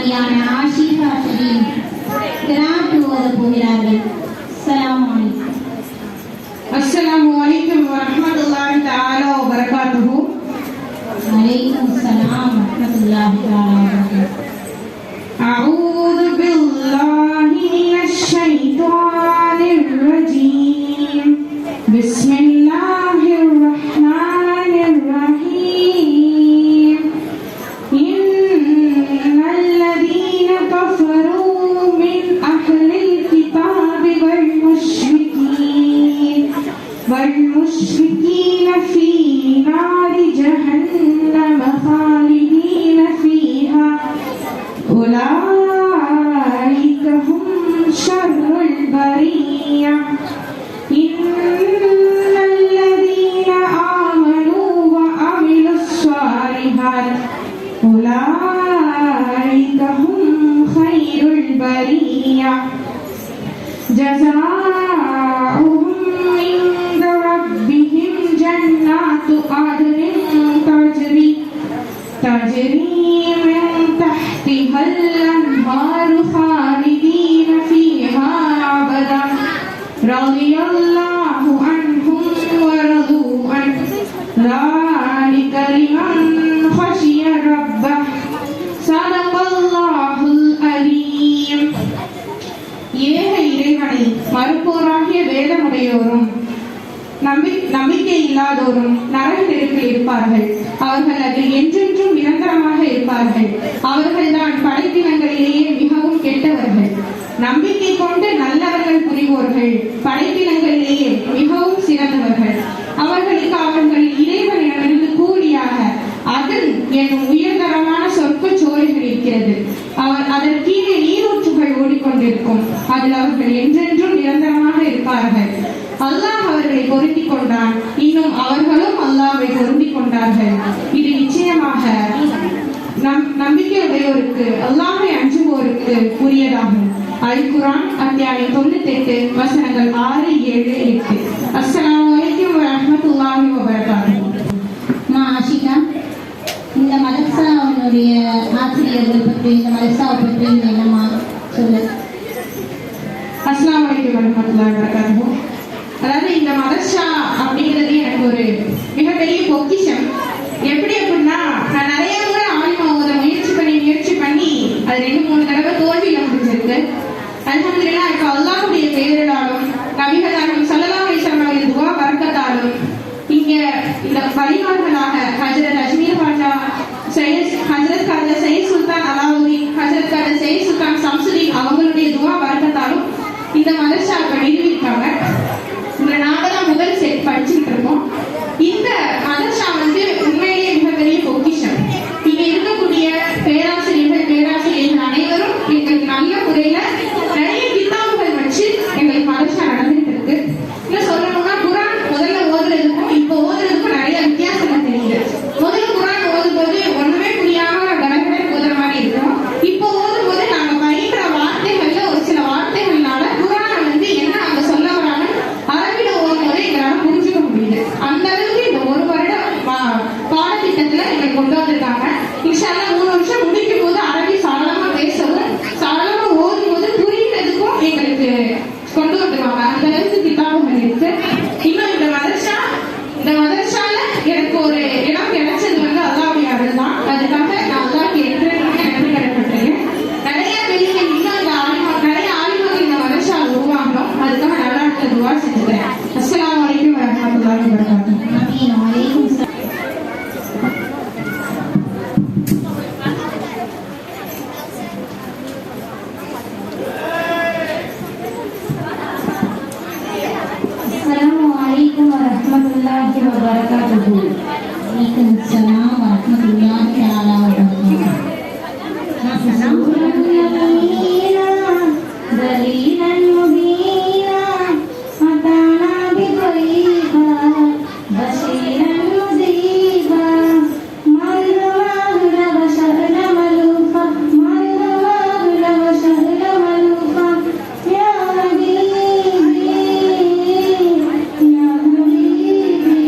மாணவியான Ashika ஷரீன் craft ஓத போகிறார்கள். அஸ்ஸலாமு அலைக்கும் வரஹ்மத்துல்லாஹி தஆலா வ பரகாத்துஹு. வலைக்கும் ஸலாம் வரஹ்மத்துல்லாஹி தஆலா வ பரகாத்துஹு. அஊது பில்லாஹி மினஷ் ஷைத்தானிர் ரஜீம். பிஸ்மில்லாஹிர் ரஹ்மானிர் ரஹீம். இன்னல்லதீன கஃபரூ மின் அஹ்லில் கிதாபி வல் والمشركين في نار جهنم خالدين فيها أولئك هم شر البرية. إن الذين آمنوا وعملوا الصالحات أولئك هم خير البرية. جزاؤهم عند ربهم جنات عدن تجري من تحتها الأنهار خالدين فيها أبدا رضي الله عنهم ورضوا عنه ذلك لمن خشي ربه صدق الله العليم. ஏக இறைவனை மறுப்போராகிய வேதமுடையோரும் நம்பிக்கை இல்லாதோரும் நரக நெருப்பில் இருப்பார்கள். அவர்கள் அதில் என்றென்றும் நிரந்தரமாக இருப்பார்கள். அவர்கள்தான் படைப்பினங்களிலேயே மிகவும் கெட்டவர்கள். நம்பிக்கை கொண்டு நல்லவர்கள் புரிவோர்கள் படைப்பினங்களிலேயே மிகவும் சிறந்தவர்கள். அவர்களுக்கு அவர்கள் இறைவனிடமிருந்து கூலியாக அதன் என்னும் உயர்தரமான சொற்ப சோலைகள் இருக்கிறது. அதன் கீழே நீரூற்றுகள் ஓடிக்கொண்டிருக்கும். அதில் அவர்கள் என்றென்றும் நிரந்தரமாக இருப்பார்கள். அல்லாஹ் அவர்களை பொருந்திக் கொண்டான். இன்னும் அவர்களும் அல்லாஹ்வை பொருந்திக் கொண்டார்கள். இது நிச்சயமாக நம்பிக்கையுடையோருக்கு அல்லாஹ்வை அஞ்சுவோருக்கு உரியதாகும். அல் குர்ஆன் அத்தியாயம் 98 வசனங்கள் 6, 7, 8. அஸ்ஸலாமு அலைக்கும் வரஹ்மத்துல்லாஹி வ பரகாத்துஹு. ஆஷிகா, இந்த மதரசாவுடைய ஆசிரியர்கள் பற்றி, இந்த மதரசாவை பற்றி என்னமா சொல்லு. அஸ்ஸலாமு அலைக்கும் வரஹ்மத்துல்லாஹி வ பரகாத்துஹு. அதாவது இந்த மதரசா அப்படிங்கிறது எனக்கு ஒரு மிகப்பெரிய பொக்கிஷம். எப்படி அப்படின்னா, நான் நிறைய முறை ஆலிமா ஓத முயற்சி பண்ணி அது 2-3 தடவை தோல்வியில முடிஞ்சிருக்கு. அல்ஹம்துலில்லாஹ், இப்போ அல்லாஹ்வுடைய பெயரிலாலும் நபிகள் நாயகம் ஸல்லல்லாஹு அலைஹி வஸல்லம் அவர்களின் துஆ பரக்கத்தாலும் இங்க இந்த வழிமார்களாக ஹஜ்ரத் அஜ்மீர் காஜா ஹஜ்ரத் காஜா சையத் சுல்தான் அலாவுதீன், ஹஜ்ரத் காஜா சையத் சுல்தான் ஷம்சுதீன் அவங்களுடைய துஆ பரக்கத்தாலும் இந்த மதரசா இப்ப நிறுவிருக்காங்க. இந்த நாங்கெல்லாம் முதல் செட் படிச்சுக்கிட்டு இருக்கோம். இந்த மதரசா உண்மையிலேயே மிகப்பெரிய பொக்கிஷம். இங்க இருக்கக்கூடிய பேராசிரியர்கள் அனைவரும் எங்களுக்கு நல்ல முறையில நிறைய கிதாபுகள் வச்சு எங்களுக்கு மதரசா நடந்துட்டு இருக்கு. இன்னும் சொல்லணும்னா, குர்ஆன் முதல்ல ஓதுறதுக்கும் இப்போ ஓதுறதுக்கும் நிறைய வித்தியாசங்கள் தெரியுது. முதல்ல குர்ஆன் ஓதும்போது ஒண்ணுமே புரியாம கடற்கரை ஓதுற மாதிரி இருக்கும். இப்போ ஓதும்போது நாங்க பயின்ற வார்த்தைகள்ல ஒரு சில வார்த்தைகள்னால குர்ஆன் என்ன அங்க சொல்ல வராங்க அரபில ஓதும்போது எங்களால புரிஞ்சுக்க முடியுது. அந்த அளவுக்கு இந்த 1 வருட பாடத்திட்டத்துல எங்களுக்கு கொண்டு வந்திருக்காங்க. இன்ஷா அல்லாஹ் 3 வருஷம் முடிக்கும் போது அரபி சாதாரணமா பேசவும் சாதாரணமா ஓதும் போது புரியுறதுக்கும் எங்களுக்கு கொண்டு வந்துருவாங்க. அந்த அளவுக்கு கிதாபுகள் இருக்கு. இன்னும் இந்த மதரசால எனக்கு ஒரு இடம் கிடைச்சது அல்லாஹ்வுடைய அருள் தான். அதுக்காக நான் அல்லாஹ்க்கு என்றென்றும் நன்றி கடன்பட்டேன். நிறைய பெரியவங்க இன்னும் நிறைய ஆலிமாக்கள் இந்த மதரசால உருவாகணும். அதுக்காக நல்லா துஆ செஞ்சுக்கிறேன். அஸ்ஸலாமு அலைக்கும் வரஹ்மத்துல்லாஹி வ பரகாத்துஹு. அஸ்ஸலாமு அலைக்கும் வரஹ்மத்துல்லாஹி வ பரகாத்துஹு. வலைக்கும் ஸலாம் வரஹ்மத்துல்லாஹி தஆலா வ பரகாத்துஹு. தலீலன் முபீனா அதானா பிகைபா பஷீரன் முதீபா மர்ஹபா வ ஷஹர மலூஃபா மர்ஹபா வ ஷஹர மலூஃபா யா ஹபீபி யா ஹபீபி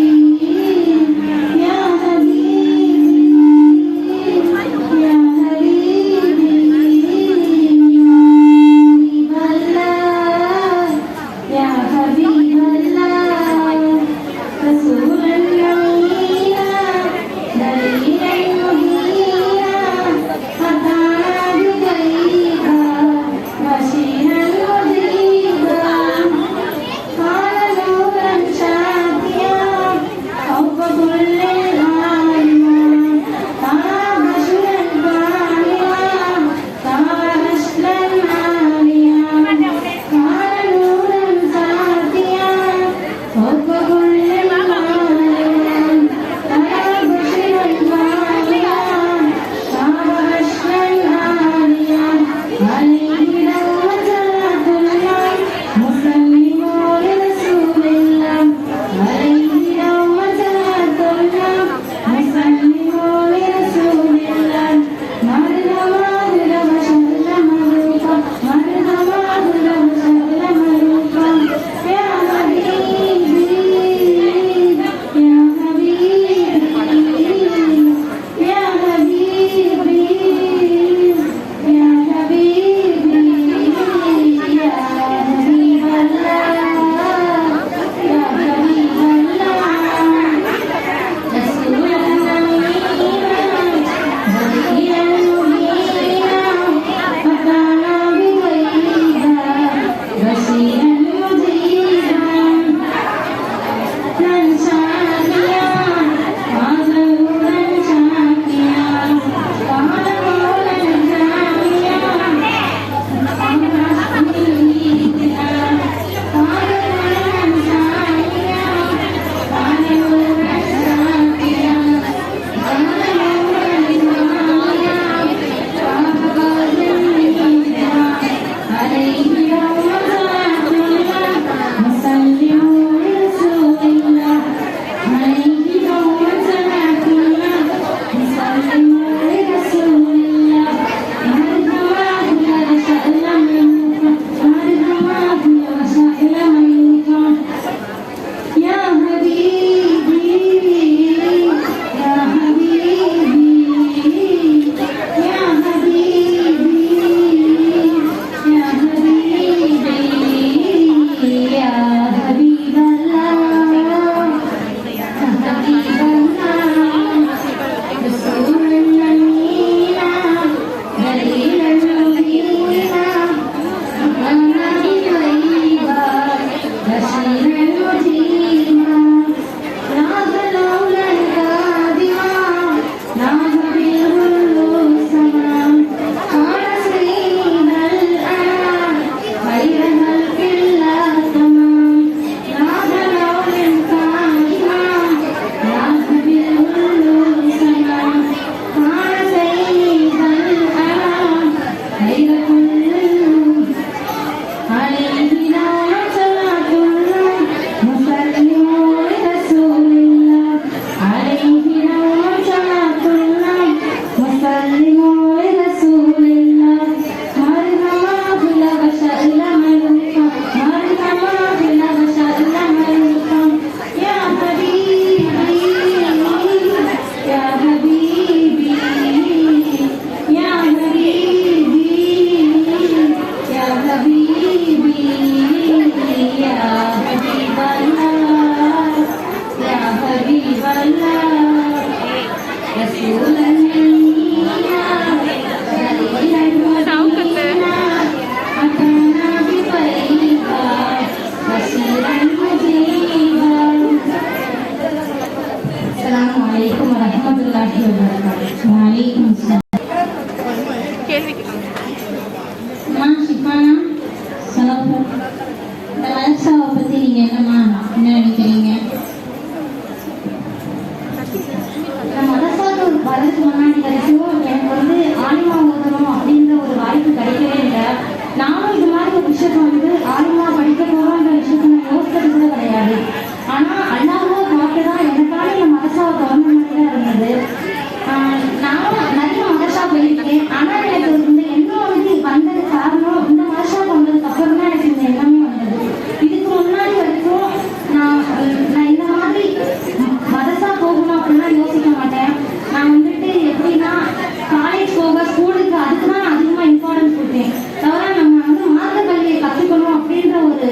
இருக்கேன். தவிர நம்ம வந்து மார்க்க கல்வியை கற்றுக்கணும் அப்படின்ற ஒரு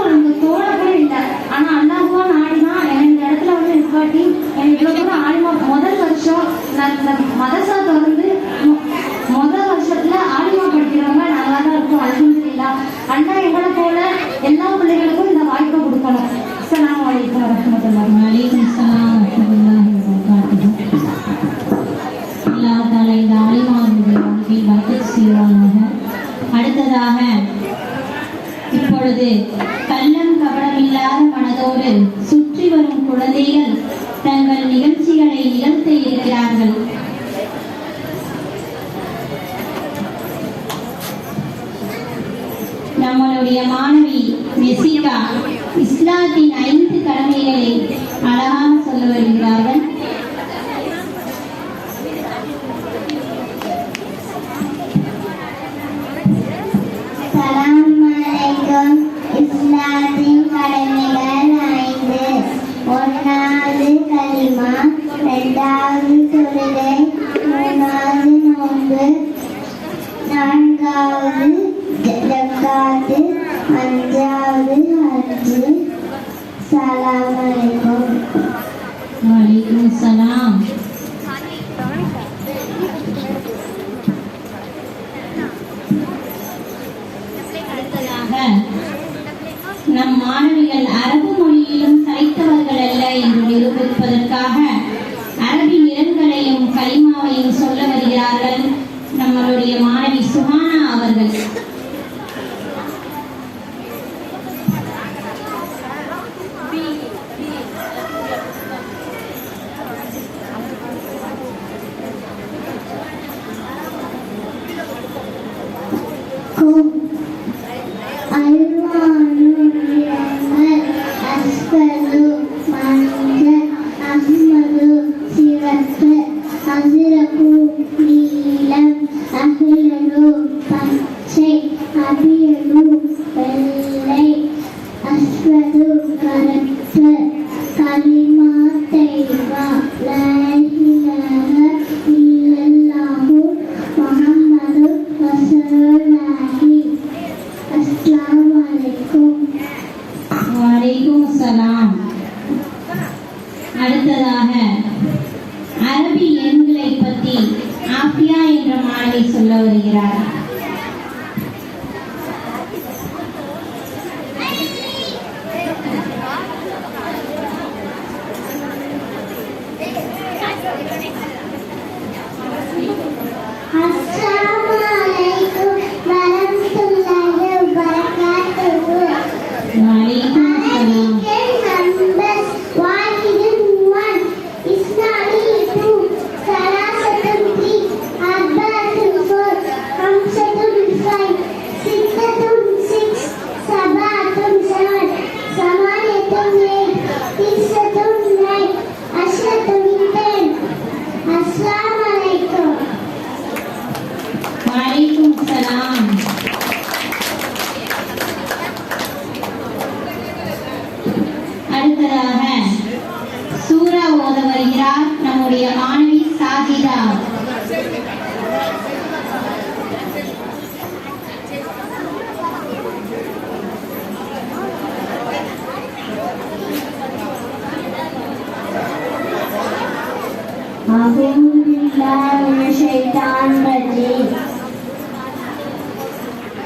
நமக்கு தோண கூட இல்லை. ஆனால் அல்லாஹ்வா நாடிதான் என்னை இந்த இடத்துல வந்து நிப்பாட்டி என்னை இவ்வளோ தூரம் ஆலிமா முதல் வருஷம் நான் இந்த மதரசா திறந்து முதல் வருஷத்துல ஆலிமா படிக்கிறவங்க நல்லா தான் இருக்கும். அல்ஹம்துலில்லாஹ். அண்ணா எங்களை போல எல்லா பிள்ளைகளுக்கும் இந்த வாய்ப்பை கொடுக்கணும். அஸ்ஸலாமு அலைக்கும் வரஹ்மத்துல்லாஹி. வலைக்கும் ஸலாம் வரஹ்மத்துல்லாஹி வபரகாத்துஹு. அல்லாஹ் தஆலா இந்த ஆலிமாவுடைய வாழ்க்கையில் பரக்கத் செய்வானாக. அடுத்ததாக இப்பொழுது கள்ளம் கபடமில்லாத மனதோடு சுற்றி வரும் குழந்தைகள் தங்கள் நிகழ்ச்சிகளை நிகழ்த்த இருக்கிறார்கள். நம்மளுடைய மாணவி மெசிகா இஸ்லாத்தின் 5 கடமைகளை அழகாக சொல்ல வருகிறார்கள். இஸ்லாத்தின் கடமைகள் 5. 1வது கலிமா, 2வது தொழுகை, 3வது நோன்பு, 4வது ஜக்காத்து, 5வது ஹஜ். ஸலாம் அலைக்கும். வலைக்கும் ஸலாம். நம் மாணவிகள் அரபு மொழியிலும் சளைத்தவர்கள் அல்ல என்று நிரூபிப்பதற்காக அரபி நிறங்களையும் கலிமாவையும் சொல்ல வருகிறார்கள் நம்மளுடைய மாணவி சுஹானா அவர்கள். அடுத்ததாக அரபி எண்களை பற்றி ஆஃபியா என்ற மாணவி சொல்ல வருகிறார். அடுத்ததாக சூரா ஓத வருகிறார் நம்முடைய மாணவி சாகிதா.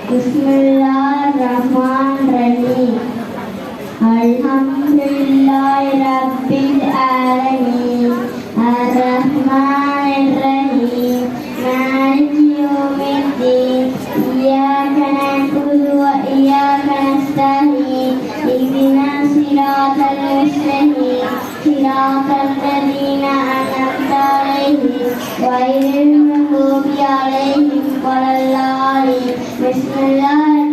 Bismillahirrahmanirrahim. Alhamdulillahi Rabbil Alamin. Ar-Rahmanir-Rahim. Maliki Yawmiddin. Iyyaka na'budu wa iyyaka nasta'in. Ihdinas siratal mustaqim. Siratal ladzina an'amta 'alaihim ghairil maghdubi 'alaihim waladdallin. Bismillahirrahmanirrahim.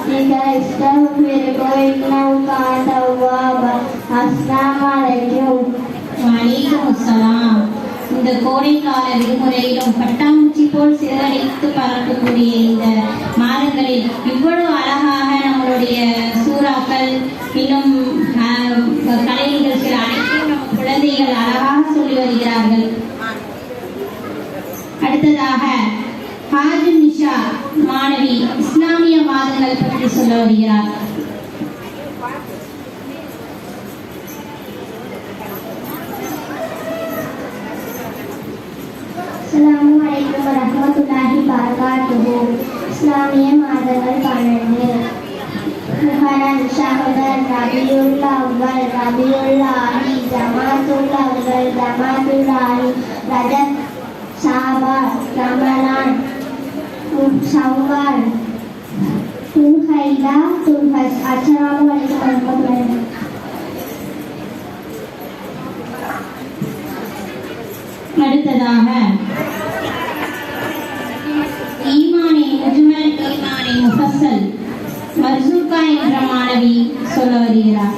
استغفرك إنك أنت التواب. السلام عليكم. வலைக்கும் அஸ்ஸலாம். இந்த கோடைக்கால விடுமுறையிலும் பட்டாம்பூச்சி போல் சிறகடித்து பறக்கக்கூடிய இந்த மாதங்களில் இவ்வளவு அழகாக நம்மளுடைய சூறாக்கள் இன்னும் கலை நிகழ்ச்சிகள் அனைத்தையும் நம்ம குழந்தைகள் அழகாக சொல்லி வருகிறார்கள். அடுத்ததாக ஹாஜி நிஷா மாணவி இஸ்லாமிய வாதங்கள் பற்றி சொல்ல வருகிறார். Assalamualaikum warahmatullahi wabarakatuh. இஸ்லாமிய மாதங்கள் 12. முஹர்ரம், ஷஅபான், ரபியுல் அவ்வல், ரபியுல் ஆஹி, ஜமாதுல் அவ்வல், ஜமாதுல் ஆஹி, ரஜப், ஷஅபான், ரமலான், ஷவ்வால், துல்ஹைஜா, துல்ஹஜ். அஸ்ஸலாமுஅலைக்கும் வரஹ்மத்துல்லாஹி வபரகாத்துஹு. அடுத்ததாக ஈமானே முஜ்மல் ஈமானே முஃபஸ்ஸல் மர்சூகா என்ற மாணவி சொல்ல வருகிறார்.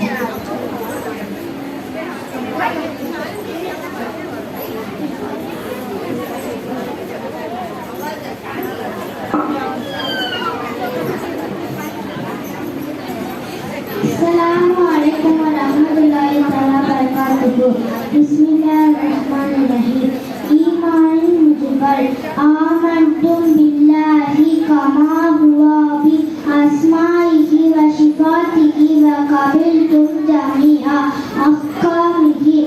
Assalamualaikum warahmatullahi wabarakatuh. Bismillahirrahmanirrahim. Iman mujmal amantum billahi kama huwa bi asma'ihi wa sifatihi wa qabiltum jami'a ahkamihi.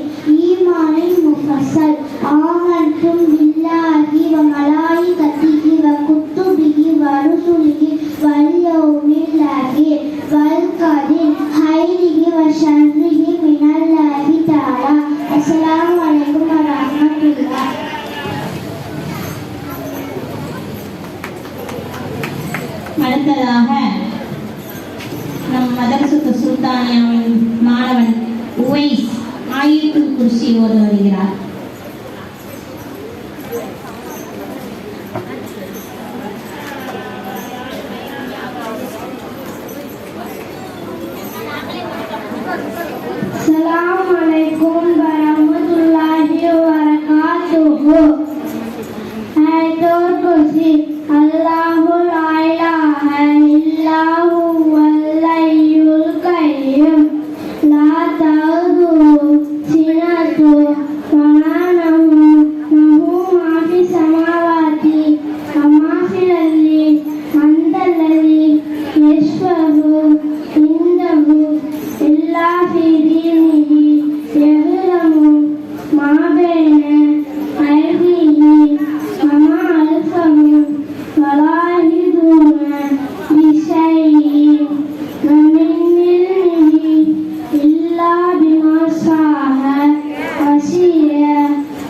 Iman mufassal amantum billahi wa malaikatihi wa kutubihi wa rusulihi wal yawmil akhir wal qadar khairihi wa sharrihi minallahi ta'ala. Assalamualaikum warahmatullahi. அடுத்ததாக நம் மதரசத்து சுல்தானியாவின் மாணவன் உவைஸ் ஆயத்துல் குர்சி ஓத வருகிறார். Assalamualaikum warahmatullahi wabarakatuh. Ayatul Kursi. Allahu la ilaha illa huwal hayyul qayyum. La ta'khudhuhu sinatun wa la nawm. Lahu ma fis samawati wa ma fil ardi. Manzal ladzi yashfa'u indahu illa fi dinihi. Ya'lamu ma bayna aydihim wa ma khalfahum wa la yuhituna bi shay'in min ilmihi illa bima sha'a. Wasi'a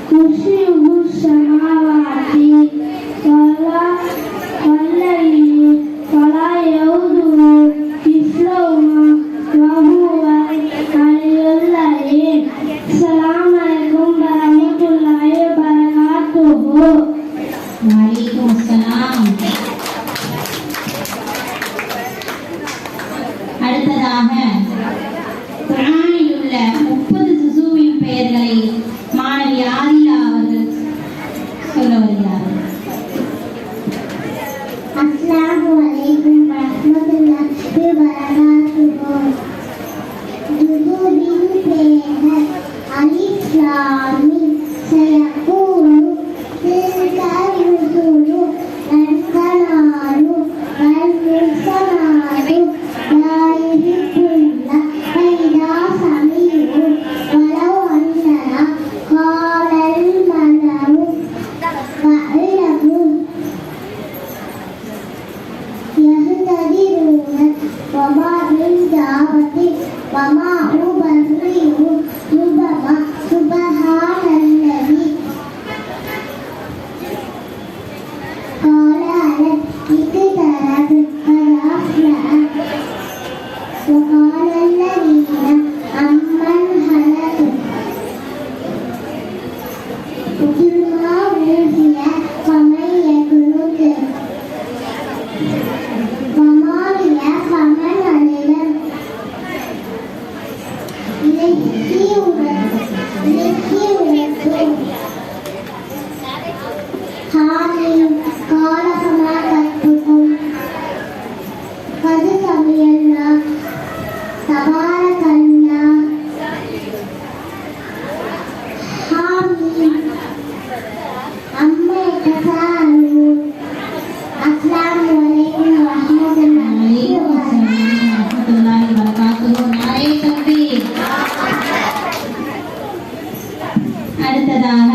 kursiyyuhu samawati wal ardi wa la ya'uduhu hifdhuhuma wa huwa al-'aliyyul 'azim. Assalamualaikum warahmatullahi wabarakatuh. வலைக்கும் அஸ்ஸலாம். அடுத்ததாக குர்ஆனில் உள்ள 30 ஜுஸுவின் பெயர்களை மாணவி ஆதிலா அவர்கள் சொல்ல வருகிறார்கள். Assalamualaikum warahmatullahi wabarakatuh. Judul peher alif lam mim sayaqulu tilka rusulu al-kalamu wal-mursalatu la yuhibbulla faida sami'u walau annana qala al-malamu fa'lamu yahtadiluna wa ma min da'wati wa ma ubarri'u rubama subhanallazi qala alat iktarat qad aflaha wa qala alladhina amman halatu ukilma uziya wa man yakunut wa ma liya Ricky உனக்கு ஹாமியும் காலகமா கத்துக்கும் கது சமையல்னா தபார கண்ணா ஹாமி அம்மா கசாலு அஸ்ஸலாமு அலைக்கும் வரஹ்மத்துல்லாஹி அடுத்ததாக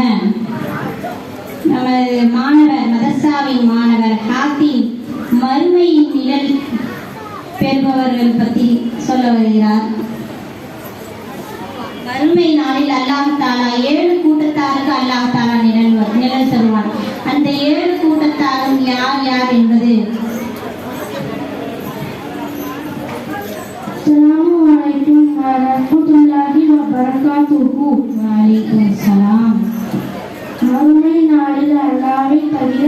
நமது மாணவர் மதர்சாவின் மாணவர் ஹாத்திம் மறுமையின் நிழல் பெறுபவர்கள் பற்றி சொல்ல வருகிறார். மறுமை நாளில் அல்லாஹ் தாலா 7 கூட்டத்தாருக்கு அல்லாஹ் தாலா நிழல் தருவான். அந்த 7 கூட்டத்தாரும் யார் யார் என்பது அஸ்ஸலாமு அலைக்கும் வரஹ்மத்துல்லாஹி வபரகாத்துஹு. வலைக்கும் சலாம். மறுமை நாளில் அல்லாஹ்வை தவிர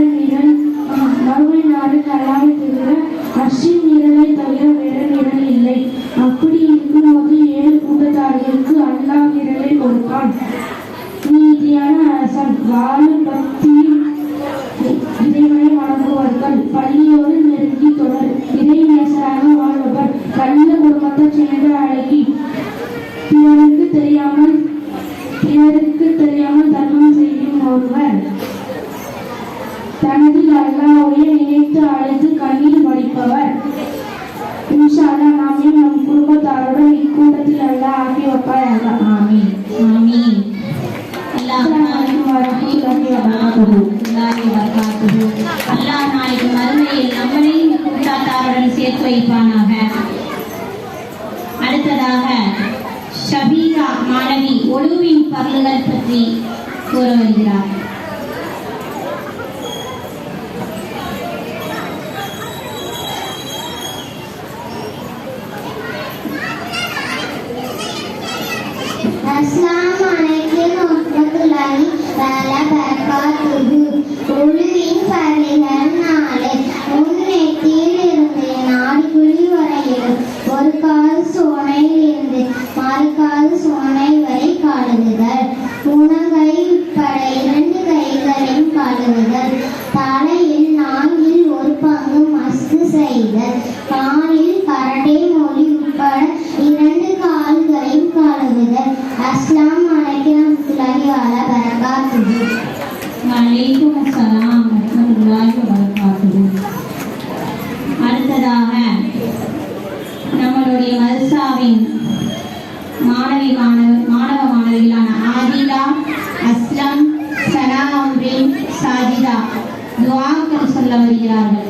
அர்ஷின் நிழலை தவிர வேறு நிழல் இல்லை. அப்படி இருக்கும்போது 7 கூட்டத்தார்களுக்கு அல்லாஹ் நிழலை கொடுப்பான். நீதியான அரசன் வாழும் பக்தியில் இறைவனை வணங்குவார்கள். பள்ளியோடு நெருங்கி தொடர் இறை நேசராக வாழ்பவர். நல்ல குடும்பத்தை சேர்ந்த அழகி பிறருக்கு தெரியாமல் தர்மம் செய்யும் ஒருவர். தனது அல்லாஹ்வை நினைத்து அழைத்து கண்ணீர் வடிப்பவர். இன்ஷா அல்லாஹ் நாமே நம் குடும்பத்தாருடன் இக்கூட்டத்தில் அல்லாஹ் ஆக்கி வைப்பாயாக. ஆமீன் ஆமீன். அல்லாஹ் நாளைக்கு மறுமையில் நம்மளையும் கூட்டாத்தாருடன் சேர்த்து வைப்பானாக. அடுத்ததாக ஷபீரா மாணவி ஒழுவின் பருளுகள் பற்றி கூற வருகிறார். அஸ்ஸலாமு அலைக்கும் வரஹ்மத்துல்லாஹி வபரகாத்துஹு. ஒழுவின் பருளுகள் 4. முன்னெத்தியில் இருந்து நாடிக்குழி வரையிலும் ஒரு கால் சோனையில் இருந்து மறுகால் சோனை வரை காலுதுகள். முனங்கை உட்பட 2 கைகளையும் காலுதுகள். தலையில் 4 ஒரு பங்கு மஸ்கு செய்தல். காலில் கரடை மொழி உட்பட 2 கால்களையும் காலுதுகள். அஸ்ஸலாமு அலைக்கும் வரஹ்மத்துல்லாஹி வபரகாத்துஹு. வலைக்கும் சலாம் வரஹ்மத்துல்லாஹி வபரகாத்துஹு. அடுத்ததாக நம்மளுடைய மதர்சாவின் மாணவ மாணவிகளான ஆதிலா, அஸ்லம், சனா அம்ரின், சாஜிதா துஆக்கள் சொல்ல வருகிறார்கள்.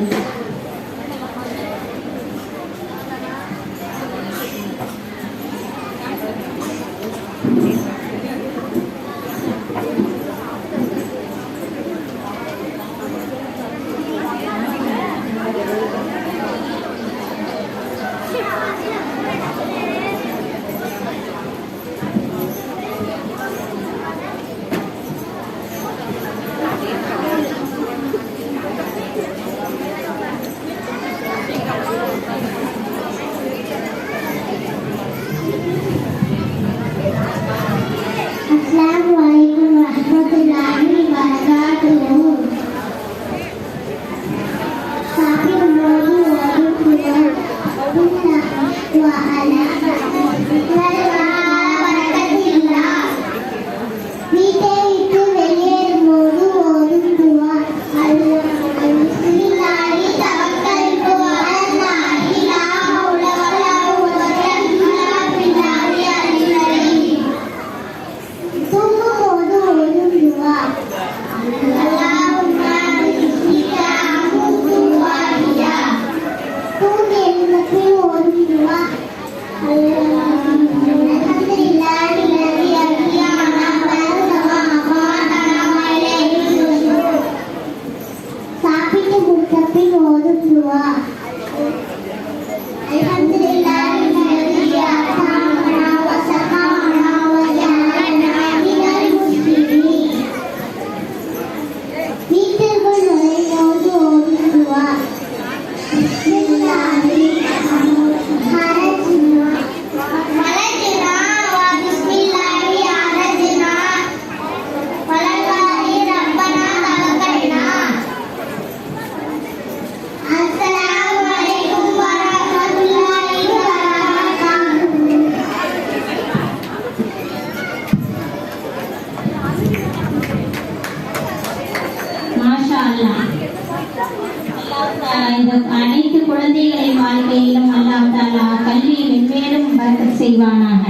செய்வானாக.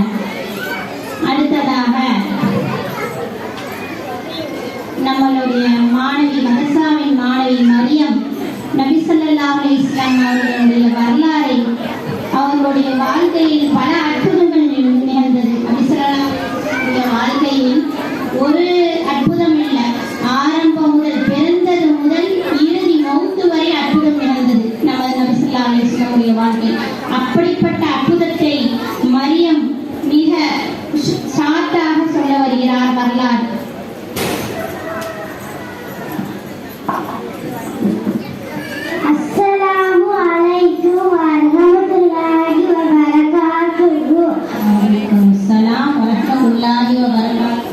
அடுத்ததாக நம்மளுடைய மாணவி மதரசாவின் மாணவி மரியம் நபி ஸல்லல்லாஹு அலைஹி வஸல்லம் அவர்களுடைய வரலாறை, அவர்களுடைய வாழ்க்கையில் பல அற்புதங்கள் நிகழ்ந்தது. நபி ஸல்லல்லாஹு அலைஹி வஸல்லம் வாழ்க்கையில் ஒரு அற்புதம் இல்லை, ஆரம்பம் முதல் பிறந்தது முதல் இறுதி மௌத்து வரை அற்புதம் நிகழ்ந்தது நமது நபி ஸல்லல்லாஹு அலைஹி வஸல்லம் வாழ்க்கை. அப்படிப்பட்ட அற்புதத்தை மரியம் மிக ஷார்ட்டாக சொல்ல வருகிறார் வரலாறு. அஸ்ஸலாமு அலைக்கும் வரஹ்மத்துல்லாஹி வபரகாத்துஹு. வலைக்கும் ஸலாம் வரஹ்மத்துல்லாஹி வபரகாத்துஹு.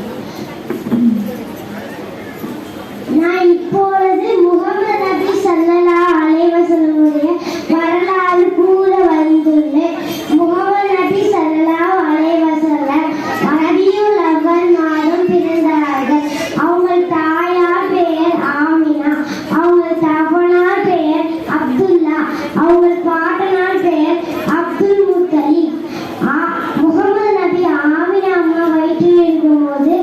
நான் இப்பொழுது முஹம்மது நபி ஸல்லல்லாஹு அலைஹி வஸல்லமுடைய வரலாறு கூற வந்துள்ளேன். முஹம்மது நபி ஸல்லல்லாஹு அலைஹி வஸல்லம் ரபியுல் அவ்வல் மாதம் பிறந்தார்கள். அவங்க தாயார் பெயர் ஆமினா, அவங்க தகப்பனார் பெயர் அப்துல்லா, அவங்க பாட்டனார் பெயர் அப்துல் முத்தலிப். முகமது நபி ஆமினா அம்மா வயிற்றில் இருக்கும்போது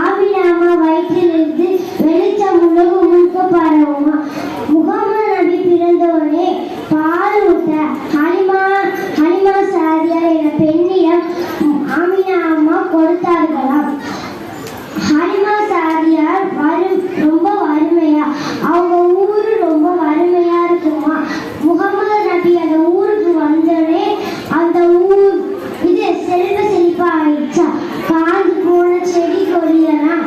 ஆமினா அம்மா வயிற்றிலிருந்து வெளிச்சம் உலகம் முழுக்க பரவுமா. முகமது நபி பிறந்தவுடனே பால் ஊட்ட ஹலிமா சாதியார் என்ற பெண்ணிடம் ஆமினா அம்மா கொடுத்தார்களாம். ஹலிமா சாதியார் ரொம்ப வறுமையா, அவங்க ஊரு ரொம்ப வறுமையா இருக்குமா. முகமது நபி அந்த ஊருக்கு வந்தோடனே அந்த ஊர் இது செல்வ செழிப்பா ஆயிடுச்சா. காஞ்சு போன செடி கொடியெல்லாம்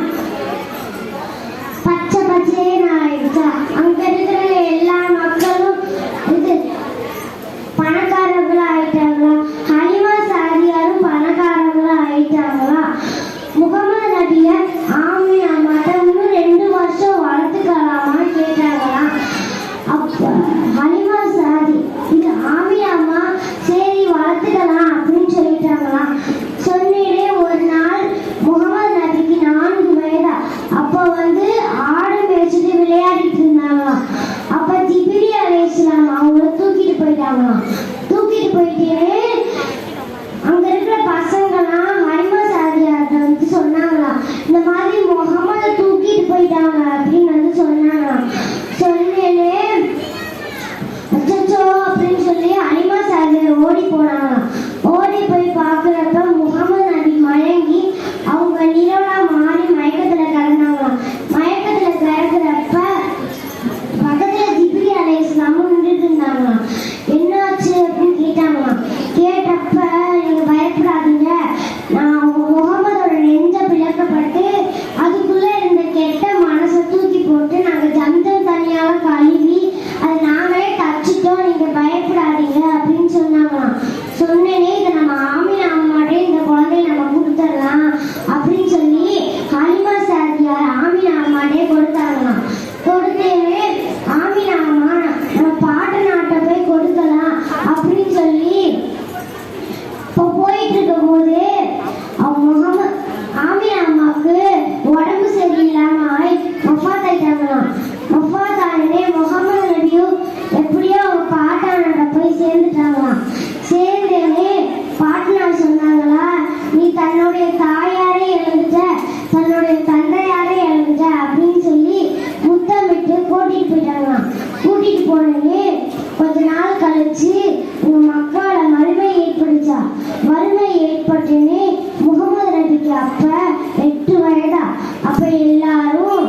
பச்சை பச்சைன்னு ஆயிடுச்சா. அங்க இருக்கிற எல்லா மக்களும் இது பணக்காரங்களா ஆயிட்டாங்களா. ஹலிமா சாதியாரும் பணக்காரங்களா ஆயிட்டாங்களா. முகமது நபிய ஆமினா அம்மாட்ட இன்னும் 2 வருஷம் வளர்த்துக்கலாமான்னு கேட்டாங்களாம். அப்ப ஹலிமா சாதி இது ஆமினா அம்மா சரி வளர்த்துக்கலாம் அப்படின்னு சொல்லிட்டாங்களாம். சொன்னேனே ஒரு நாள் முகமது நபிக்கு 4 வயதா. அப்ப ஆடு மேய்ச்சிட்டு விளையாடிட்டு இருந்தாங்களாம். அப்ப ஜிப்ரீல் அலைஹிஸ்ஸலாம் அவங்கள தூக்கிட்டு போயிட்டாங்களாம். தூக்கிட்டு போயிட்டே அங்க இருக்கிற பசங்கெல்லாம் ஹலிமா சாதியார்ட்ட சொன்னாங்களாம், இந்த மாதிரி முகமதை தூக்கிட்டு போயிட்டாங்க அப்படின்னு சொன்னாங்களாம். சொன்னேனே அச்சோ அப்படின்னு சொல்லி ஹலிமா சாதியார் ஓடி போனாங்களாம். ஓடி போய் பார்க்குறப்ப முகமது நபி மயங்கி அவங்க நிலவா மாறி மயக்கத்துல கிடந்தாங்களாம். மயக்கத்துல கிடக்குறப்ப பக்கத்துல ஜிப்ரீல் அலைஹிஸ்ஸலாம் நின்றுட்டு இருந்தாங்களாம். என்னாச்சு அப்படின்னு கேட்டாங்களாம். கேட்டப்ப நீங்க பயப்படாதீங்க, நான் முகமதோட நெஞ்ச பிளக்கப்பட்டு அதுக்குள்ள இருந்த கெட்ட மனசை தூக்கி போட்டு நாங்க ஜம்ஜம் தனியாக கழுவி அதை நாங்களே தச்சுட்டோம், நீங்க பயப்படாதீங்க அப்படின்னு சொன்னாங்களாம். சொன்னேனே இதை நம்ம ஆமினா அம்மாட்டே இந்த குழந்தைய நம்ம கொடுத்துடலாம் அப்படின்னு சொல்லி ஹலிமா சாதியார் ஆமினா அம்மாட்டே கொடுத்தாங்களாம். கொடுத்தேனே ஆமினா அம்மா நம்ம பாட்டு நாட்டை போய் கொடுக்கலாம் அப்படின்னு சொல்லி இப்போ போயிட்டு இருக்கும் போது ஆமினா அம்மாவுக்கு உடம்பு சரியில்லாம வஃபாத் ஆயிட்டாங்களாம். வஃபாத் ஆனே முகமது நபியும் எப்படியோ அவங்க பாட்டானோட போய் சேர்ந்துட்டாங்களாம். சேர்ந்தேனே பாட்டனார் சொன்னாங்களா, நீ தன்னுடைய தாயாரே இழந்துட்ட, தன்னுடைய தந்தையாரே இழந்துட்ட அப்படின்னு சொல்லி முத்தமிட்டு கூட்டிட்டு போயிட்டாங்களாம். கூட்டிட்டு போனே கொஞ்ச நாள் கழிச்சு உங்க மக்களை வறுமை ஏற்படுச்சா. வறுமை ஏற்பட்டுன்னு முகமது நபிக்கு அப்ப 8 வயதா. அப்ப எல்லாரும்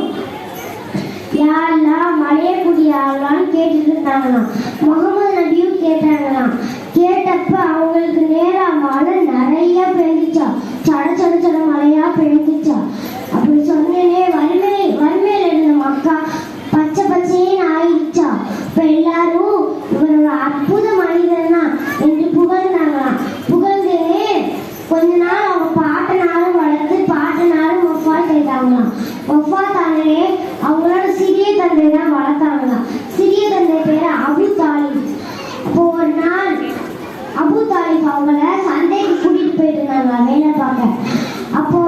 யாரெல்லாம் மலையக்கூடிய ஆகலான்னு கேட்டுட்டு இருந்தாங்களாம். முகமது நபியும் கேட்டாங்களாம். கேட்டப்ப அவங்களுக்கு நேரா மழை நிறைய பெய்ஞ்சிச்சா, சட சட சட மழையா பெய்ஞ்சிச்சா. அப்படி சொன்னேனே வறுமையில இருந்த மக்கா பச்சை பச்சைன்னு ஆயிடுச்சா. இப்ப எல்லாரும் இவரோட அற்புத மனிதன் தான் என்று புகழ்ந்தாங்களாம். புகழ்ந்து கொஞ்ச நாள் அவங்க பாட்டனாலும் வளர்த்து பாட்டனாலும் வஃபாத் ஆயிட்டாங்களாம். வஃபாத் ஆனே அவங்களோட சிறிய தந்தை தான் வளர்த்தாங்களாம். சிறிய தந்தை பேரு அபு தாலிப். அப்போ ஒரு நாள் அபு தாலிப் அவங்கள சந்தைக்கு கூட்டிட்டு போயிட்டு இருந்தாங்க வேலை பார்க்க. அப்போ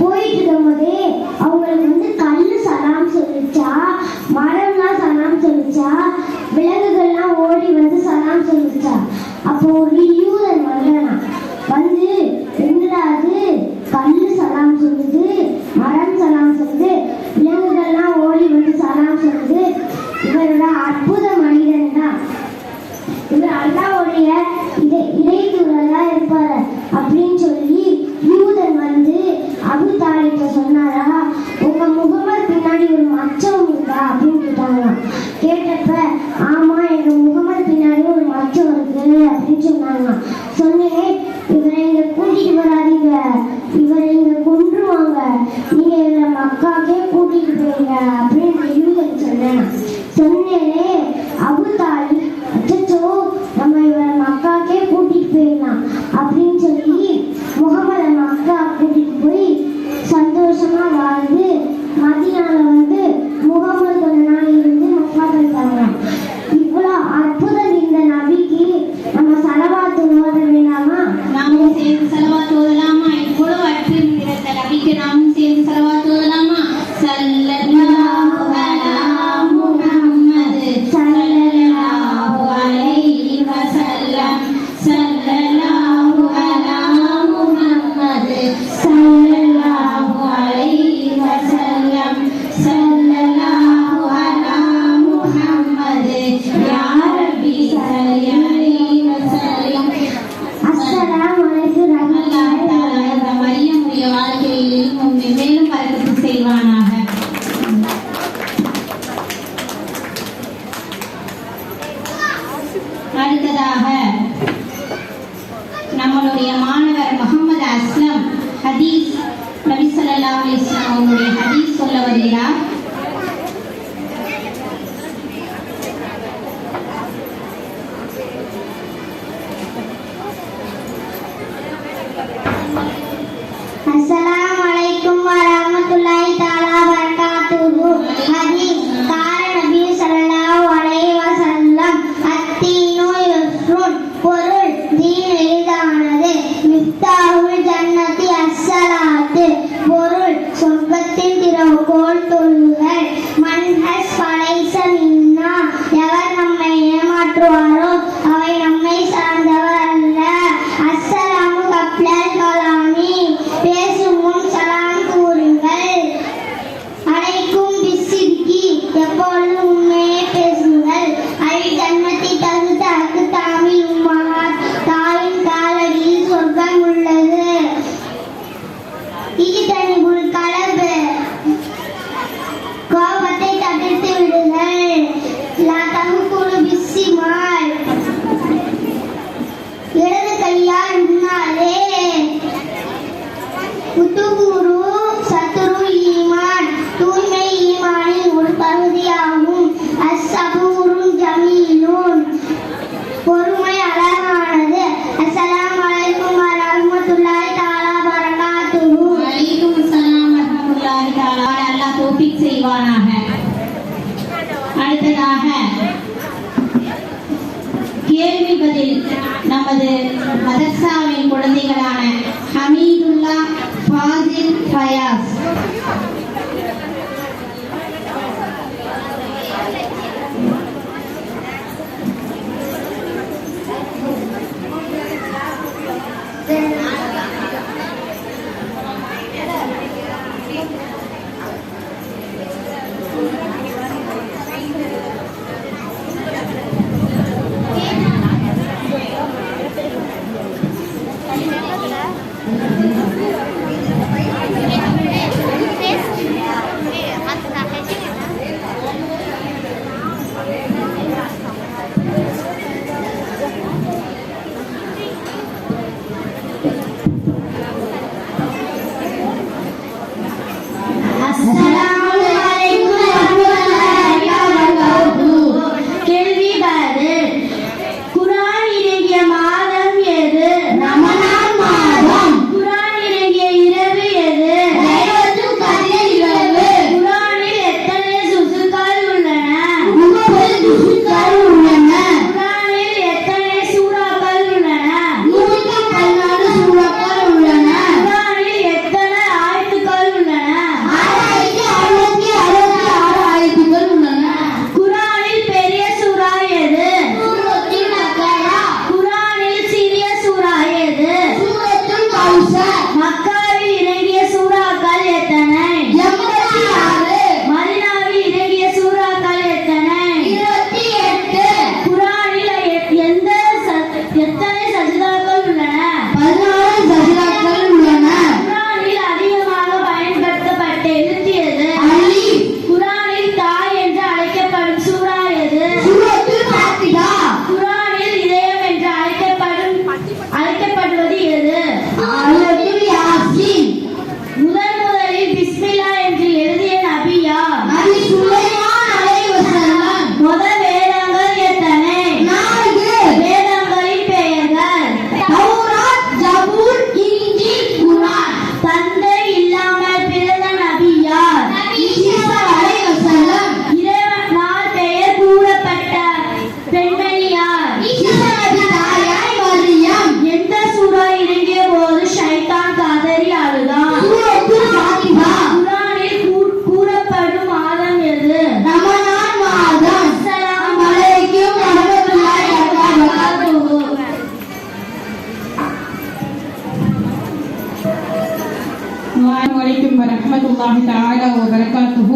போயிட்டு இருக்கும் போதே அவங்களுக்கு கல்லு சலாம் சொல்லிச்சா, மரம்லாம் சலாம் சொல்லிச்சா, விலங்குகள்லாம் ஓடி சலாம் சொல்லிச்சா. அப்போ ஒரு யூதன் வந்தானா. வந்து சொல்லுது, மரம் சலாம் சொல்லுது, விலங்குகள்லாம் ஓடி வந்து சலாம் சொல்லுது. இவரோட அற்புத மனிதன் தான். இவர் அல்லாஹ்வுடைய இறைதூதரா இருப்பாரு அப்படின்னு சொல்லி யூதன் வந்து அபூ தாலிப்ட்ட சொன்னாரா, உங்க முகமது பின்னாடி ஒரு மச்சம் இருக்கா அப்படின்னு கேட்டாங்களாம். கேட்டப்ப ஆமா, எங்க முகமது பின்னாடி ஒரு மச்சம் இருக்கு அப்படின்னு சொன்னாங்களாம். சொன்னேன், இவரை இங்க கூட்டிட்டு வராதீங்க, இவரை இங்க கொன்றுவாங்க, நீங்க இவரை மக்காக்கே கூட்டிட்டு போயிருங்க அப்படின்னு யூதன் சொன்னேனே. அபூ தாலிப் அச்சோ, நம்ம இவரை மக்காக்கே கூட்டிட்டு போயிடலாம் அப்படின்னு சொல்லி முகமது மக்கா கூட்டிட்டு போய் சந்தோஷமா வாழ்ந்து மதீனால வந்து முகமது கொஞ்ச நாள் இருந்து மக்கா போயிட்டாங்க. இவ்வளோ அற்புதம் இந்த நபிக்கு நம்ம சலவாத்து ஓத வேண்டாமா? நாமும் சேர்ந்து சலவாத்து ஓதலாமா? இவ்வளவு அற்புதம் நிறைந்த நபிக்கு நாமும் சேர்ந்து சலவாத்து ஓதலாமா? ஸல்லல்லாஹு அலா முஹம்மது ஸல்லல்லாஹு அலைஹி வஸல்லம் ஸல்லல்லாஹு அலா முஹம்மது ஸல்லல்லாஹு அலைஹி வஸல்லம் ஸல்லல்லாஹு அலா முஹம்மது யா ரப்பி ஸல்லி அலைஹி வஸல்லம். அஸ்ஸலாமு அலைக்கும் அல்லாஹ் தஆலா இந்த மரியமுடைய வாழ்க்கையில் மேலும் பரக்கத்து செய்வானாக. அடுத்ததாக நம்மளுடைய மாணவர் முகமது அஸ்லம் ஹதீஸ் நபி ஸல்லல்லாஹு அலைஹி வஸல்லம் அவங்களுடைய ஹதீஸ் சொல்ல வருகிறார். அஸ்ஸலாமு அலைக்கும் வரஹ்மத்துல்லாஹி தஆலா வபரகாத்துஹு. ஹதீஸ் கால நபி ஸல்லல்லாஹு அலைஹி வஸல்லம் அத்தீனு யுஸ்ருன். பொருள், தீன் எளிதானது. மிஃப்தாஹுல் ஜன்னதி அஸ்ஸலாத்து. பொருள், சொர்க்கத்தின் திறவுகோல் தொழுகை. மன்ஹஸ் ஃபலைஸ மின்னா. எவர் நம்மை ஏமாற்றுவாரோ அவை நம்மை சார்ந்தவர் அல்ல. அஸ்ஸலாமு கப்லல் கலாமி. பேசும் முன் சலாம் கூறுங்கள். அலைக்கும் பிஸ்ஸித்கி. எப்பொழுதும் உண்மையே பேசுங்கள். அல் ஜன்னதி தஹ்தஹு தாமில் உம்மஹாத். தாயின் காலடியில் சொர்க்கம் உள்ளது. இஜ்தனிபுல் கலப். கோபத்தை தவிர்த்து விடுங்கள். லா தஹ்குலு பிஸ்ஸிமால். இடது கையால் உண்ணாதே. உத்துகுரு சத்துரு ஈமான். தூய்மை ஈமானின் ஒரு பகுதியாகும். அஸ்ஸபூருன் ஜமீலுன். பொறுமை அழகானது. அஸ்ஸலாமு அலைக்கும் வரஹ்மத்துல்லாஹி தஆலா வபரகாத்துஹு. வலைக்கும் அஸ்ஸலாம் வரஹ்மத்துல்லாஹி தஆலா. அல்லாஹ் தௌஃபீக் செய்வானாக. அடுத்ததாக கேள்வி பதில் நமது மதர்சாவின் குழந்தைகளான ஹமீதுல்லா, ஃபாசில், ஃபயாஸ். மக்காவில் இறங்கிய சூறாக்கள் Assalamualaikum warahmatullahi ta'ala wabarakatuh.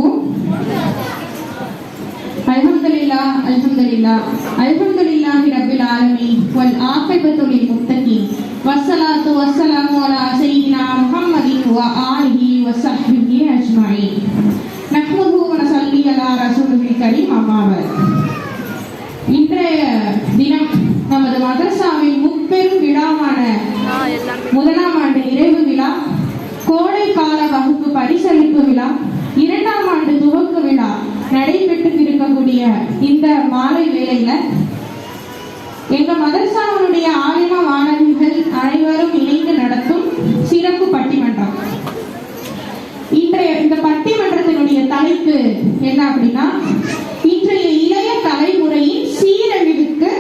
Alhamdulillah Alhamdulillahi Rabbil Alamin wal aqibatu lil muttaqin wassalatu wassalamu ala sayyidina Muhammadin wa alihi wa sahbihi ajma'in. Nahmaduhu wa nusalli ala rasulil karim amma ba'd. இன்றைய தினம் நமது மதரசாவின் முப்பெரும் விழாவான முதலாம் ஆண்டு நிறைவு விழா, கோடை கால வகுப்பு பரிசளிப்பு விழா, 2ஆம் ஆண்டு துவக்க விழா நடைபெற்று இருக்கக்கூடிய இந்த மாலை வேளையில எங்க மதரசாவுடைய ஆலிமா மாணவிகள் அனைவரும் இணைந்து நடத்தும் சிறப்பு பட்டிமன்றம். இன்றைய இந்த பட்டிமன்றத்தினுடைய தலைப்பு என்ன அப்படின்னா, இன்றைய இளைய தலைமுறையின் சீரழிவுக்கு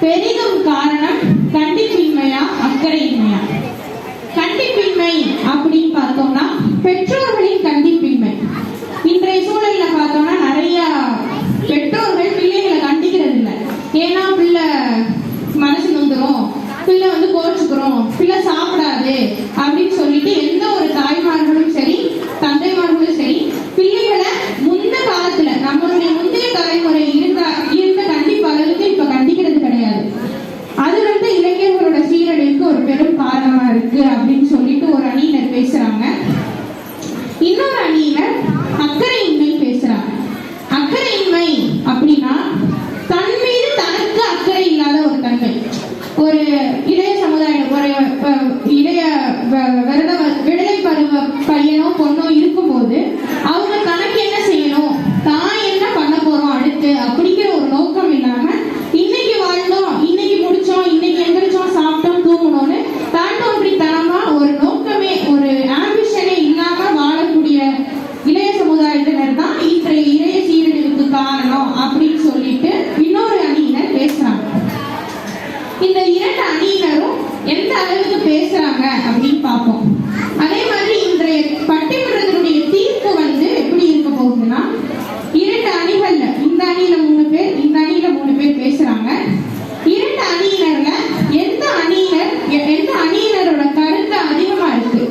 பெரிதும் காரணம் கண்டிப்பின்மையா அக்கறையின்மையா? கண்டிப்பின்மை அப்படின்னு பார்த்தோம்னா பெற்றோர்களின் கண்டிப்பின்மை. இன்றைய சூழல்ல பார்த்தோம்னா நிறைய பெற்றோர்கள் பிள்ளைகளை கண்டிக்கிறது இல்லை. ஏன்னா பிள்ளை மனசு நொந்துரும், பிள்ளை கோச்சுக்கிறோம், பிள்ளை சாப்பிடாது அப்படின்னு சொல்லிட்டு எந்த ஒரு தாய்மார்களும் சரி தந்தைமார்களும் சரி பிள்ளைகளை முந்த காலத்துல நம்மளுடைய முந்தைய தலைமுறை இருந்த கண்டிப்பு அளவுக்கு இப்ப கண்டிக்கிறது கிடையாது. அது இளைஞர்களோட சீரழிவுக்கு ஒரு பெரும் காரணமா இருக்கு அப்படின்னு சொல்லிட்டு ஒரு அணியினர் பேசுறாங்க. இன்னொரு அணியினர் அக்கறையின்மை பேசுறாங்க. அக்கறையின்மை அப்படின்னா தன் மீது தனக்கு அக்கறை இல்லாத ஒரு தன்மை. ஒரு இளைய சமுதாயம், ஒரு இளைய விடலை பருவ பையனோ பொண்ணோ இருக்கும்போது அவங்க தனக்கு என்ன செய்யணும், தான் என்ன பண்ண போறோம் அடுத்து அப்படிங்கிற ஒரு நோக்கம் இல்லாம இன்னைக்கு வாழ்ந்தோம், இன்னைக்கு முடிச்சோம், இன்னைக்கு எந்திரிச்சோம், சாப்பிட்டோம், தூங்கணும்னு தான் தோன்றித்தனமா ஒரு நோக்கமே ஒரு ஆம்பிஷனே இல்லாம வாழக்கூடிய இளைய சமுதாயத்தினர் தான் இன்றைய இளைய சீரழிவுக்கு காரணம் அப்படின்னு சொல்லிட்டு இன்னொரு அணியினர் பேசுறாங்க. இந்த 2 அணியினரும் எந்த அளவுக்கு பேசுறாங்க அப்படின்னு பார்ப்போம். அதே மாதிரி இன்றைய பட்டிமன்றத்தினுடைய தீர்ப்பு எப்படி இருக்க போகுதுன்னா, 2 அணிகள்ல இந்த அணியில 3 பேர், இந்த அணியில 3 பேர் பேசுறாங்க. 2 அணியினர்ல எந்த அணியினரோட கருத்து அதிகமா இருக்கு,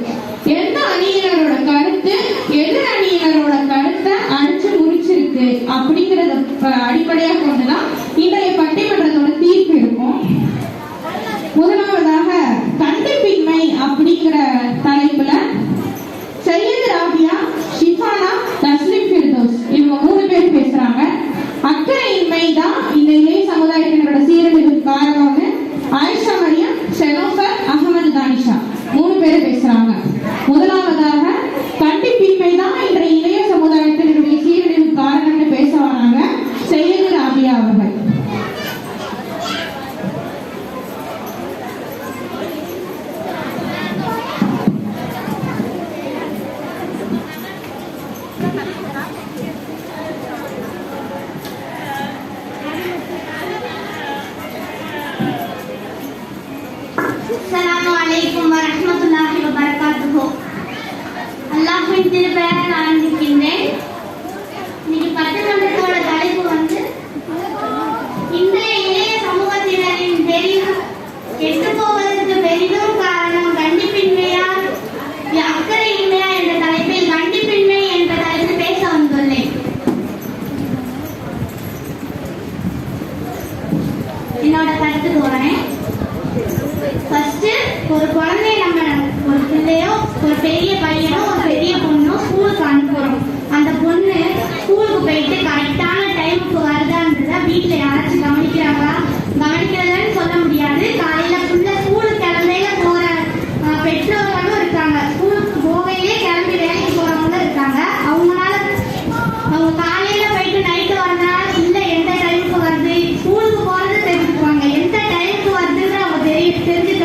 எந்த அணியினரோட கருத்து எதிர் அணியினரோட கருத்தை அடிச்சு முடிச்சிருக்கு அப்படிங்கறத அடிப்படையாக கொண்டுதான் இன்றைய பட்டிமன்றத்தோட தீர்ப்பு இருக்கும். முதலாவதாக கண்டிப்பின்மை அப்படிங்கிற தலைப்புல சையது ராபியா, ஷிஃபானா, தஸ்லிம் ஃபிர்தௌஸ் இவங்க 3 பேர் பேசுறாங்க. அக்கறையின்மை தான் இந்த இளைய சமுதாயத்தினரோட சீரழிவுக்கு காரணம்னு ஆயிஷா மரியம், ஷெனோஃபர், அகமது தானிஷா 3 பேர் பேசுறாங்க. முதலாவதாக கண்டிப்பின்மை தான் இன்றைய இளைய சமுதாயத்தினருடைய சீரழிவுக்கு காரணம்னு பேச வராங்க சையது ராபியா அவர்கள். Assalamualaikum warahmatullahi wabarakatuh. அல்லாஹ்வின் திருப்பெயரால் ஆரம்பிக்கின்றேன். இன்னைக்கு பட்டிமன்றத்தோட தலைப்பு இன்றைய இளைய சமூகத்தினரின் கெட்டு போவதற்கு பெரிதும் காரணம் கண்டிப்பின்மையா அக்கறையின்மையா என்ற தலைப்பில் கண்டிப்பின்மை என்ற தலைப்பில் பேச வந்துள்ளேன். என்னோட கருத்துக்கு வரேன். ஃபர்ஸ்ட் ஒரு குழந்தைய ஒரு பிள்ளையோ ஒரு பெரிய பையனோ ஒரு பெரிய பொண்ணோ ஸ்கூலுக்கு அனுப்புறோம். அந்த பொண்ணு ஸ்கூலுக்கு போயிட்டு கரெக்டான டைமுக்கு வருதான்றத வீட்டில் யாராச்சும் கவனிக்கிறதுன்னு சொல்ல முடியாது. காலையில ஃபுல்லா ஸ்கூலுக்கு கிளம்பையில போற பெற்றோர்களும் இருக்காங்க, ஸ்கூலுக்கு போகையிலே கிளம்பி வேலைக்கு போறவங்களும் இருக்காங்க. அவங்க காலையில போயிட்டு நைட்டு வரதுனால இல்லை எந்த டைமுக்கு வருது, ஸ்கூலுக்கு போறது தெரிஞ்சுக்குவாங்க, எந்த டைமுக்கு வருதுன்னு அவங்க தெரிஞ்சுக்க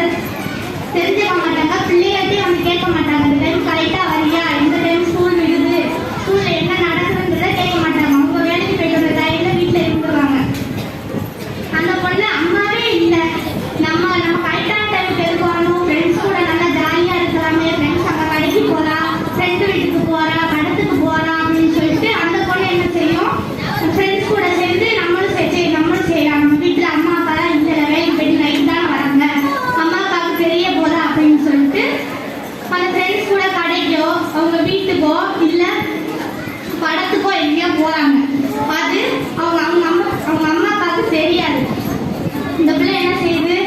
மாட்டாங்க. பிள்ளைகள்ட்டையும் அவங்க கேட்க மாட்டாங்க, இந்த டைம் கரெக்டா வரியா, எந்த டைம் ஸ்கூல் விடுது, ஸ்கூல்ல என்ன நடக்குதுன்றத கேட்க மாட்டாங்க. அவங்க வேலைக்கு போயிட்டு வந்த டைம்ல வீட்டுல இருந்துருவாங்க. வீட்டுக்கோ இல்ல படத்துக்கோ எங்கேயோ போறாங்க. அது அவங்க அம்மா அப்பாவுக்கு தெரியாது. இந்த பிள்ளை என்ன செய்யுது,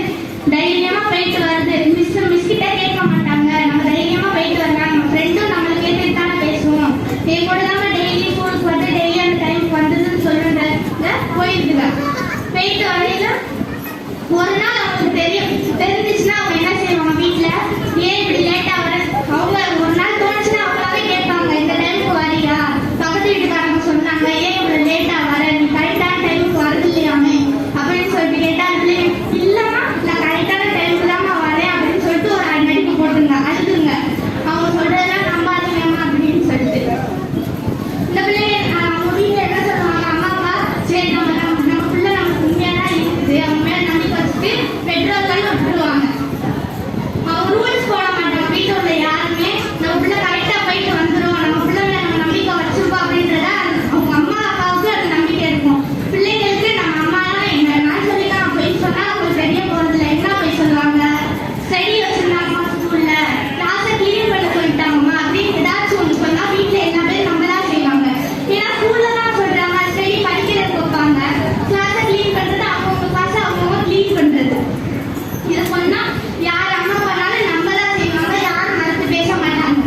தைரியமா போயிட்டு வருது. மிஸ் கிட்ட கேட்க மாட்டாங்க, நம்ம தைரியமா போயிட்டு வர்றாங்க. நம்ம ஃப்ரெண்டும் நம்மளை கேட்டுட்டு தானே பேசுவோம். என் கூட தான் டெய்லி ஸ்கூலுக்கு வந்து டெய்லி அந்த டைமுக்கு வந்ததுன்னு சொல்றத போயிருக்குங்க. போயிட்டு வரையில ஒரு நாள் அவங்களுக்கு தெரிஞ்சிச்சுன்னா அவங்க என்ன செய்வாங்க, வீட்டுல ஏன் இப்படி லேட்டா வர, அவங்க ஒரு நாள் தோணுச்சுன்னா அவங்களாவே கேட்பாங்க, இந்த டைமுக்கு வரியா, பக்கத்து வீட்டுக்காரங்க சொன்னாங்க ஏன் இவ்வளவு லேட்டா வர, நீ கரெக்டான டைமுக்கு வரது இல்லையாமே அப்படின்னு சொல்லிட்டு கேட்டா, இல்லம்மா நான் கரெக்டான டைமுக்கு தான்மா வரேன் அப்படின்னு சொல்லிட்டு ஒரு நடிப்பு போட்டுங்க, அழுதுங்க. அவங்க சொல்றதெல்லாம் நம்பாதீங்கம்மா அப்படின்னு சொல்லிட்டு இந்த பிள்ளைங்க அவங்க வீட்டுல என்ன சொல்லுவாங்க, அம்மா அப்பா சரி நம்ம பிள்ளை நமக்கு உண்மையா தான் இருக்குது, அவங்க மேல நம்பிக்கை வச்சுட்டு பெட்ரோல் தான் விட்டுருவாங்க. அவங்க ரூல்ஸ் போட மாட்டாங்க. வீட்டில் உள்ள யாருமே நம்ம பிள்ளை கரெக்டா போயிட்டு வந்துடும், நம்ம பிள்ளை மேல நம்ம நம்பிக்கை வச்சிருப்போம் அப்படின்றத அவங்க அம்மா அப்பாவுக்கு அது நம்பிக்கை இருக்கும். பிள்ளைங்களுக்கு நம்ம அம்மா என்ன நான் சொல்லிக்கலாம் போய் சொன்னா அவங்களுக்கு தெரிய போறதில்ல. என்ன போய் சொல்லுவாங்க, செடி வச்சிருந்தாங்கம்மா ஸ்கூல்ல, கிளாஸை கிளீன் பண்ண சொல்லிட்டாங்கம்மா அப்படின்னு ஏதாச்சும் ஒன்று சொன்னா வீட்டுல எல்லா பேரும் நம்ம தான் செய்வாங்க. ஏன்னா ஸ்கூல்ல தான் சொல்றாங்க, செடி படிக்கிறதுக்கு வைப்பாங்க, கிளாஸை கிளீன் பண்றது அவங்கவுங்க கிளாஸை அவங்கவுங்க கிளீன் பண்றது. இதை சொன்னா யார் அம்மா பண்ணாலும் நம்ம தான் செய்வாங்க, யாரும் மறுத்து பேச மாட்டாங்க.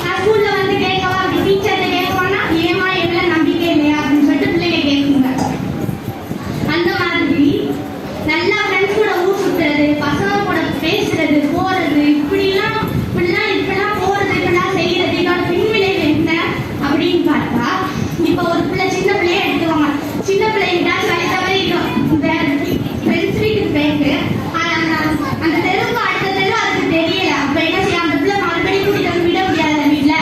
நான் ஸ்கூல்ல வந்து கேட்கவா, அப்படி டீச்சர்கிட்ட கேட்கவானா, ஏமா எவ்வளவு நம்பிக்கை இல்லையா அப்படின்னு சொல்லிட்டு பிள்ளைங்க கேட்குங்க. அந்த மாதிரி நல்லா ஃப்ரெண்ட்ஸ் கூட ஊர் சுத்துறது, பசங்க கூட பேசுறது, போறது, இப்படிலாம் போறது, இப்படிலாம் செய்யறது, இதோட பின்விளைவு என்ன அப்படின்னு பார்த்தா, இப்போ ஒரு பிள்ளை சின்ன பிள்ளைய எடுத்துவாங்க. சின்ன பிள்ளைகிட்ட சரி தவறி ஃப்ரெண்ட்ஸ் வீட்டுக்கு போயிட்டு அந்த தெருவுக்கு அடுத்த தெரு அதுக்கு தெரியல. அப்ப என்ன செய்ய, அந்த பிள்ளை மறுபடியும் கூட்டிட்டு வந்து விட முடியாத வீட்டுல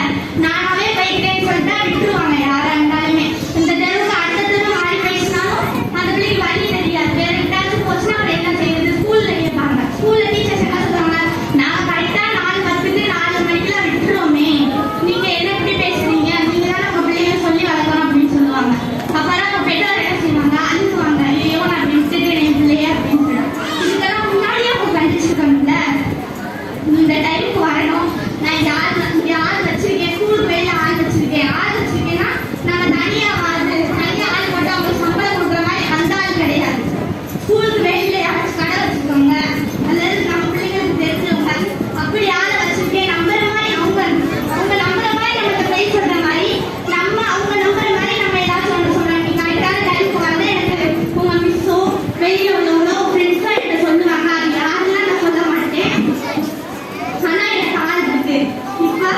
நானாவே போய்க்கிறேன்னு சொல்லிட்டு விட்டுருவாங்க யாரா இருந்தாலுமே. இந்த தெருவுக்கு அடுத்த தெரு மாறி போயிடுச்சுனாலும் அந்த பிள்ளைக்கு வழி தெரியாது. வேற எங்கிட்டாச்சும் போச்சுன்னா அவர் என்ன செய்யுது, ஸ்கூல்ல கேட்பாங்க. ஸ்கூல்ல டீச்சர்ஸ் என்ன சொல்லுவாங்க, நாங்க கரெக்டா 4:10 4 மணிக்கெல்லாம் விட்டுருவோமே, நீங்க என்ன இப்படி பேசுறீங்க, நீங்க தான் நம்ம பிள்ளைங்க சொல்லி வளர்க்கணும் அப்படின்னு சொல்லுவாங்க. அப்புறம் அவங்க பெற்றோர் என்ன செய்வாங்க, அழுகுவாங்க, ஐயோ நான் அப்படி விட்டுட்டேன் என் பிள்ளைய அப்படின்னு சொல்லுவாங்க. இதுக்கெல்லாம் முன்னாடியே அவங்க கண்டிச்சிருக்கோம்ல, இந்த டைமுக்கு வரணும், நான் யார் வச்சிருக்கேன், ஸ்கூலுக்கு வெளியில ஆள் வச்சிருக்கேன்னா நம்ம தனியா ஆள் போட்டு அவங்க சம்பளம் கொடுக்குற மாதிரி அந்த ஆள் கிடையாது. ஸ்கூலுக்கு வெளியில யாராச்சும் கடை வச்சிருக்கோங்க, அல்லது நம்ம பிள்ளைங்களுக்கு தெரிஞ்சவங்க, அப்படி ஆளை வச்சிருக்கேன் நம்புற மாதிரி அவங்க நம்புற மாதிரி நமக்கு பிரைஸ் சொல்ற மாதிரி அவங்க நம்புற மாதிரி நம்ம ஏதாச்சும் ஒன்று சொல்றாங்க. நீ கரெக்டான டைமுக்கு வந்து எனக்கு உங்க மிஸ்ஸோ வெளியில உள்ளவங்களோ ஃப்ரெண்ட்ஸோ என்கிட்ட சொல்லுவாங்க. அது யாருன்னா நான் சொல்ல மாட்டேன், ஆனா எனக்கு ஆள் இருக்கு. இப்ப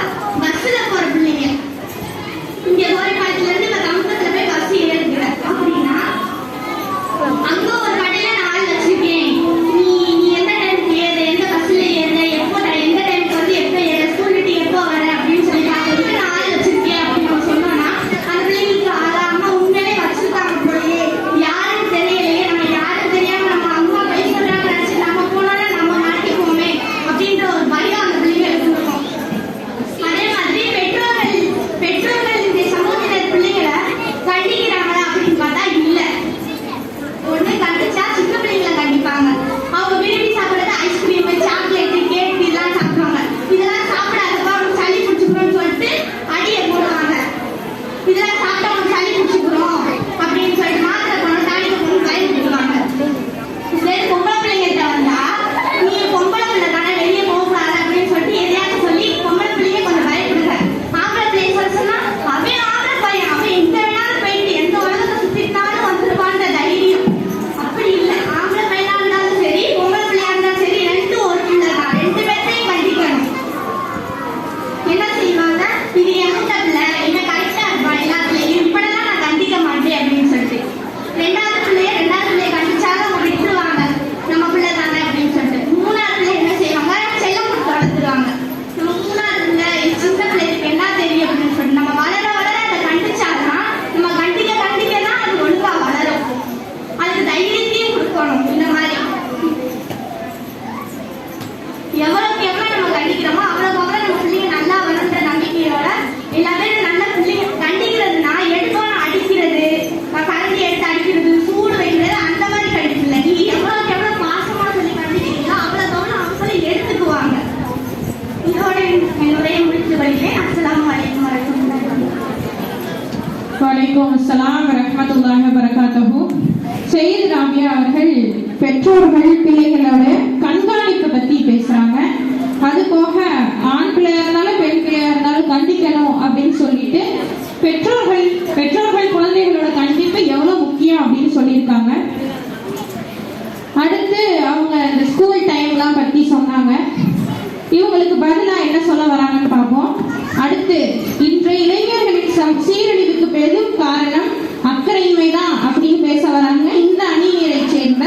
என்னுடைய முடித்து வருகிறேன். அஸ்ஸலாமு அலைக்கும் வரஹ்மத்துல்லாஹி வலைக்கும் அஸ்ஸலாம் வரஹ்மத்துல்லாஹி வபரகாத்துஹு. சையத் ராபியா அவர்கள் பெற்றோர்கள் பிள்ளைகளோட கண்காணிப்பு பத்தி பேசுறாங்க. அது போக ஆண் பிள்ளையா இருந்தாலும் பெண் பிள்ளையா இருந்தாலும் கண்டிக்கணும் அப்படின்னு சொல்லிட்டு பெற்றோர்கள் குழந்தைகளோட கண்டிப்பு எவ்வளவு முக்கியம் அப்படின்னு சொல்லியிருக்காங்க. அடுத்து அவங்க இந்த ஸ்கூல் டைம்லாம் பத்தி சொன்னாங்க. இவங்களுக்கு பதிலா என்ன சொல்ல வராங்கன்னு பார்ப்போம். அடுத்து இன்றைய இளைஞர்களின் சீரழிவுக்கு பெரும் காரணம் அக்கறையின்மைதான் அப்படின்னு பேச வராங்க இந்த அணியினரை சேர்ந்த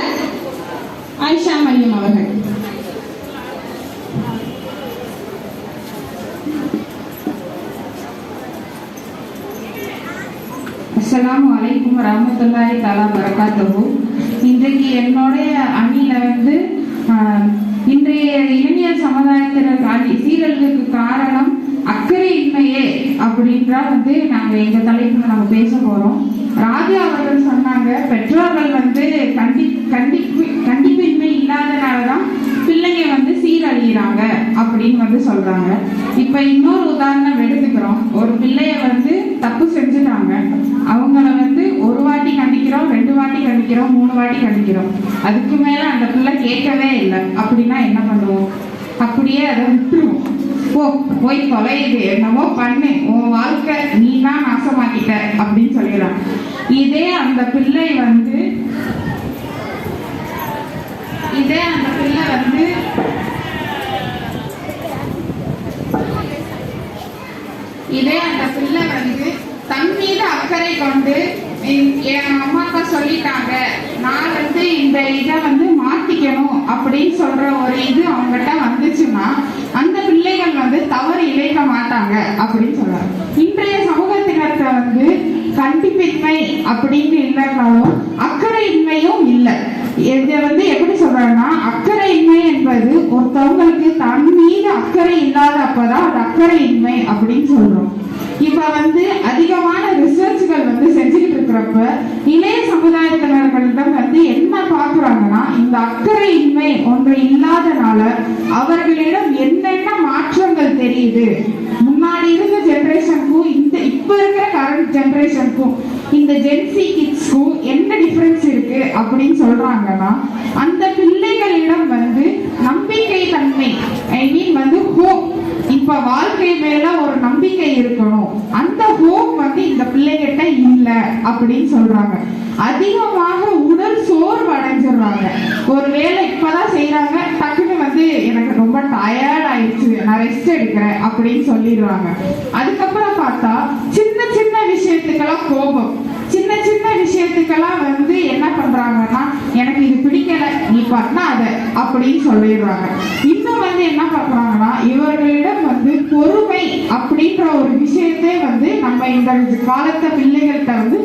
ஆயிஷா மரியம் அவர்கள். அஸ்ஸலாமு அலைக்கும் வரஹ்மத்துல்லாஹி தஆலா பரகாத்துஹு. இன்றைக்கு என்னுடைய அணியில வந்து இன்றைய இளைஞர் சமுதாயத்திற்கு சீரழிவுக்கு காரணம் அக்கறையின்மையே அப்படின்றா வந்து நாங்க எங்க தலைப்புல நாங்க பேச போறோம். ராஜா அவர்கள் சொன்னாங்க, பெற்றோர்கள் வந்து கண்டிப்பின்மை இல்லாதனாலதான் பிள்ளைங்க வந்து சீரழிகிறாங்க அப்படின்னு வந்து சொல்றாங்க. இப்ப இன்னொரு உதாரணம் எடுத்துக்கிறோம். ஒரு பிள்ளைய வந்து தப்பு செஞ்சுட்டாங்க, அவங்கள வந்து ஒரு வாட்டி கண்டிக்கிறோம், 2 வாட்டி கண்டிக்கிறோம், 3 வாட்டி கண்டிக்கிறோம், அதுக்கு மேல அந்த பிள்ளை கேட்கவே இல்லை அப்படின்னா என்ன பண்ணுவோம்? அப்படியே அதை விட்டுருவோம். போய் தொலையுது, என்னவோ பண்ணு, உன் வாழ்க்கை நீ தான் நாசமாக்கிட்ட அப்படின்னு சொல்லிடுறாங்க. இதே அந்த பிள்ளை வந்து தன் மீது அக்கறை கொண்டு என் அம்மா அப்பா சொல்லிட்டாங்க, நான் வந்து இந்த இதை வந்து மாத்திக்கணும் அப்படின்னு சொல்ற ஒரு இது அவங்ககிட்ட வந்துச்சுன்னா அந்த பிள்ளைகள் வந்து தவறு இழைக்க மாட்டாங்க அப்படின்னு சொல்றாங்க. இன்றைய சமூகத்தினர்கிட்ட வந்து கண்டிப்பின்மை அப்படின்னு இல்லைனாலும் அக்கறையின்மையும் இல்லை. இதை வந்து எப்படி சொல்றாங்கன்னா, அக்கறையின்மை என்பது ஒருத்தவங்களுக்கு தன் மீது அக்கறை இல்லாத அப்பதான் அது அக்கறையின்மை அப்படின்னு சொல்றோம். இப்ப வந்து அதிகமான ரிசர்ச்கள் வந்து செஞ்சுக்கிட்டு இருக்கிறப்ப இளைய சமுதாயத்தினர்களிடம் வந்து என்ன பாக்குறாங்கன்னா, இந்த அக்கறையின்மை ஒன்று இல்லாதனால அவர்களிடம் என்னென்ன மாற்றங்கள் தெரியுது, முன்னாடி இருந்த ஜெனரேஷனுக்கும் இப்ப இருக்கிற கரண்ட் ஜெனரேஷனுக்கும் இந்த ஜென்சி கிட்ஸ்க்கும் என்ன டிஃபரன்ஸ் இருக்கு அப்படின்னு சொல்றாங்கன்னா, அந்த பிள்ளைகளிடம் வந்து நம்பிக்கை தன்மை, ஐ மீன் வந்து ஹோப், இப்ப வாழ்க்கை மேல ஒரு நம்பிக்கை இருக்கணும், அந்த ஹோப் வந்து இந்த பிள்ளைகிட்ட இல்ல அப்படின்னு சொல்றாங்க. அதிகமாக உடல் சோர்வு அடைஞ்சிடுறாங்க. ஒரு வேலை இப்பதான் செய்யறாங்க, டக்குன்னு வந்து எனக்கு ரொம்ப டயர்ட் ஆயிடுச்சு, நான் ரெஸ்ட் எடுக்கிறேன் அப்படின்னு சொல்லிடுறாங்க. அதுக்கப்புறம் பார்த்தா சின்ன சின்ன விஷயத்துக்கெல்லாம் கோபம், சின்ன சின்ன விஷயத்துக்கெல்லாம் வந்து என்ன பண்றாங்கன்னா, எனக்கு இது பிடிக்கல, நீ பண்ணாத அப்படின்னு சொல்லிடுறாங்க. இன்னும் வந்து என்ன பண்றாங்கன்னா, இவர்களிடம் வந்து பொறுமை அப்படின்ற ஒரு விஷயத்தை வந்து நம்ம இந்த காலத்தை பிள்ளைகள்கிட்ட வந்து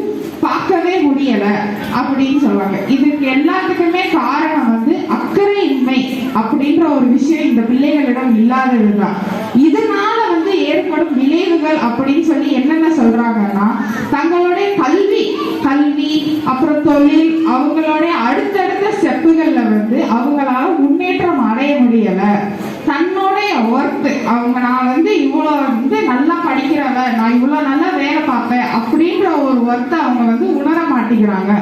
பார்க்கவே முடியல அப்படின்னு சொல்லுவாங்க. இதுக்கு எல்லாத்துக்குமே காரணம் வந்து அக்கறையின்மை அப்படின்ற ஒரு விஷயம் இந்த பிள்ளைகளிடம் இல்லாததுதான். இதனால வந்து ஏற்படும் விளைவுகள் அப்படின்னு சொல்லி என்னென்ன சொல்றாங்கன்னா, தங்களுடைய கல்வி அப்புறம் தொழில், அவங்களுடைய அடுத்தடுத்த ஸ்டெப்புகள்ல வந்து அவங்களால முன்னேற்றம் அடைய முடியல. தன்னுடைய ஒர்க், அவங்க நான் வந்து இவ்வளோ வந்து நல்லா படிக்கிறவ, நான் இவ்வளோ நல்லா வேலை பார்ப்பேன் அப்படின்ற ஒரு ஒர்க்கை அவங்க வந்து உணர மாட்டேங்கிறாங்க.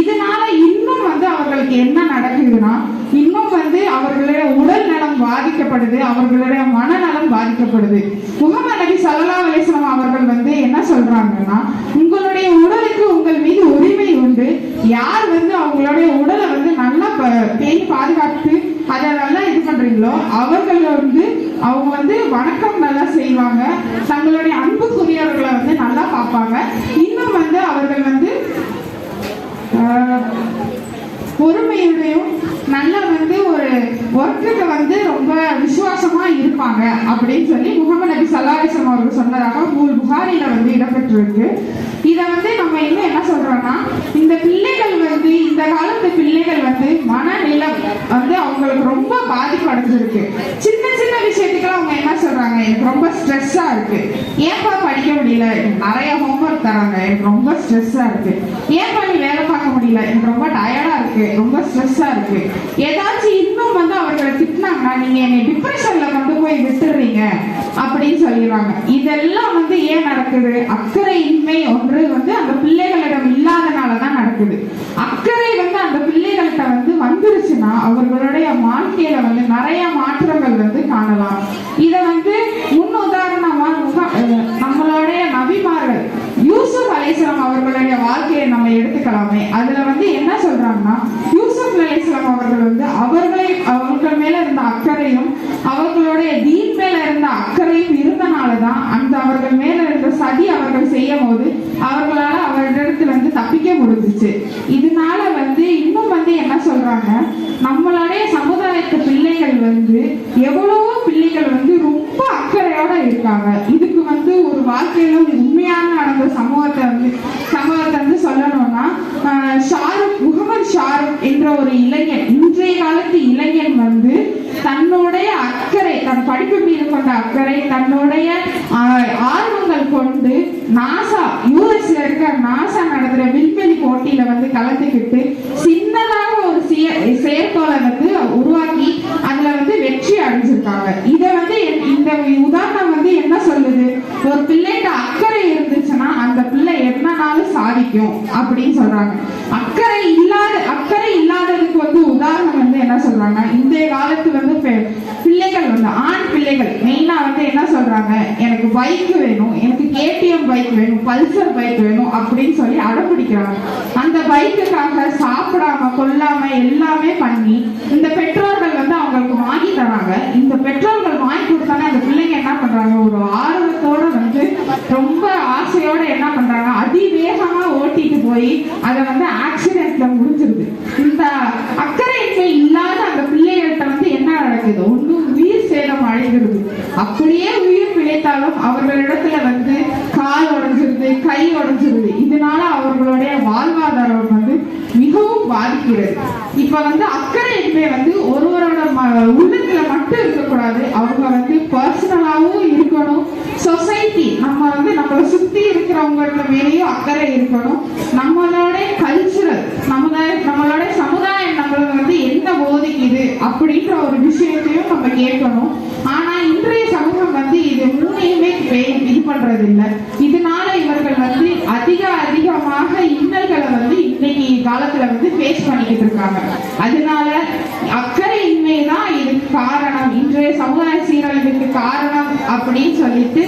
இதனால இன்னும் வந்து அவர்களுக்கு என்ன நடக்குதுன்னா, இன்னும் வந்து அவர்களுடைய உடல் நலம் பாதிக்கப்படுது, அவர்களுடைய மனநலம் பாதிக்கப்படுது. முஹம்மது நபி ஸல்லல்லாஹு அலைஹி வஸல்லம் அவர்கள் வந்து என்ன சொல்றாங்கன்னா, உங்களுடைய உடலுக்கு உங்கள் மீது உரிமை உண்டு. யார் வந்து அவங்களுடைய உடலை வந்து நல்லா பேணி பாதுகாத்து அதை நல்லா இது பண்றீங்களோ அவர்கள் வந்து அவங்க வந்து வணக்கம் நல்லா செய்வாங்க, தங்களுடைய அன்புக்குரியவர்களை வந்து நல்லா பார்ப்பாங்க. இன்னும் வந்து அவர்கள் வந்து பொறுமையுடையும் நல்லா வந்து ஒரு ஒர்க்குக்கு வந்து ரொம்ப விசுவாசமா இருப்பாங்க அப்படின்னு சொல்லி முஹம்மது நபி ஸல்லல்லாஹு அலைஹி வஸல்லம் அவர்கள் சொன்னதாக புகாரில வந்து இடம்பெற்றிருக்கு. இதை வந்து நம்ம இன்னும் என்ன சொல்றோம்னா, இந்த பிள்ளைகள் வந்து இந்த காலத்து பிள்ளைகள் வந்து மனநிலம் வந்து அவங்களுக்கு ரொம்ப பாதிப்படையும். அடைஞ்சிருக்கு. சின்ன சின்ன விஷயத்துக்கெல்லாம் அவங்க என்ன சொல்றாங்க, எனக்கு ரொம்ப ஸ்ட்ரெஸ்ஸா இருக்கு, ஏன்பா படிக்க முடியல, நிறைய ஹோம்ஒர்க் தராங்க, எனக்கு ரொம்ப ஸ்ட்ரெஸ்ஸா இருக்கு, ஏன்பா நீ வேலை பார்க்க முடியல, எனக்கு ரொம்ப டயர்டா இருக்கு, ரொம்ப ஸ்ட்ரெஸ்ஸா இருக்கு. ஏதாச்சும் இன்னும் வந்து அவர்களை திட்டினாங்கன்னா நீங்க என்னை டிப்ரெஷன்ல கொண்டு போய் விட்டுறீங்க அப்படின்னு சொல்லிடுறாங்க. இதெல்லாம் வந்து ஏன் நடக்குது? அக்கறையின்மை ஒன்று வந்து அந்த பிள்ளைகளிடம் இல்லாதனாலதான் நடக்குது. அக்கறை வந்து அந்த பிள்ளைகள்கிட்ட வந்து வந்துருச்சுன்னா அவர்களுடைய வாழ்க்கையில வந்து நிறைய மாற்றங்கள் வந்து காணலாம். இத வந்து முன் உதாரணமா நம்மளுடைய நபிமார்கள் யூசுப் அலைஹிஸ்ஸலாம் அவர்களுடைய வாழ்க்கையை நம்ம எடுத்துக்கலாமே. அதுல வந்து என்ன சொல்றாங்கன்னா, யூசுப் அலைஹிஸ்ஸலாம் அவர்கள் வந்து அவர்கள் மேல இருந்த அக்கறையும் அவர்களுடைய தீன் மேல இருந்த அக்கறையும் இருந்தனாலதான் அந்த அவர்கள் மேல இருந்த சதி அவர்கள் செய்யும் போது அவர்களால அவரிடத்துல வந்து தப்பிக்க முடிஞ்சிச்சு. இதனால வந்து இன்னும் வந்து என்ன சொல்றாங்க, நம்மளுடைய சமுதாயத்து பிள்ளைகள் வந்து எவ்வளவோ பிள்ளைகள் வந்து ரொம்ப அக்கறையோட இருக்காங்க. இதுக்கு வந்து ஒரு வாழ்க்கையில உண்மையான நடந்த சமூகத்தை வந்து சொல்லணும்னா, முகமது ஷாருக் என்ற ஒரு இளைஞன், இன்றைய காலத்து இளைஞன் வந்து தன்னுடைய அக்கறை, தன் படிப்பு மீது கொண்ட அக்கறை, தன்னுடைய ஆர்வங்கள் கொண்டு நாசா, யூஎஸ்ல இருக்க நாசா நடத்துற விண்வெளி போட்டியில வந்து கலந்துக்கிட்டு சின்னதாக ஒரு செயற்கையை வந்து உருவாக்கி அதுல வந்து வெற்றி அடைஞ்சிருக்காங்க. இத வந்து இந்த உதாரணம் வந்து என்ன சொல்லுது, ஒரு பிள்ளைகிட்ட அக்கறை இருந்துச்சுன்னா அந்த பிள்ளை என்னனாலும் சாதிக்கும் அப்படின்னு சொல்றாங்க. அக்கறை இல்லாததுக்கு வந்து உதாரணம் வந்து என்ன சொல்றாங்க, இந்த காலத்து வந்து பிள்ளைகள் வந்து ஆண் பிள்ளைகள் மெயினா வந்து என்ன சொல்றாங்க, எனக்கு பைக் வேணும், எனக்கு கேடிஎம் பைக் வேணும், பல்சர் பைக் வேணும் அப்படின்னு சொல்லி அடம்பிடிக்கிறாங்க. அந்த பைக்குக்காக சாப்பிடாம கொல்லாம எல்லாமே பண்ணி இந்த பெற்றோர்கள் வந்து அவங்களுக்கு வாங்கி தராங்க. இந்த பெற்றோர்கள் வாங்கி கொடுத்தாங்க, அந்த பிள்ளைங்க என்ன பண்றாங்க, ஒரு ஆர்வத்தோட வந்து ரொம்ப ஆசையோட என்ன பண்றாங்க, அதிவேகமா ஓட்டிட்டு போய் அதை வந்து ஆக்சிடென்ட்ல முடிஞ்சிருது. இந்த அக்கறையின்மை இல்லாத அந்த பிள்ளைகள்கிட்ட வந்து என்ன நடக்குது, ஒன்றும் உயிர் சேதம் அடைகிறது. அப்படியே உயிர் பிழைத்தாலும் அவர்களிடத்துல வந்து கால் உடைஞ்சிருது, கை உடைஞ்சிருது. இதனால அவர்களுடைய வாழ்வாதாரம் வந்து மிகவும் பாதிக்கிறது. இப்ப வந்து அக்கறையின்மை வந்து ஒருவரோட உள்ளத்துல மட்டும் இருக்கக்கூடாது, அவங்க வந்து பர்சனலாவும் இருக்கணும். சொசைட்டி நம்மளை சுத்தி இருக்கிறவங்கள மேலேயும் அக்கறை இருக்கணும். நம்மளோட கல்ச்சுரல் நம்மளோட சமுதாயம் நம்மளை வந்து என்ன போதிக்குது அப்படின்ற ஒரு விஷயத்தையும் நம்ம கேட்கணும். ஆனா இன்றைய சமூகம் வந்து இது மூணையுமே இது பண்றது இல்லை. இதனால இவர்கள் வந்து அதிகமாக இன்னல்களை வந்து இன்னைக்கு காலத்துல வந்து ஃபேஸ் பண்ணிக்கிட்டு இருக்காங்க. அதனால அக்கறையின்மைதான் இதுக்கு காரணம், இன்றைய சமுதாய சீரழிவுக்கு காரணம் அப்படின்னு சொல்லிட்டு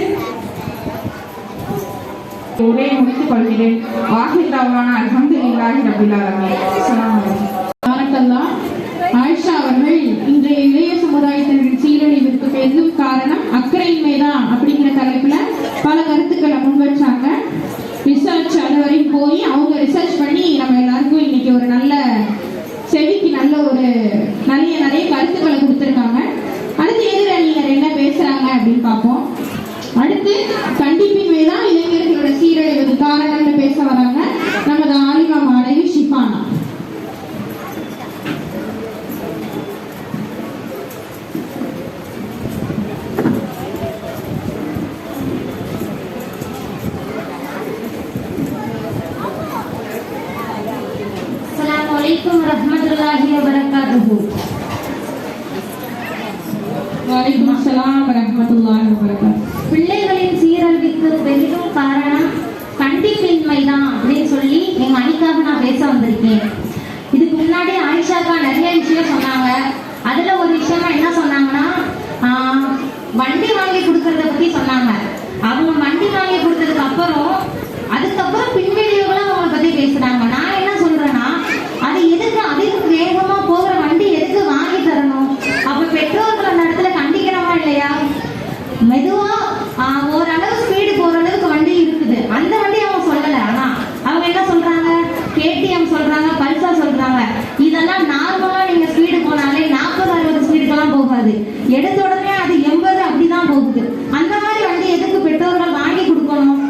ஒரே முடித்துக் கொள்கிறேன். வாஹிதாவான அல்ஹம்துலில்லாஹி ரப்பில் ஆலமீன். அஸ்ஸலாமு அலைக்கும். ஆயிஷா அவர்கள் இன்றைய இளைய சமுதாயத்தினரின் சீரழிவிற்கு பெரும் காரணம் அக்கறையின்மைதான் அப்படிங்கிற தலைப்புல பல கருத்துக்களை முன்வச்சாங்க. ரிசர்ச் அதுவரையும் போய் அவங்க ரிசர்ச் பண்ணி நம்ம எல்லாருக்கும் இன்னைக்கு ஒரு நல்ல செவிக்கு நல்ல ஒரு நிறைய கருத்துக்களை கொடுத்துருக்காங்க. அடுத்து எதிரணியர் என்ன பேசுறாங்க அப்படின்னு பார்ப்போம். அடுத்து கண்டிப்பின்மைதான் இளைஞர்களோட சீரழிவுக்கு காரணம்னு பேச வராங்க நமது ஆலிமா மாணவி ஷிஃபானா. அலைக்கும் வரஹ்மத்துல்லாஹி வபரகாத்துஹு. வலைக்கும் அஸ்ஸலாம் வரஹ்மத்துல்லாஹி வபரகாத்துஹு. பிள்ளைகளின் சீரழிவுக்கு பெரிதும் காரணம் கண்டிப்பின்மைதான் அப்படின்னு சொல்லி எங்க அணிக்காக நான் பேச வந்திருக்கேன். இதுக்கு முன்னாடி ஆயிஷாக்கா நிறைய விஷயம் சொன்னாங்க. அதுல ஒரு விஷயமா என்ன சொன்னாங்கன்னா, வண்டி வாங்கி கொடுக்கறத பத்தி சொன்னாங்க. அவங்க வண்டி வாங்கி கொடுத்ததுக்கு அதுக்கப்புறம் பின்விளைவுகளும் அவங்களை பத்தி பேசுறாங்க. நான் என்ன சொல்றேன்னா, அது எதுக்கு அதிக வேகமா போகிற வண்டி எதுக்கு வாங்கி தரணும்? அப்ப பெற்றோர்கள் அந்த இடத்துல கண்டிக்கிறோமா இல்லையா? மெதுவா ஓரளவு ஸ்பீடு போற அளவுக்கு வண்டி இருக்குது, அந்த வண்டி அவங்க சொல்லல. ஆனா அவங்க என்ன சொல்றாங்க, கேடிஎம் சொல்றாங்க, பல்சர் சொல்றாங்க. இதெல்லாம் நார்மலா நீங்க ஸ்பீடு போனாலே 40-60 ஸ்பீடுக்கெல்லாம் போகாது, எடுத்த உடனே அது 80 அப்படிதான் போகுது. அந்த மாதிரி வண்டி எதுக்கு பெற்றோர்கள் வாங்கி கொடுக்கணும்?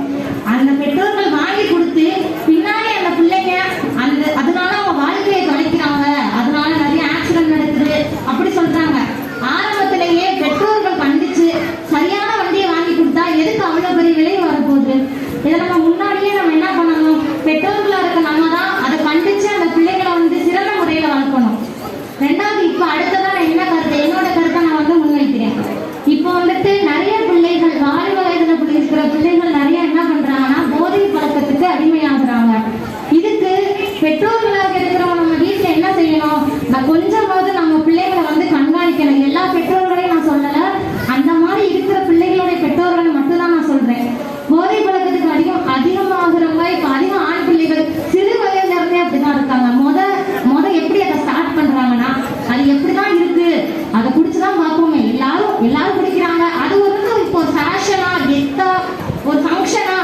அந்த பெற்றோர்கள் வாங்கி கொடுத்து பின்னாடி அந்த பிள்ளைங்க அதனால அவங்க வாழ்க்கையை தொலைக்கிறாங்க, அதனால நிறைய ஆக்சிடென்ட் நடக்குது அப்படி சொல்றாங்க. பெற்றோர்கள் மட்டும்தான் நான் சொல்றேன். போதை பழக்கத்துக்கு அதிகமாகிறவங்க இப்ப அதிகம் ஆண் பிள்ளைகள் சிறு வயதுல இருந்தே அப்படிதான் இருக்காங்க. முத எப்படி அதை ஸ்டார்ட் பண்றாங்கன்னா, அது எப்படிதான் இருக்கு அதை குடிச்சுதான் பார்ப்போமே, எல்லாரும் குடிக்கிறாங்க, அது ஒரு இப்போ ஃபேஷனா கெத்தா ஒரு ஃபங்க்ஷனா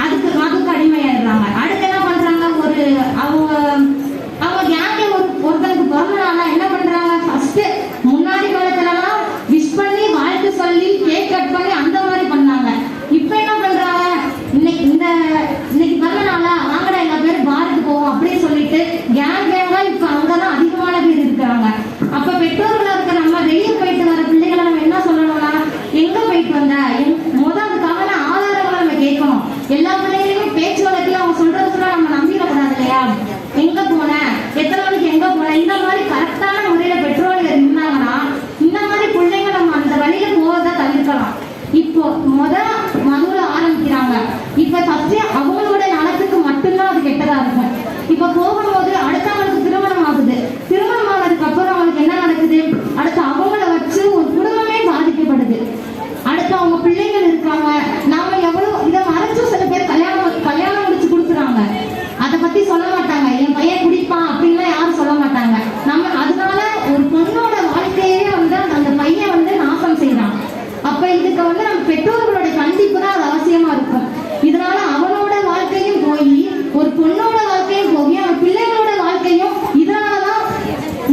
அதுக்கு அடிமையாடுறாங்க. அடுத்து என்ன பண்றாங்க, ஒரு அவங்க கேங்ல ஒருத்தனுக்கு பிறந்த நாளா என்ன பண்றாங்க, ஃபர்ஸ்ட் முன்னாடி காலத்துலலாம் விஷ் பண்ணி வாழ்த்து சொல்லி கேக் கட் பண்ணி அந்த மாதிரி பண்ணாங்க. இப்ப என்ன பண்றாங்க, இன்னைக்கு பிறந்த நாளா வாங்கடா எல்லா பேர் பாருக்கு போவோம் அப்படின்னு சொல்லிட்டு கேங்கா இப்ப அங்கதான் அதிகமான பேர் இருக்கிறாங்க. அப்ப பெற்றோர்களா இருக்க நம்ம வெளியே போயிட்டு வர பிள்ளைகளை நம்ம என்ன சொல்லணும்னா, எங்க போயிட்டு வந்த அதுக்காக ஆதாரங்களை நம்ம கேட்கணும். எல்லா பிள்ளைகளுமே பேச்சு வழக்கில் அவங்க சொல்றதுக்குள்ள நம்ம நம்பிடக்கூடாது இல்லையா. எங்க போன, எத்தனை மணிக்கு எங்க போன, இந்த மாதிரி கரெக்டான முறையில பெற்றோர்கள் இருந்தாங்கன்னா இந்த மாதிரி பிள்ளைங்க நம்ம அந்த வழியில போவதை தவிர்க்கலாம். இப்போ மதுல ஆரம்பிக்கிறாங்க. இப்ப ஃபர்ஸ்ட் அவங்களோட நலத்துக்கு மட்டும்தான் அது கெட்டதா இருக்கும். இப்ப போகும்போது அடுத்த அவங்களுக்கு திருமணம் ஆகுது. திருமணம் ஆனதுக்கு அப்புறம் அவங்களுக்கு என்ன நடக்குது, அடுத்து அவங்கள வச்சு ஒரு குடும்பமே பாதிக்கப்படுது. அடுத்து அவங்க பிள்ளைகள் இருக்காங்க, நாம எவ்வளவு இதை மறைச்சும் சில பேர் கல்யாணம் முடிச்சு கொடுக்குறாங்க. அதை பத்தி சொல்ல மாட்டாங்க, என் பையன் குடிப்பான் அப்படின்லாம் யாரும் சொல்ல மாட்டாங்க. நம்ம அதனால ஒரு பொண்ணோட வாழ்க்கையே வந்து அந்த பையன் வந்து நாசம் செய்யறான். அப்ப இதுக்கு வந்து நம்ம பெற்றோர்களோட கண்டிப்பு தான் அது அவசியமா இருக்கும். இதனால அவனோட வாழ்க்கையும் போய் ஒரு பொண்ணோட வாழ்க்கையும் போய் அவன் பிள்ளைகளோட வாழ்க்கையும் இதனாலதான்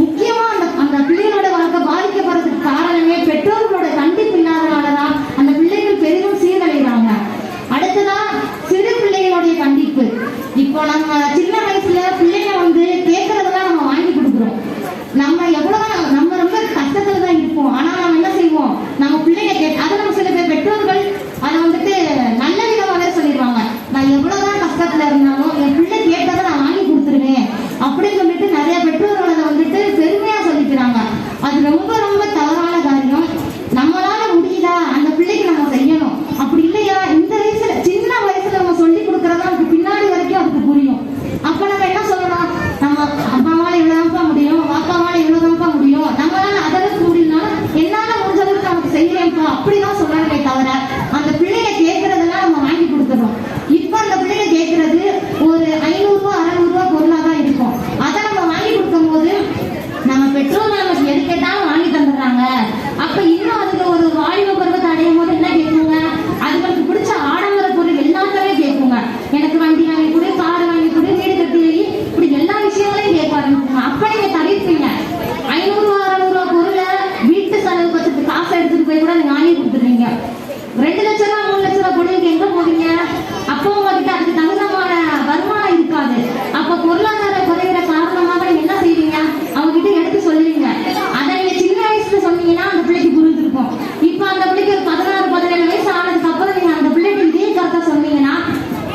முக்கியமா அந்த பிள்ளைகளோட வாழ்க்கை பாதிக்கப்படுறதுக்கு காரணமே பெற்றோர்களோட கண்டிப்பு இல்லாதனாலதான் அந்த பிள்ளைகள் பெரிதும் சீரழிகிறாங்க. அடுத்ததான் சிறு பிள்ளைகளுடைய கண்டிப்பு. இப்போ நம்ம சின்ன வயசுல பிள்ளைங்க வந்து கேட்கறதெல்லாம் நம்ம வாங்கி கொடுக்குறோம். நம்ம ரொம்ப கஷ்டத்துல தான் இருப்போம். ஆனா நம்ம என்ன செய்வோம், நம்ம பிள்ளைங்க அதை நம்ம சில பேர் பெற்றோர்கள் அதை வந்துட்டு நல்ல விதமாவே சொல்லிடுவாங்க. நான் எவ்வளவுதான் கஷ்டத்துல இருந்தாலும் என் பிள்ளை கேட்டதை நான் வாங்கி கொடுத்துருவேன் அப்படின்னு சொல்லிட்டு நிறைய பெற்றோர்கள் அதை வந்துட்டு பெருமையா சொல்லிக்கிறாங்க. அது ரொம்ப ரொம்ப தவறான காரியம். நம்மளால முடியுதா அந்த பிள்ளைக்கு நம்ம செய்யணும். அப்படி இல்லையா இந்த வயசுல சின்ன வயசுல நம்ம சொல்லி கொடுக்கறதா அதுக்கு பின்னாடி வரைக்கும் அதுக்கு புரியும். அப்ப நம்ம என்ன சொல்லணும், நம்ம அப்பாவால இவ்வளவுதான்ப்பா முடியும், வாப்பாவால இவ்வளவுதான்ப்பா முடியும், நம்மளால அதற்கு முடியும்னாலும் என்னால முடிஞ்ச அளவுக்கு நமக்கு செய்யறேன்ப்பா அப்படிதான் சொல்லணுமே தவிர அந்த பிள்ளைங்க கேட்கறதெல்லாம் நம்ம வாங்கி கொடுத்துறோம். இப்ப அந்த பிள்ளைங்க கேட்கறது ஒரு 500 ரூபாய் 600 ரூபாய் பொருளா தான் இருக்கும். அதை நம்ம வாங்கி கொடுக்கும் போது நம்ம பெற்றோர்கள் நமக்கு எது கேட்டாலும் வாங்கி தந்துடுறாங்க. அப்ப இன்னும் அதுக்கு ஒரு வாலிப பருவத்தை அடையும் போது என்ன கேட்குங்க, அதுங்களுக்கு பிடிச்ச ஆடம்பர பொருள் எல்லாத்தையுமே கேட்குங்க. எனக்கு வண்டி வாங்கி கொடு, கார் வாங்கி கொடு, வீடு கட்டி வை, இப்படி எல்லா விஷயங்களையும் கேட்க ஆரம்பிச்சுங்க. அப்ப நீங்க தவிர்ப்பீங்க. 500 ரூபாய் 600 ரூபாய் பொருளை வீட்டு செலவு பட்சத்துக்கு காசை எடுத்துட்டு போய் கூட நீங்க வாங்கி கொடுத்துருவீங்க. 2 லட்சம் ரூபாய் 3 லட்சம் ரூபாய் பொருளுக்கு எங்க போவீங்க, அப்போ உங்ககிட்ட அதுக்கு தகுந்தமான வருமானம் இருக்காது. அப்ப பொருளாதார குறைகிற காரணமாக நீங்க என்ன செய்வீங்க, அவங்க கிட்ட எடுத்து சொல்லுவீங்க. அதை நீங்க சின்ன வயசுல சொன்னீங்கன்னா அந்த பிள்ளைக்கு புரிஞ்சிருக்கும். இப்ப அந்த பிள்ளைக்கு ஒரு 16 17 வயசு ஆனதுக்கு அப்புறம் நீங்க அந்த பிள்ளைக்கு இதே கருத்தை சொன்னீங்கன்னா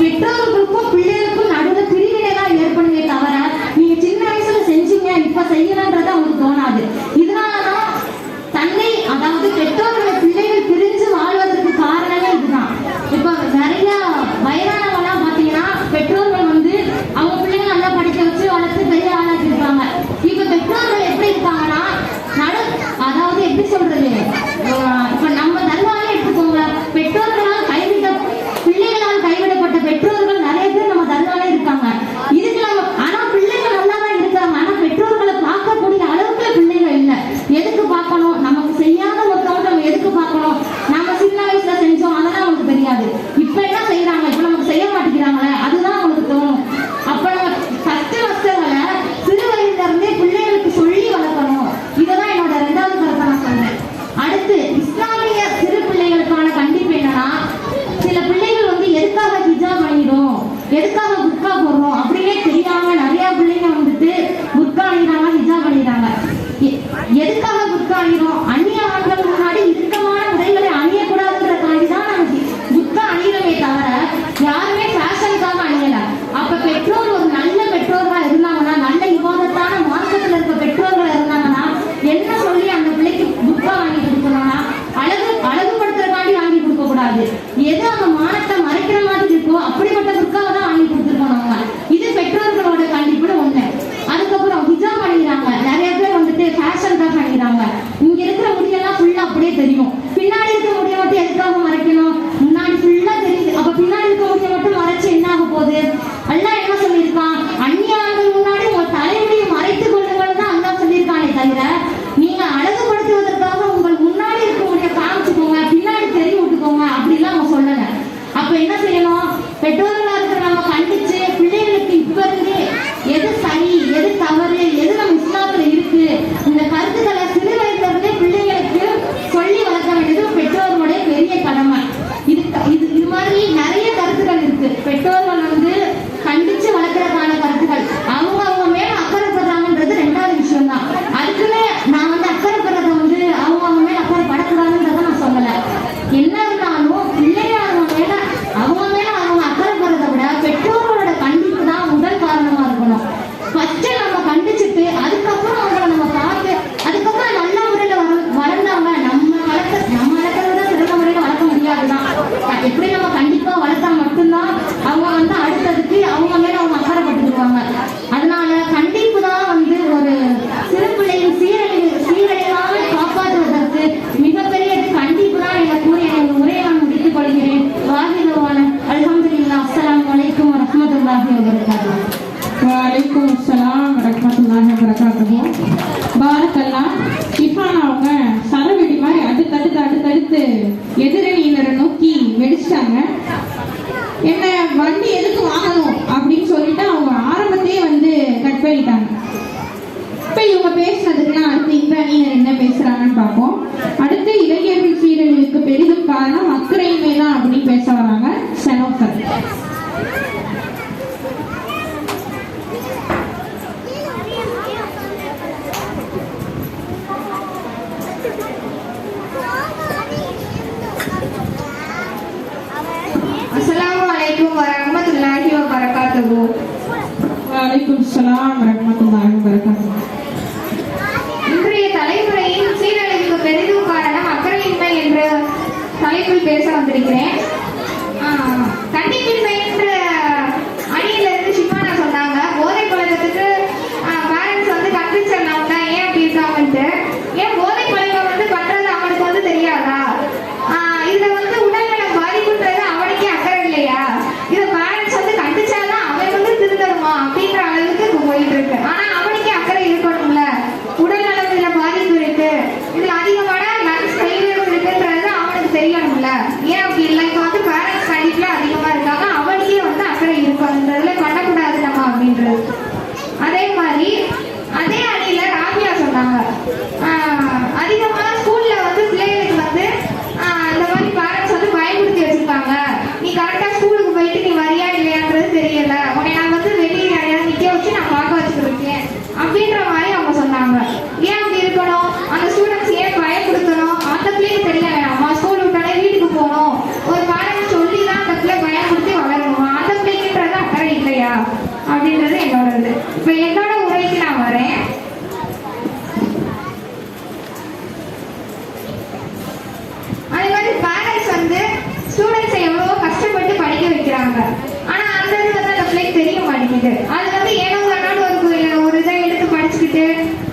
பெற்றோர்களுக்கும் பிள்ளைகளுக்கும் நடுவில் பிரிவினை தான் ஏற்படுமே தவிர நீங்க சின்ன வயசுல செஞ்சீங்க இப்ப செய்யணும்ன்றது அவங்களுக்கு தோணாது. இதனாலதான் தன்னை அதாவது பெற்றோர்களை பிள்ளைகள் பிரிஞ்சு வாழ்வதற்கு காரணமே இதுதான். இப்ப நிறைய வயதானவங்கலாம் பாத்தீங்கன்னா பெற்றோர்கள் வந்து அவங்க பிள்ளைங்க நல்லா படிக்க வச்சு வளர்த்து பெரிய ஆளாக்கி இருப்பாங்க. இப்ப பெற்றோர்கள் எப்படி இருக்காங்கன்னா அதாவது எப்படி சொல்றது, இப்ப நம்ம தர்மாவே எடுத்துக்கோங்க, பெற்றோர்களால் பிள்ளைகளால் கைவிடப்பட்ட பெற்றோர்கள் நிறைய பேர் நம்ம தர்மாவே இருக்காங்க. இதுக்கு நம்ம ஆனா பிள்ளைகள் நல்லா தான் இருக்காங்க. ஆனா பெற்றோர்களை பார்க்கக்கூடிய அளவுக்கு பிள்ளைகள் இல்லை. எதுக்கு பார்க்கணும், நமக்கு செய்யாத ஒருத்தவங்க நம்ம எதுக்கு பார்க்கணும், நம்ம சின்ன வயசுல செஞ்சோம் அதெல்லாம் நமக்கு தெரியாது. இப்ப என்ன செய்யறாங்க, இப்ப நமக்கு செய்ய மாட்டேங்கிறாங்களே அதுதான் அவங்களுக்கு தோணும். அப்ப நம்ம கஷ்டங்களை சிறு வயதுல இருந்தே பிள்ளைகளுக்கு சொல்லி வளர்க்கணும். இதுதான் என்னோட 2வது கருத்தை நான் சொல்றேன். அடுத்து இஸ்லாமிய சிறு பிள்ளைகளுக்கான கண்டிப்பு என்னன்னா, சில பிள்ளைகள் வந்து எதுக்காக ஹிஜாப் அணிகிறோம், எதுக்காக புர்கா போடுறோம் அப்படின்னே தெரியாம நிறைய பிள்ளைங்க வந்துட்டு புர்கா அணிகிறாங்க, ஹிஜாப் அணிகிறாங்க. எதுக்காக புர்கா அணிகிறோம், அந்நிய ஆண்கள் முன்னாடி இறுக்கமான உடைகளை அணியக்கூடாதுன்றதுக்காண்டி தான் நம்ம புர்கா அணிகிறோமே தவிர யாருமே ஃபேஷனுக்காக அணியல. அப்ப பெற்றோர் ஒரு நல்ல பெற்றோர்களா இருந்தாங்கன்னா, நல்ல விவாதத்தான மார்க்கத்தில் இருக்க பெற்றோர்களா இருந்தாங்கன்னா என்ன சொல்லி அந்த பிள்ளைக்கு புர்கா வாங்கி கொடுக்கணும்னா அழகுபடுத்துறதுக்காண்டி வாங்கி கொடுக்க கூடாது. எது அந்த மானத்தை மறைக்கிற மாதிரி இருக்கோ அப்படிப்பட்ட புர்காவை தான் வாங்கி கொடுத்துருக்கோம் நம்ம. இது பெற்றோர்களோட கண்டிப்புல ஒண்ணு. அதுக்கப்புறம் ஹிஜாப் அணிகிறாங்க, நிறைய பேர் வந்துட்டு ஃபேஷனுக்காக அணிகிறாங்க. இங்க இருக்கிற முடியெல்லாம் ஃபுல்லா அப்படியே தெரியும், பின்னாடி இருக்க முடிய மட்டும் எதுக்காக மறைக்கணும் அடிச்சிட்டாங்க. என்ன வண்டி எதுக்கு வாங்கணும் அப்படின்னு சொல்லிட்டு அவங்க ஆரம்பத்தையே வந்து கட் பண்ணிட்டாங்க. இப்போ இவங்க பேசுனதுக்குலாம் அடுத்து இந்த அணியினர் என்ன பேசுறாங்கன்னு பார்ப்போம். அடுத்து இளைஞர்கள் சீரழிவுக்கு பெரிதும் காரணம் அக்கறையின்மை தான் அப்படின்னு பேச வராங்க செனோஃபர். Assalamualaikum warahmatullahi wabarakatuh. வலைக்கும் வரஹ்மத்துல்லாஹி வபரகாத்துஹு. இன்றைய தலைமுறையின் சீரழிவுக்கு பெரிதும் காரணம் அக்கறையின்மை என்ற தலைப்பில் பேச வந்திருக்கிறேன். கண்டிப்பின்மை என்ற அணியிலிருந்து சிம்மானா சொன்னாங்க, போதை பழக்கத்துக்கு பேரண்ட்ஸ் வந்து கற்பிச்சிடலாம்ல, ஏன் அப்படி இருக்காங்கன்ட்டு. ஏன் போதை பழக்கம் வந்து பண்றது அவனுக்கு வந்து தெரியாதா? இதுல வந்து உடல்நலம் பாதிப்புன்றது அவனுக்கே அக்கறை இல்லையா? இதை பேரண்ட்ஸ் வந்து கண்டிச்சாதான் அவன் வந்து திருந்தணுமா அப்படின்ற அளவுக்கு இப்போ போயிட்டு இருக்கு. ஆனா அவனுக்கே அக்கறை இருக்கணும்ல, உடல் நலம் இதுல பாதிப்பு இருக்கு, இதுல அதிகமான லங்ஸ் ஃபெயிலியர் இருக்குன்றது அவனுக்கு தெரியணும்ல. ஏன் அப்படி இல்லை? இப்போ வந்து பேரண்ட்ஸ் கண்டிப்பா அதிகமா இருக்காங்க, அவனுக்கே வந்து அக்கறை இருக்குன்றதுல பண்ணக்கூடாது நம்ம அப்படின்றது. அதே மாதிரி அதே அணியில ராபியா சொன்னாங்க, அதிகமா ஸ்கூல்ல வந்து பிள்ளைகளுக்கு வந்து இந்த மாதிரி பேரண்ட்ஸ் வந்து பயமுறுத்தி வச்சிருக்காங்க. நீ கரெக்டா ஸ்கூலுக்கு போயிட்டு நீ வரியா இல்லையான்றது தெரியல, உன்னை நான் வந்து வெளியே நிக்க வச்சு நான் பார்க்க வச்சுருக்கேன் அப்படின்ற மாதிரி அவங்க சொன்னாங்க. ஏன் அப்படி இருக்கணும்? அந்த ஸ்டூடெண்ட்ஸ் ஏன் பயப்படுத்தணும்? அந்த பிள்ளைக்கு தெரிய வேணாமா? ஸ்கூல் விட்டாலே வீட்டுக்கு போகணும், ஒரு பேரண்ட்ஸ் சொல்லி தான் அந்த பிள்ளை பயப்படுத்தி வளரணும். அந்த பிள்ளைக்குன்றது அக்கறை இல்லையா அப்படின்றது என்னோட இது. இப்போ என்னோட உரைக்கு நான் வரேன். அதே மாதிரி பேரண்ட்ஸ் வந்து ஸ்டூடெண்ட்ஸை எவ்வளவோ கஷ்டப்பட்டு படிக்க வைக்கிறாங்க, ஆனா அந்த இது வந்து அந்த பிள்ளைக்கு தெரிய மாட்டேங்குது. அது வந்து ஏனோ ஒரு இதை எடுத்து படிச்சுக்கிட்டு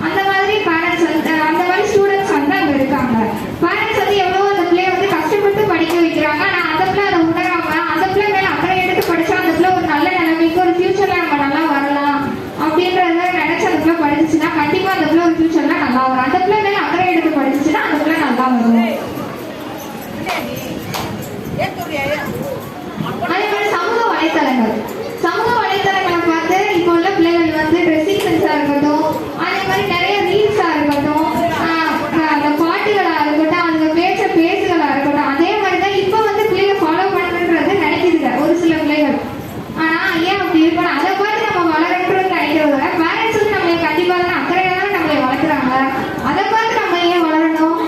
அந்த மாதிரி பேரண்ட்ஸ் வந்து அந்த மாதிரி ஸ்டூடெண்ட்ஸ் வந்து அங்க இருக்காங்க. பேரண்ட்ஸ் வந்து எவ்வளவோ அந்த பிள்ளைய வந்து கஷ்டப்பட்டு படிக்க வைக்கிறாங்க, ஆனா அந்த பிள்ளை அதை உணராம அந்த பிள்ளை மேல அக்கறை எடுத்து படிச்சா அந்த பிள்ளை ஒரு நல்ல நிலைமைக்கு ஒரு ஃபியூச்சர்ல நம்ம நல்லா வரலாம் அப்படின்றத நினைச்சு அந்த பிள்ளை படிச்சுன்னா கண்டிப்பா அந்த பிள்ளை ஒரு ஃபியூச்சர்ல நல்லா வரும். அந்த பிள்ளை மேல அக்கறை எடுத்து படிச்சுன்னா அந்த பிள்ளை நல்லா வரும். அதே மாதிரி சமூக வலைத்தளங்களை பார்த்து இப்போ உள்ள பிள்ளைகள் வந்து ட்ரெஸ்ஸிங் சென்ஸா இருக்கட்டும், அதே மாதிரி நிறைய ரீல்ஸா இருக்கட்டும், அந்த பாட்டுகளா இருக்கட்டும், அந்த பேசுகளா இருக்கட்டும், அதே மாதிரி தான் இப்போ வந்து பிள்ளைங்க ஃபாலோ பண்ணுன்றது நினைக்குதுங்க ஒரு சில பிள்ளைகள். ஆனா ஏன் அப்படி இருக்கணும்? அதை பார்த்து நம்ம வளரணும்னு நினைக்கிறத பேரண்ட்ஸ் வந்து நம்மளை கண்டிப்பா தான் அக்கறையாக நம்மளை வளர்க்குறாங்க. அதை பார்த்து நம்ம ஏன் வளரணும்?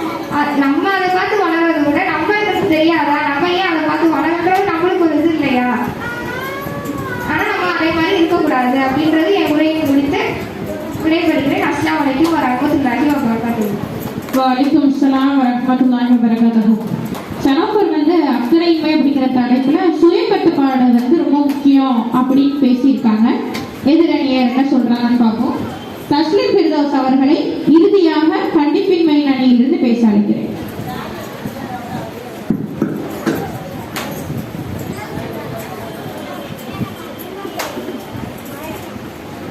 நம்ம அதை பார்த்து வளர்றதை விட நம்ம எனக்கு தெரியாதா, நம்ம ஏன் அதை பார்த்து வளர்க்குறது நம்மளுக்கு ஒரு இது இல்லையா? ஆனா நம்ம அதே மாதிரி இருக்கக்கூடாது அப்படின்றது என் உரையை முடித்து விடைபெறுகிறேன். அஸ்ஸலாமு அலைக்கும் வரஹ்மத்துல்லாஹி வபரகாத்துஹு. வலைக்கும் வரஹ்மத்துல்லாஹி வபரகாத்துஹு. செனோஃபர் வந்து அக்கறையின்மை அப்படிங்கிற தலைப்புல சுய கட்டுப்பாடு வந்து ரொம்ப முக்கியம் அப்படின்னு பேசியிருக்காங்க. எதிரணியர் என்ன சொல்றாங்கன்னு பார்ப்போம். தஸ்லீம் ஃபிர்தௌஸ் அவர்களை இறுதியாக கண்டிப்பின்மை அணியிலிருந்து பேச அழைக்கிறேன்.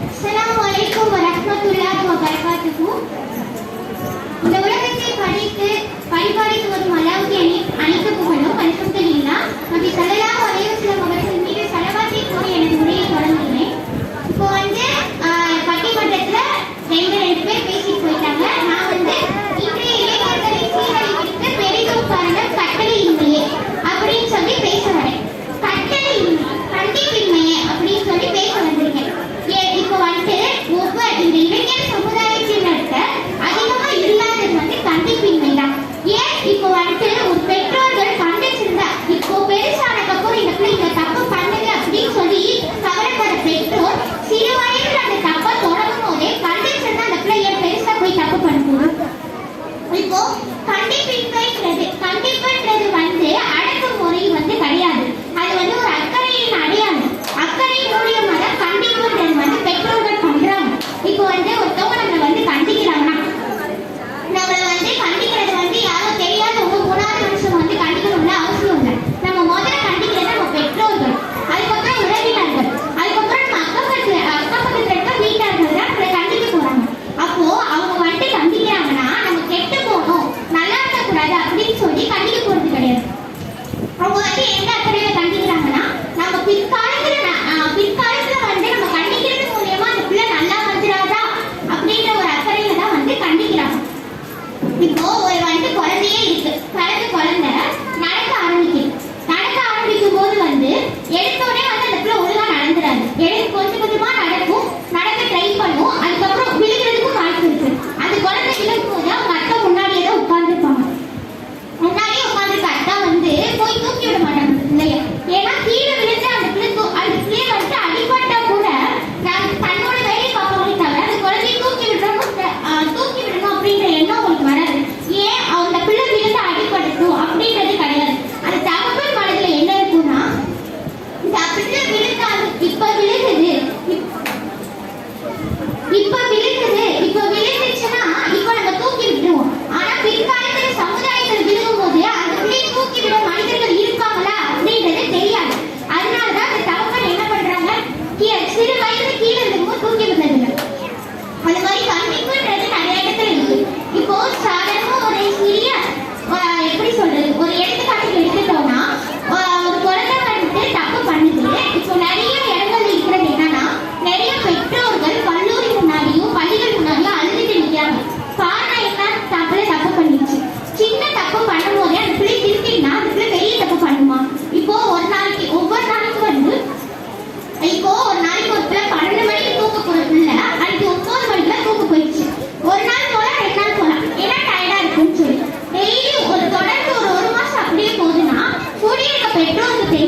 அஸ்ஸலாமு அலைக்கும் வரஹ்மத்துல்லாஹி வபரகாத்துஹு. இந்த உலகத்தை படைத்து பரிபாலித்து வரும் அல்லாஹ்வுக்கு அனைத்து புகழும் அல்ஹம்துலில்லாஹ். நபி ஸல்லல்லாஹு அலைஹி வஸல்லம் அவர்கள் மீது ஸலவாத்தை கூறி எனது உரையை தொடங்குகிறேன். இப்போ வந்து பட்டிமன்றத்துல ரெண்டு பேர் பேசிட்டு போயிட்டாங்க. நான் வந்து இன்றைய இளைஞர்களின்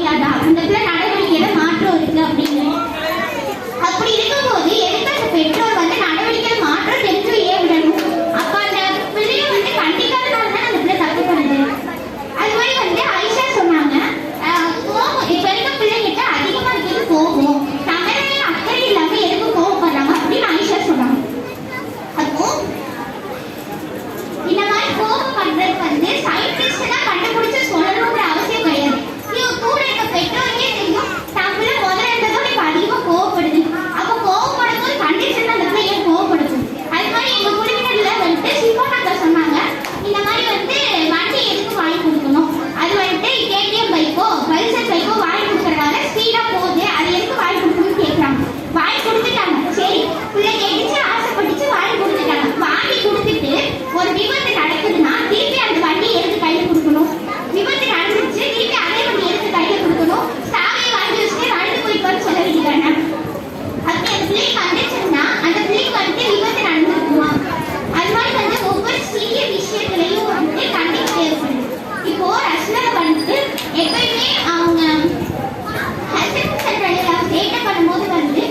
தெரியாதா அந்த பிள்ளை நடவடிக்கையில மாற்றம் இருக்கு அப்படின்னு? அப்படி இருக்கும்போது எதுக்கு அந்த பெற்றோர் வந்து நடவடிக்கை மாற்றம் தெரிஞ்சு ஏன் விடணும்? அப்ப அந்த பிள்ளைய வந்து கண்டிக்காதனால தான் அந்த பிள்ளை தப்பு பண்ணுது. அது மாதிரி வந்து ஐஷா சொன்னாங்க, கோபம் இப்ப இருக்க பிள்ளைகிட்ட அதிகமா இருக்கிறது கோபம், தமரே அக்கறை இல்லாம எதுக்கு கோபப்படுறாங்க அப்படின்னு ஐஷா சொன்னாங்க. அப்போ இந்த மாதிரி கோபம் பண்றது வந்து சயின்டிஸ்ட் தான் கண்டுபிடிச்சு சொல்லணும்ன்ற அவசியம் கிடையாது. இவங்க கூட இருக்க பெற்றோருக்கே தெரியும் தான் பிள்ளை முதல்ல இருந்ததோட இப்ப அதிகமா கோவப்படுது. அப்ப கோவப்படும் போது கண்டிஷன் அந்த பிள்ளை ஏன் கோவப்படுது? அது மாதிரி எங்க குடிநீர்ல வந்துட்டு சிவானாக்கா சொன்னாங்க, இந்த மாதிரி வந்து வண்டி எதுக்கு வாங்கி கொடுக்கணும், அது வந்துட்டு கேடிஎம் பைக்கோ பல்சர் பைக்கோ வாங்கி கொடுக்கறதால ஸ்பீடா போகுது, அது எதுக்கு வாங்கி கொடுக்கணும்னு கேட்கறாங்க. வாங்கி கொடுத்துட்டாங்க, சரி பிள்ளை கேட்டுச்சு ஆசைப்பட்டுச்சு வாங்கி கொடுத்துட்டாங்க. வாங்கி கொடுத்துட்டு ஒரு விபத்து நடக்குதுன்னா திருப்பி அந்த வண்டி எதுக்கு கையில கொடுக்கணும்? விபத்து நடந்துச்சு திருப்பி அதே வண்டி எதுக்கு கையில கொடுக்கணும்? சாவியை வாங்கி வச்சுட்டு நடந்து போய்ப்பான்னு சொல்ல வேண்டியதானே? அப்படி அந்த பிள்ளைக்கு வந்துச்சுன்னா அந்த பிள்ளைக்கு வந்துட்டு விபத்து நடந்துருக்குமா? அது மாதிரி வந்து ஒவ்வொரு சிறிய விஷயத்திலையும் வந்துட்டு கண்டிப்பு தேவைப்படுது. இப்போ ரஷ்மில வந்துட்டு எப்பயுமே அவங்க ஹஸ்பண்ட் சென்டர்ல சேட்டை பண்ணும்போது வந்து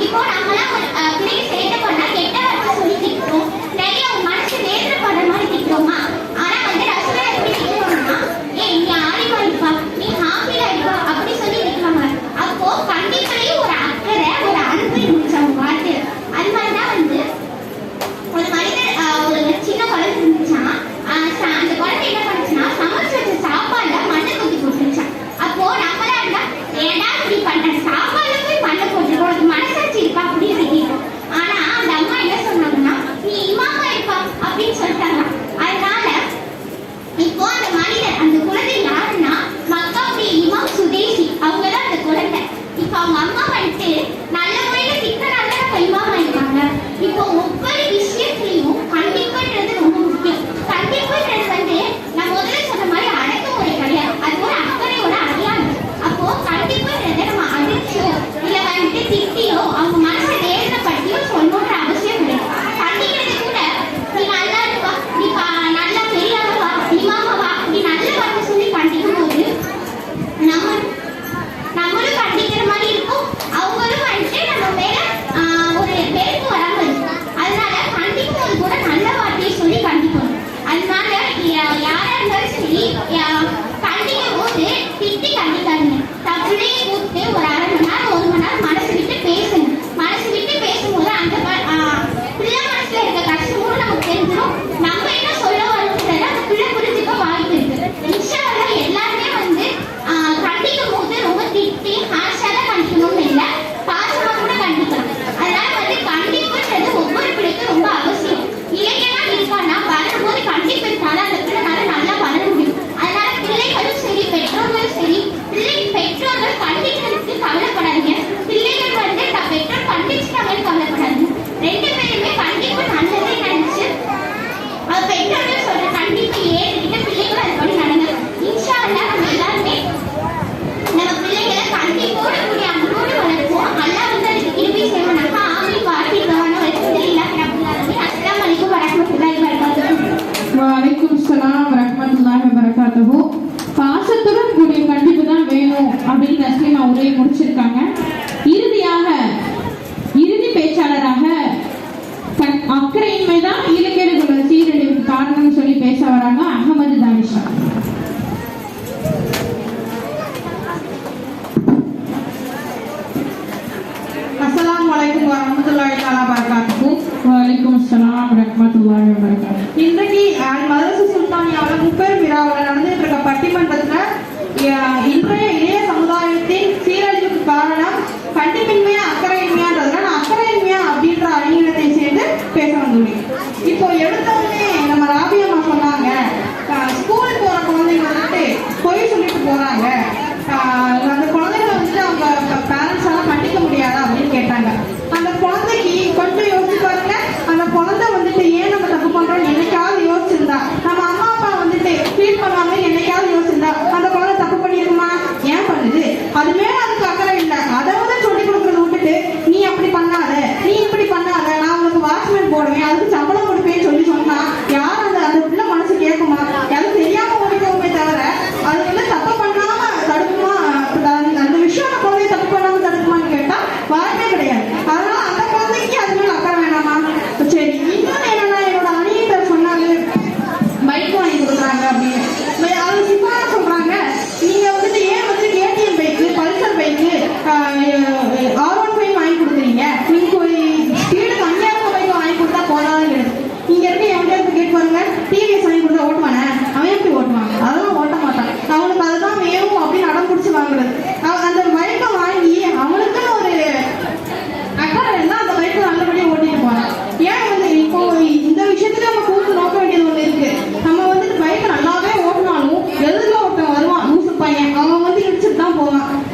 இப்போ நம்மளாம் பிள்ளைங்க சேட்டை பண்ணா கெட்ட வார்த்தை சொல்லி திட்டுறோம், நிறைய அவங்க மனசு வேதனை பண்ற மாதிரி திட்டுறோமா? ஆனா வந்து ரஷ்மில எப்படி திட்டுறோம்னா, ஏய் நீ ஆடிமா இருப்பா, நீ ஹாப்பியா இருப்பா அப்படி சொல்லி திட்டுவாங்க. அப்போ கண்டிப்பாலையும் ஒரு அக்கறை ஒரு அன்பு இருந்துச்சு அவங்க வார்த்தையில. அது மாதிரிதான் வந்து ஒரு மனிதர் ஒரு சின்ன குழந்தை இருந்துச்சா, அந்த குழந்தை என்ன பண்ணுச்சுன்னா சமைச்சு வச்ச சாப்பாடுல மண்ணை தூக்கி போட்டுருச்சான். அப்போ நம்மளா இருந்தா ஏடா இப்படி பண்ற, சாப்பாடுல போய் மண்ணை போட்டுருக்கோம், மனசாட்சி இருக்கா அப்படின்னு கேட்கும். ஆனா அந்த அம்மா என்ன சொன்னாங்கன்னா, நீ இமாமா இருப்பா அப்படின்னு சொல்லிட்டாங்க. அதனால இப்போ அந்த மனிதர் அந்த குழந்தை யாருன்னா மக்காவுடைய இமாம் சுதேசி, அவங்கதான் அந்த குழந்தை. இப்போ அவங்க அம்மா வந்துட்டு நல்ல முறையில திட்டனால நம்ம இமாமா இருக்காங்க. இப்போ ஒவ்வொரு விஷயத்திலையும் கண்டிப்புன்றது ரொம்ப முக்கியம். கண்டிப்புன்றது வந்து நான் முதல்ல சொன்ன மாதிரி அடக்குமுறை கிடையாது, அது ஒரு அக்கறையோட அடையாளம். அப்போ கண்டிப்புன்றதை நம்ம அடிச்சோ இல்ல வந்துட்டு திட்டியோ அவங்க மனசை வேதனைப்படுத்தியோ சொல்லணுன்ற அவசியம் கிடையாது. கண்டிக்கிறது கூட நீ நல்லா இருப்பா, நீ நல்லா பெரியவா, இமாமவா, நீ நல்ல வார்த்தை சொல்லி கண்டிக்கும் போது நம்மளும் கண்டிக்கிற மாதிரி இருக்கும், அவங்களும் வந்துட்டு நம்ம மேல ஒரு வெறுப்பு வராம இருக்கும். அதனால கண்டிக்கும் போது கூட நல்ல வார்த்தையை சொல்லி கண்டிக்கணும். அதனால யாரா இருந்தாலும் சரி கண்டிக்கும் போது திட்டி கண்டிக்காதுங்க. பிள்ளைய கூப்பிட்டு ஒரு அரை மணி நேரம் 1 மணி நேரம் மனசு விட்டு பேசுங்க. மனசு விட்டு பேசும்போது அந்த பிள்ளை மனசுல இருக்க கஷ்டமும் நமக்கு தெரிஞ்சிடும். நம்ம என்ன சொல்ல வரோம்ன்றத அந்த பிள்ளை புரிஞ்சுக்க வாய்ப்பு இருக்கு. இன்ஷா அல்லாஹ் எல்லாருமே வந்து கண்டிக்கும் போது ரொம்ப திட்டி ஹாஷால கண்டிக்கணும்னு இல்லை, பாசமா கூட கண்டிக்கலாம். அதனால வந்து கண்டிப்புன்றது ஒவ்வொரு பிள்ளைக்கும் ரொம்ப அவசியம். இளைஞனா இருக்கான்னா வளரும்போது கண்டிப்பு இருந்தாலும் அந்த பிள்ளைனால நல்லா வளர முடியும். அதனால பிள்ளைகளும் சரி பெற்றோர்களும் சரி பெற்றோர்கள் கண்டிக்கிறதுக்கு கவலைப்படாதீங்க, பிள்ளைகள் வந்து பெற்றோர் கண்டிச்சுட்டாங்கன்னு கவலைப்படாதீங்க. 2 பேருமே கண்டிப்பு நல்லதே நினைச்சு பெற்றோர்கள் சொல்ற கண்டிப்பு ஏற்றுக்கிட்டு பிள்ளைகளும் அதுபடி நடங்க. இன்ஷா அல்லாஹ் நம்ம எல்லாருமே நம்ம பிள்ளைகளை கண்டிப்போடு கூடிய அன்போடு வளர்ப்போம். அல்லாஹ் வந்து அதுக்கு கிருபை செய்வாங்க. ஆமீன் வாசிக்கவான அல்ஹம்துலில்லாஹி ரப்பில் ஆலமீன். அஸ்ஸலாமு அலைக்கும் வரஹ்மத்துல்லாஹி வபரகாத்துஹு. வலைக்கும் ஸலாம் வரஹ்மத்துல்லாஹி வபரகாத்துஹு. பாசத்துடன் கூடிய கண்டிப்பு தான் வேணும் அப்படின்னு ரஸ்லிமா உரையை முடிச்சிருக்காங்க. இறுதியாக இறுதி பேச்சாளராக அக்கறையின்மை தான் இலக்கியங்களோட சீரழிவுக்கு காரணம்னு சொல்லி பேச வராங்க அகமது தானிஷா. அஸ்ஸலாமு அலைக்கும் வரஹ்மத்துல்லாஹி தஆலா வபரகாத்துஹு. வலைக்கும் ஸலாம் வரஹ்மத்துல்லாஹி வபரகாத்துஹு. இன்றைக்கு மதரசா சுல்தானியாவில் 30 விழாவில் நடந்துட்டு இருக்க பட்டிமன்றத்துல இன்றைய இளைய சமுதாயத்தின் சீரழிவுக்கு காரணம் கண்டிப்பின்மையா அக்கறையின்மையான்றதுல நான் அக்கறையின்மையா அப்படின்ற அறிஞரத்தை சேர்ந்து பேச வந்துள்ளேன். இப்போ எடுத்தவொடனே நம்ம ராபியம்மா சொன்னாங்க, ஸ்கூல் போற குழந்தைங்க வந்துட்டு பொய் சொல்லிட்டு போறாங்க, அந்த குழந்தைங்களை வந்துட்டு அவங்க பேரண்ட்ஸால கண்டிக்க முடியாதா அப்படின்னு கேட்டாங்க. அந்த குழந்தைக்கு கொஞ்சம் யோசிச்சு பாருங்க, அந்த குழந்தை வந்துட்டு ஏன் நம்ம தப்பு பண்றோம் என்னைக்காவது யோசிச்சிருந்தா, நம்ம அம்மா அப்பா வந்துட்டு ஃபீல் பண்ணுவாங்க என்னைக்காவது யோசிச்சிருந்தா,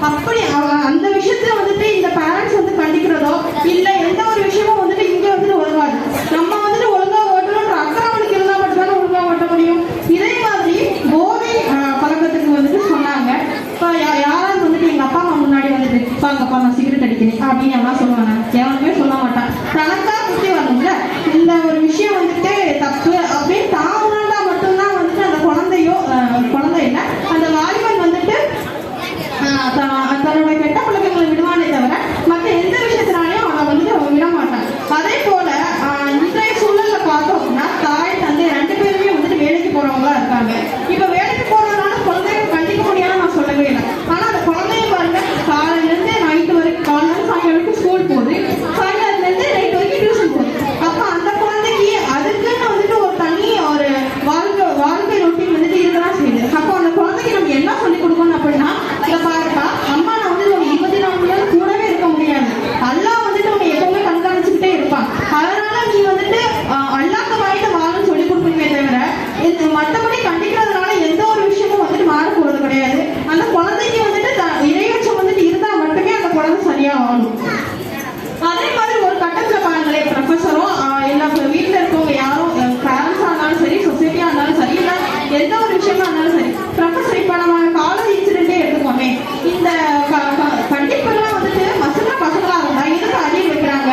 அப்படி அந்த விஷயத்துல வந்துட்டு இந்த பேரண்ட்ஸ் வந்து கண்டிக்கிறதோ இல்ல எந்த ஒரு விஷயமும் வந்துட்டு இங்க வந்துட்டு ஒழுங்காது. நம்ம வந்துட்டு ஒழுங்கா ஓட்டணும்ன்ற அக்கறை அவனுக்கு இருந்தா மட்டும்தானே ஒழுங்கா ஓட்ட முடியும். இதே மாதிரி போதை பழக்கத்துக்கு வந்துட்டு சொன்னாங்க. இப்போ யாராவது வந்துட்டு எங்க அப்பா அம்மா முன்னாடி வந்துட்டு பாங்கப்பா நான் சிகரெட் அடிக்கிறேன் அப்படின்னு எல்லாம் சொல்லுவாங்க. எவனுமே சொல்ல மாட்டான். தனக்கா புத்தி வரணும்ல, இந்த ஒரு விஷயம் வந்துட்டு தப்பு அப்படின்னு தான் உணர்ந்தா மட்டும்தான் வந்துட்டு அந்த குழந்தை இல்லை அந்த வாலிபன் வந்துட்டு தன்னோட கெட்ட பழக்கங்களை விடுவானே தவிர மற்ற எந்த விஷயத்தினாலையும் அவன் வந்துட்டு அவன் விட மாட்டான். அதே போல இன்றைய சூழல்ல பார்த்தோம் அப்படின்னா தாய் தந்தை 2 பேருமே வந்துட்டு வேலைக்கு போறவங்களா இருக்காங்க. இப்ப வேலைக்கு போறதுனால குழந்தைங்க கண்டிக்க முடியாதுன்னு நான் சொல்லவே இல்லை. ஆனா அந்த குழந்தைய பாருங்க, காலையில இருந்து நைட்டு வரைக்கும், காலையில சாயங்காலம் வரைக்கும் ஸ்கூல் போகுது, சாயங்காலத்துல இருந்து நைட் வரைக்கும் டியூஷன் போகுது. அப்ப அந்த குழந்தைக்கு அதுக்குன்னு வந்துட்டு ஒரு தனி ஒரு வாழ்க்கை ரொட்டீன் வந்துட்டு இருக்கதான் செய்யுது. அப்போ அந்த குழந்தைக்கு நம்ம என்ன சொல்லி கொடுக்கணும் அப்படின்னா, இதை பாருப்பா, அம்மா நான் வந்து ஒரு 24 மணி நேரம் கூடவே இருக்க முடியாது. அல்லாஹ் வந்துட்டு உன்னை எப்பவுமே கண்காணிச்சுக்கிட்டே இருப்பான். அதனால நீ வந்துட்டு அல்லாஹ்க்கு வாய்ந்த வாழும் சொல்லி கொடுப்பீங்க தவிர மற்றபடி கண்டிக்கிறதுனால எந்த ஒரு விஷயமும் வந்துட்டு மாற போறது கிடையாது. அந்த குழந்தைக்கு வந்துட்டு இறைவச்சம் வந்துட்டு இருந்தா மட்டுமே அந்த குழந்தை சரியா வாழும். அதே மாதிரி ஒரு கட்டத்துல பாருங்களேன், ப்ரொஃபஸரும் எல்லா வீட்டுல இருக்கவங்க யாரும் பேரண்ட்ஸா இருந்தாலும் சரி, சொசைட்டியா இருந்தாலும் சரி, இல்லை எந்த ஒரு விஷயமா இருந்தாலும் சரி, ப்ரொஃபஸர் இப்ப நம்ம காலேஜ் இன்சிடென்டே எடுத்துக்கோமே, இந்த கண்டிப்பெல்லாம் வந்துட்டு மசுல பசங்களா இருந்தா எதுக்கு அடியில் வைக்கிறாங்க?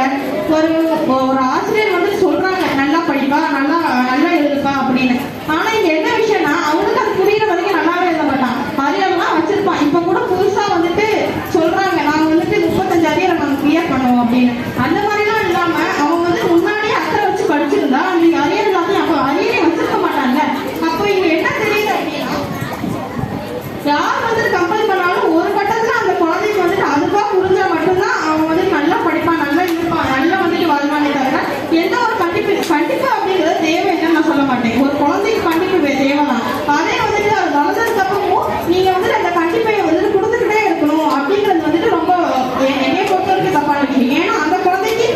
ஒரு ஆசிரியர் வந்து சொல்றாங்க நல்லா படிப்பா, நல்லா எழுதுப்பா அப்படின்னு. ஆனா இங்க என்ன விஷயம்னா அவனுக்கு அது புரியுற வரைக்கும் நல்லாவே எழுத மாட்டான், அரியெல்லாம் வச்சிருப்பான். இப்ப கூட புதுசா வந்துட்டு சொல்றாங்க நாங்க வந்துட்டு 35 அரியரை நாங்க கிளியர் பண்ணுவோம் அப்படின்னு. அந்த மாதிரிலாம் இல்லாம அவங்க வந்து முன்னாடியே அக்கறை வச்சு படிச்சிருந்தா நீங்க அரியர் எல்லாத்தையும் அப்ப அரியரே வச்சிருக்க மாட்டாங்க. அப்போ இங்க என்ன தெரியுது அப்படின்னா, யார் வந்துட்டு கம்பல் பண்ணாலும் ஒரு கட்டத்துல அந்த குழந்தைக்கு வந்துட்டு அதுவா புரிஞ்சா மட்டும்தான் அவன் வந்து நல்லா படிப்பான், நல்லா இருப்பான், நல்லா வந்துட்டு வாழ்வானே தவிர எந்த ஒரு கண்டிப்பு அப்படிங்கிறது தேவை என்னன்னு நான் சொல்ல மாட்டேன். ஒரு குழந்தைக்கு கண்டிப்பு தேவைதான். அதே வந்துட்டு அது வளர்ந்ததுக்கு அப்புறமும் நீங்க வந்துட்டு அந்த கண்டிப்பை வந்துட்டு கொடுத்துக்கிட்டே இருக்கணும் அப்படிங்கிறது வந்துட்டு ரொம்ப என்னைய பொறுத்த வரைக்கும் தப்பான விஷயம். ஏன்னா அந்த குழந்தைக்கு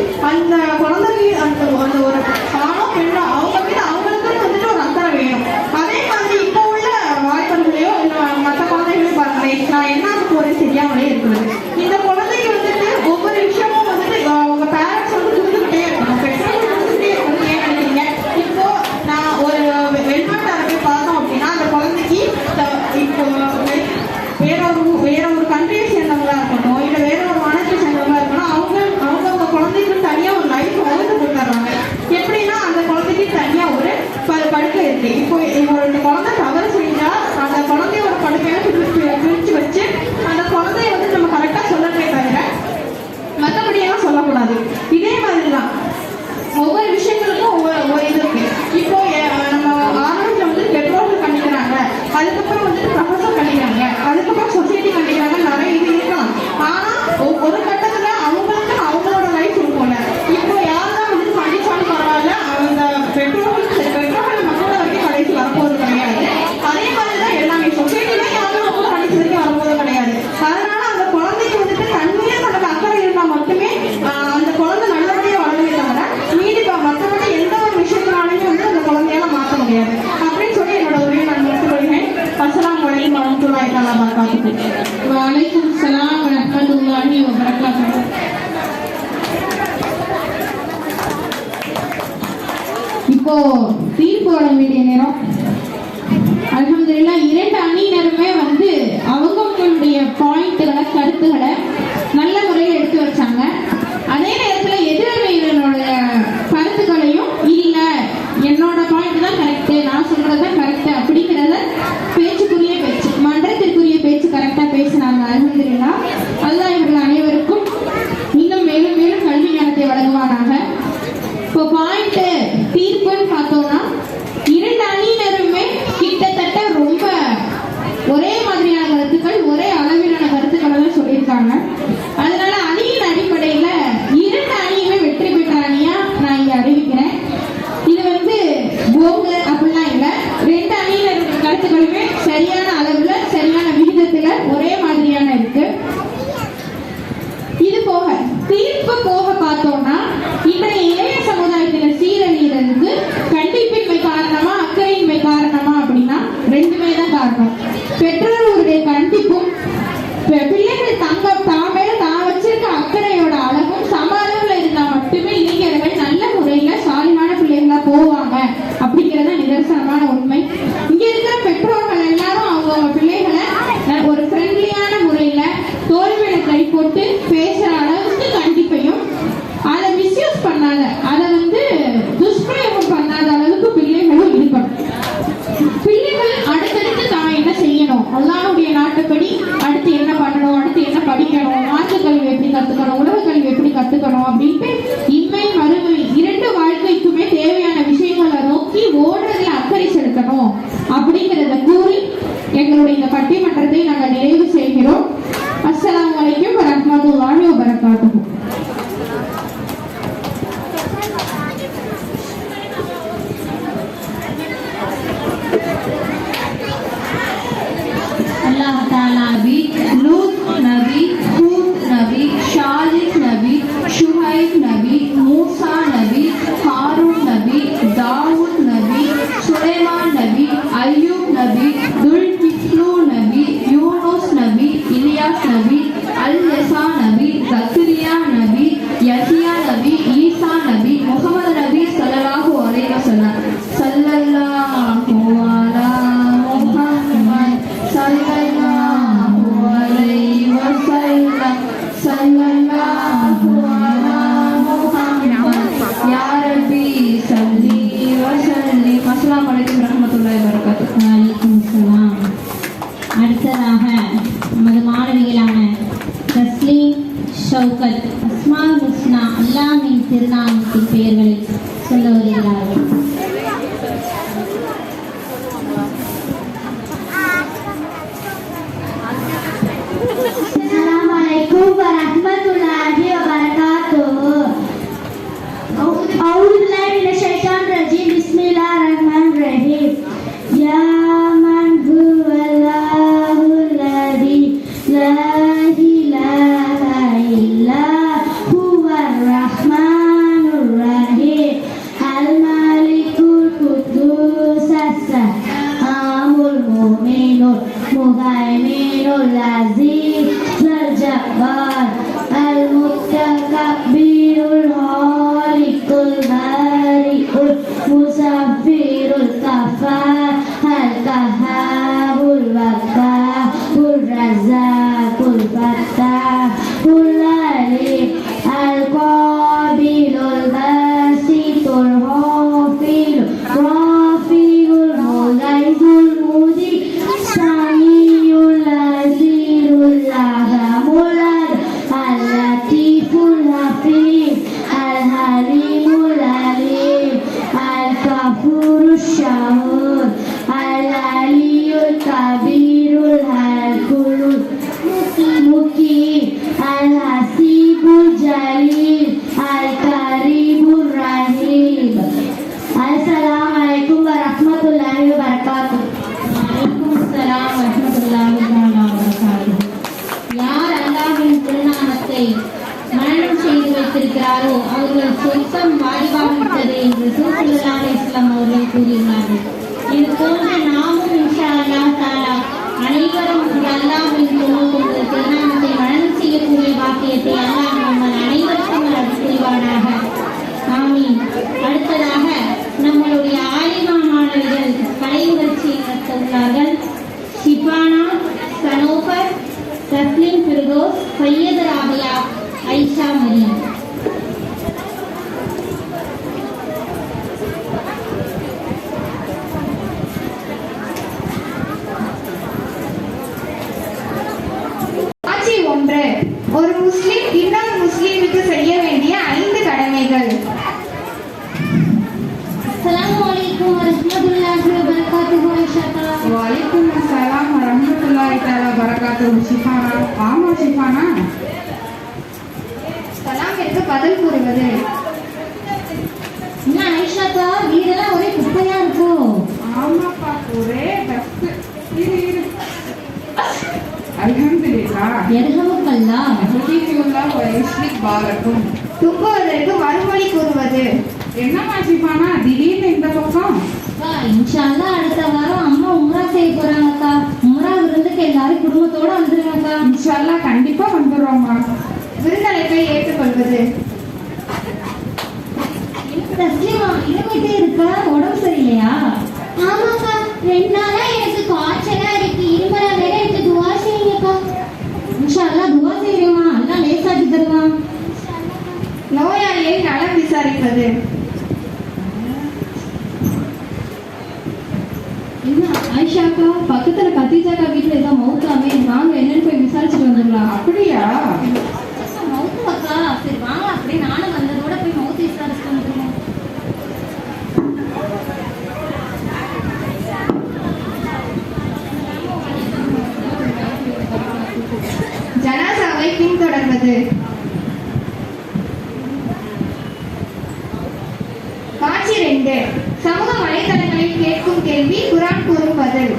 அந்த ஒரு ஆணோ பெண்ணோ அவங்க மீது அவங்களுக்குன்னு வந்துட்டு ஒரு அக்கறை வேணும். அதே மாதிரி இப்போ உள்ள வாய்ப்புகளையோ இல்லை மற்ற குழந்தைகளையும் பாருங்களேன், நான் என்ன போறேன் தெரியாமலே இருக்குது. இந்த குழந்தைக்கு வந்துட்டு ஒவ்வொரு விஷயமும் வந்துட்டு அவங்க பேரண்ட்ஸ் வந்து கொடுத்துக்கிட்டே இருக்கணும், பெற்றோர்கள் கொடுத்துக்கிட்டே இருக்கணும். ஏன் நினைக்கிறீங்க? இப்போ நான் ஒரு வெளிநாட்டு அரசை பார்த்தோம் அப்படின்னா அந்த குழந்தைக்கு இப்போ வேற ஒரு கண்ட்ரியை சேர்ந்தவங்களா இருக்கட்டும், இல்லை வேற ஒரு மாநிலத்தை சேர்ந்தவங்களா இருக்கணும், அவங்க குழந்தைக்கு தனியா ஒரு லைஃப் வளர்த்து கொடுத்துட்றாங்க. எப்படின்னா அந்த குழந்தைக்கு தனியா ஒரு படுக்கை இருக்கு. இப்போ ஒரு குழந்தை தவறு செஞ்சா அந்த குழந்தையோட படுக்கையை பிரிச்சு வச்சு அந்த குழந்தைய வந்து நம்ம கரெக்டா சொல்லவே தவிர மற்றபடியெல்லாம் சொல்லக்கூடாது. இதே மாதிரிதான் ஒவ்வொரு விஷயங்களுக்கும் ஒவ்வொரு இது இருக்கு. இப்போ நம்ம ஆரம்பத்தில் வந்து பெற்றோர்கள் கண்டிக்கிறாங்க, அதுக்கப்புறம் வந்துட்டு ப்ரொஃபஸர் கண்டிக்கிறாங்க, அதுக்கப்புறம் சொசைட்டி கண்டிக்கிறாங்க, நிறைய இது இருக்கலாம். ஆனா ஒரு கட்டத்துல அவங்களுக்கு அவங்களோட லைஃப் இருக்கும்ல. இப்போ யாரெல்லாம் வந்துட்டு கண்டிச்சாலும் பரவாயில்ல, அந்த பெற்றோர்கள் மக்களோட வரைக்கும் கடைசி வரப்போறது கிடையாது. அதே மாதிரிதான் எல்லாமே சொசைட்டில யாரும் நம்ம கடைசி வரைக்கும் வரப்போறது கிடையாது. அதனால அந்த குழந்தைக்கு வந்துட்டு தன்மையா தனக்கு அக்கறை இருந்தா மட்டுமே அந்த குழந்தை நல்லபடியா வளருமே தவிர மீதி மற்றபடி எந்த ஒரு விஷயத்தினாலையும் வந்து அந்த குழந்தையால மாற்ற முடியாது அப்படின்னு சொல்லி என்னோட உரையை நான் முடித்துக் கொள்கிறேன். அஸ்ஸலாமு அலைக்கும் வரஹ்மத்துல்லாஹி தஆலா வபரகாத்துஹு. வலைக்கும் ஸலாம் வரஹ்மத்துல்லாஹி வபரகாத்துஹு. இப்போ தீர்ப்பு வழங்க வேண்டிய நேரம். அல்ஹம்துலில்லாஹ் 2 அணியினருமே வந்து அவங்களுடைய பாயிண்ட்களை, கருத்துக்களை நல்ல முறையில் எடுத்து வச்சாங்க. அதே நேரத்தில் எதிரணியினரோட கருத்துக்களையும் இல்லை என்னோட பாயிண்ட் தான் கரெக்டு, நான் சொல்றது தான் கரெக்டு அப்படிங்கிறத பேச்சுக்குரிய பேச்சு, மன்றத்திற்குரிய பேச்சு கரெக்டாக பேசினாங்க. அல்ஹம்துலில்லாஹ். அல்லாஹ் இவர்கள் அனைவருக்கும் இன்னும் மேலும் மேலும் கல்வி ஞானத்தை வழங்குவானாக. இப்போ பாயிண்ட் தீர்ப்புன்னு பார்த்தோம்னா 2 அணியினருமே கிட்டத்தட்ட ரொம்ப ஒரே மாதிரியான கருத்துக்கள், ஒரே அளவிலான கருத்துக்களை தான் சொல்லியிருக்காங்க. அதனால அணியின் அடிப்படையில் 2 அணியுமே வெற்றி பெற்ற அணியா நான் இங்க அறிவிக்கிறேன். இது வந்து போங்க அப்படிலாம் இல்லை, 2 அணியினர் கருத்துக்களுமே சரியான அளவுல, சரியான விகிதத்துல ஒரே மாதிரியான இருக்கு. இது போக தீர்ப்பு போக பார்த்தோம்னா இன்றைய இளைய சமுதாயத்தினர் சீரழிகிறதுக்கு கண்டிப்பின்மை காரணமா, அக்கறையின்மை காரணமா அப்படின்னா 2மே தான் காரணம். பெற்றோர்களுடைய கண்டிப்பும் பிள்ளைகள் தான் மேல தான் வச்சிருக்க அக்கறையோட அளவும் சம அளவுல இருந்தா மட்டுமே இளைஞர்கள் நல்ல முறையில சாலிமான பிள்ளைகளா போவாங்க அப்படிங்கறத நிதர்சனமான உண்மை. இங்க இருக்கிற பெற்றோர்கள் எல்லாரும் அவங்க பிள்ளைகளை ஒரு ஃப்ரெண்ட்லியான முறையில தோல்வியில கை போட்டு பேசுற அளவுக்கு கண்டிப்பையும் அதை மிஸ்யூஸ் பண்ணாத, அதை துஷ்பிரயோகம் பண்ணாத அளவுக்கு பிள்ளைகளும் இருக்கணும். பிள்ளைகள் அடுத்தடுத்து தான் என்ன செய்யணும், அல்லாஹ்வுடைய நாட்டுப்படி அடுத்து என்ன பண்ணணும், அடுத்து என்ன படிக்கணும், மார்க்க கல்வி எப்படி கத்துக்கணும், உலக கல்வி எப்படி கத்துக்கணும் அப்படின்ட்டு இன்மை மறுமை இரண்டு வாழ்க்கைக்குமே தேவையான விஷயங்களை நோக்கி ஓடுறதுல அக்கறை செலுத்தணும் அப்படிங்கிறத கூறி எங்களுடைய இந்த பட்டிமன்றத்தை நாங்கள் நிறைவு செய்கிறோம். அஸ்ஸலாமு அலைக்கும் வரஹ்மத்துல்லாஹி வபரகாத்துஹு. अल्लाह ताला भी लूत नबी, हूद नबी, शालिह नबी, शुहैब नबी, मूसा नबी, हारून नबी, दाऊद नबी, सुलेमान नबी, अय्यूब नबी, दुल्किफ्लू नबी, यूनुस नबी, इलियास नबी, अल-यसा नबी, ज़करिया नबी, यहिया नबी, ईसा नबी, मुहम्मद नबी सल्लल्लाहु अलैहि वसल्लम सल्लल्लाहु अला मुहम्मद सल्लल्लाहु अलैहि वसल्लम सल्लल्लाहु अला मुहम्मद या रब्बी सल्ली व सल्लिम. अस्सलामु अलैकुम रहमतुல்லாஹி வபரகாத்துஹு. வலைக்கும் அஸ்ஸலாம். அடுத்ததாக நமது மாணவிகளான தஸ்லீம், ஷௌகத், அஸ்மால் ஹுஸ்னா அல்லாஹ்வின் திருநாமத்தின் பெயர்களை சொல்ல வருகிறார்கள். Assalamualaikum warahmatullahi wabarakatuh. A'udzu billahi minasyaitonir rajim. Bismillahirrahmanirrahim. Ya man huwallahul ladzi la ilaha illa huwar rahmanur rahim. Al-malikul quddus as-salamul mu'minul muhaiminul aziz al-jabbar al-mutakabbirul khaliqul bari'ul musaffirul kafar al-kahharul waqqahul razzaqul fattahul alim al-qabilul basitul hafilul rafiul muzaidul mudi samiul azirul ahamul al-latiful hafif al-halimul alim al-kafurul syahur al-aliyul kabirul al-kulul mukim al-hasibul jalil al-karimul rahim. Assalamualaikum warahmatullahi wabarakatuh. வலைக்கும் அஸ்ஸலாம் வரஹ்மத்துல்லாஹி வபரகாத்துஹு. யார் அல்லாஹ்வின் திருநாமத்தை மனனம் செய்து வைத்திருக்கிறாரோ அவர்கள் சொர்க்கம் வாடிவாகிவிட்டது என்று ரசூல் ஸல்லல்லாஹு அலைஹி வஸல்லம் அவர்கள் கூறினார்கள். இது போன்ற நாமும் இன்ஷா அல்லாஹ் தஆலா அனைவரும் அல்லாஹ்வின் திருநாமத்தை மனனம் செய்யக்கூடிய பாக்கியத்தை அல்லாஹ் நம்ம அனைவருக்கும் அருள் புரிவானாக. ஆமீன். அடுத்ததாக நம்மளுடைய ஆலிமா மாணவிகள் கலை நிகழ்ச்சியை நடத்த உள்ளார்கள். ஷிபானா, சனோபர், தஸ்லீம் ஃபிர்தோஸ், சையத் ராபியா, ஐஷா மரியம். காட்சி 1. ஒரு முஸ்லிம் இன்னொரு முஸ்லிமுக்கு செய்ய வேண்டிய 5 கடமைகள். அஸ்ஸலாமு அலைக்கும் வரஹ்மத்துல்லாஹி வபரகாத்துஹு. ஐஷா வலைக்கும் அஸ்ஸலாம் வரஹ்மத்துல்லாஹி தஆலா வபரகாத்துஹு. ஷிஃபானா, ஆமா ஷிஃபானா. சலாமிற்கு பதில் கூறுவது. என்ன ஐஷாக்கா, வீடெல்லாம் ஒரே குப்பையா இருக்கும். ஆமாப்பா, ஒரே டஸ்ட். இரு அல்ஹம்துலில்லாஹ். எர்ஹமுக்கல்லாஹ். ஹதீஸுல்லாஹ் வ யுஸ்லிக் பாரக்கும். துப்புவதற்கு மறுமொழி கூறுவது. என்னம்மா ஷிஃபானா, திடீர்னு இந்த பக்கம்? இன்ஷா அல்லாஹ் அடுத்த வாரம் அம்மா உம்ரா செய்ய போறாங்கக்கா. உம்ரா விருந்துக்கு எல்லாரும் குடும்பத்தோட வந்துருங்கக்கா. இன்ஷால்லா கண்டிப்பா வந்துடுறோம்மா. விருந்தழைப்பை ஏற்றுக்கொள்வது. தஸ்லீமா இருமிட்டே இருக்க, உடம்பு சரியில்லையா? ஆமாக்கா, 2 நாளா எனக்கு காய்ச்சலா இருக்கு. இருமலா வேற எனக்கு துவா செய்யுங்கக்கா. இன்ஷா அல்லாஹ் துவா செய்றேம்மா, அல்லாஹ் லேசாக்கி தருவான். நோயாளியை நலம் விசாரிப்பது. என்ன ஆயிஷாக்கா, பக்கத்துல கத்தீஜாக்கா வீட்டுல ஏதோ மவுத்தாமே, வாங்க என்னன்னு போய் விசாரிச்சுட்டு வந்துடலாம். அப்படியா? மவுத்து அக்கா, சரி வாங்க, அப்படியே நானும் வந்ததோட போய் மவுத்து விசாரிச்சுட்டு வந்துடுவோம். ஜனாசாவை பின்தொடர்வது. காட்சி 2. சமூக வலைதளங்களில் கேட்கும் கேள்வி, குர்ஆன் கூறும் பதில்.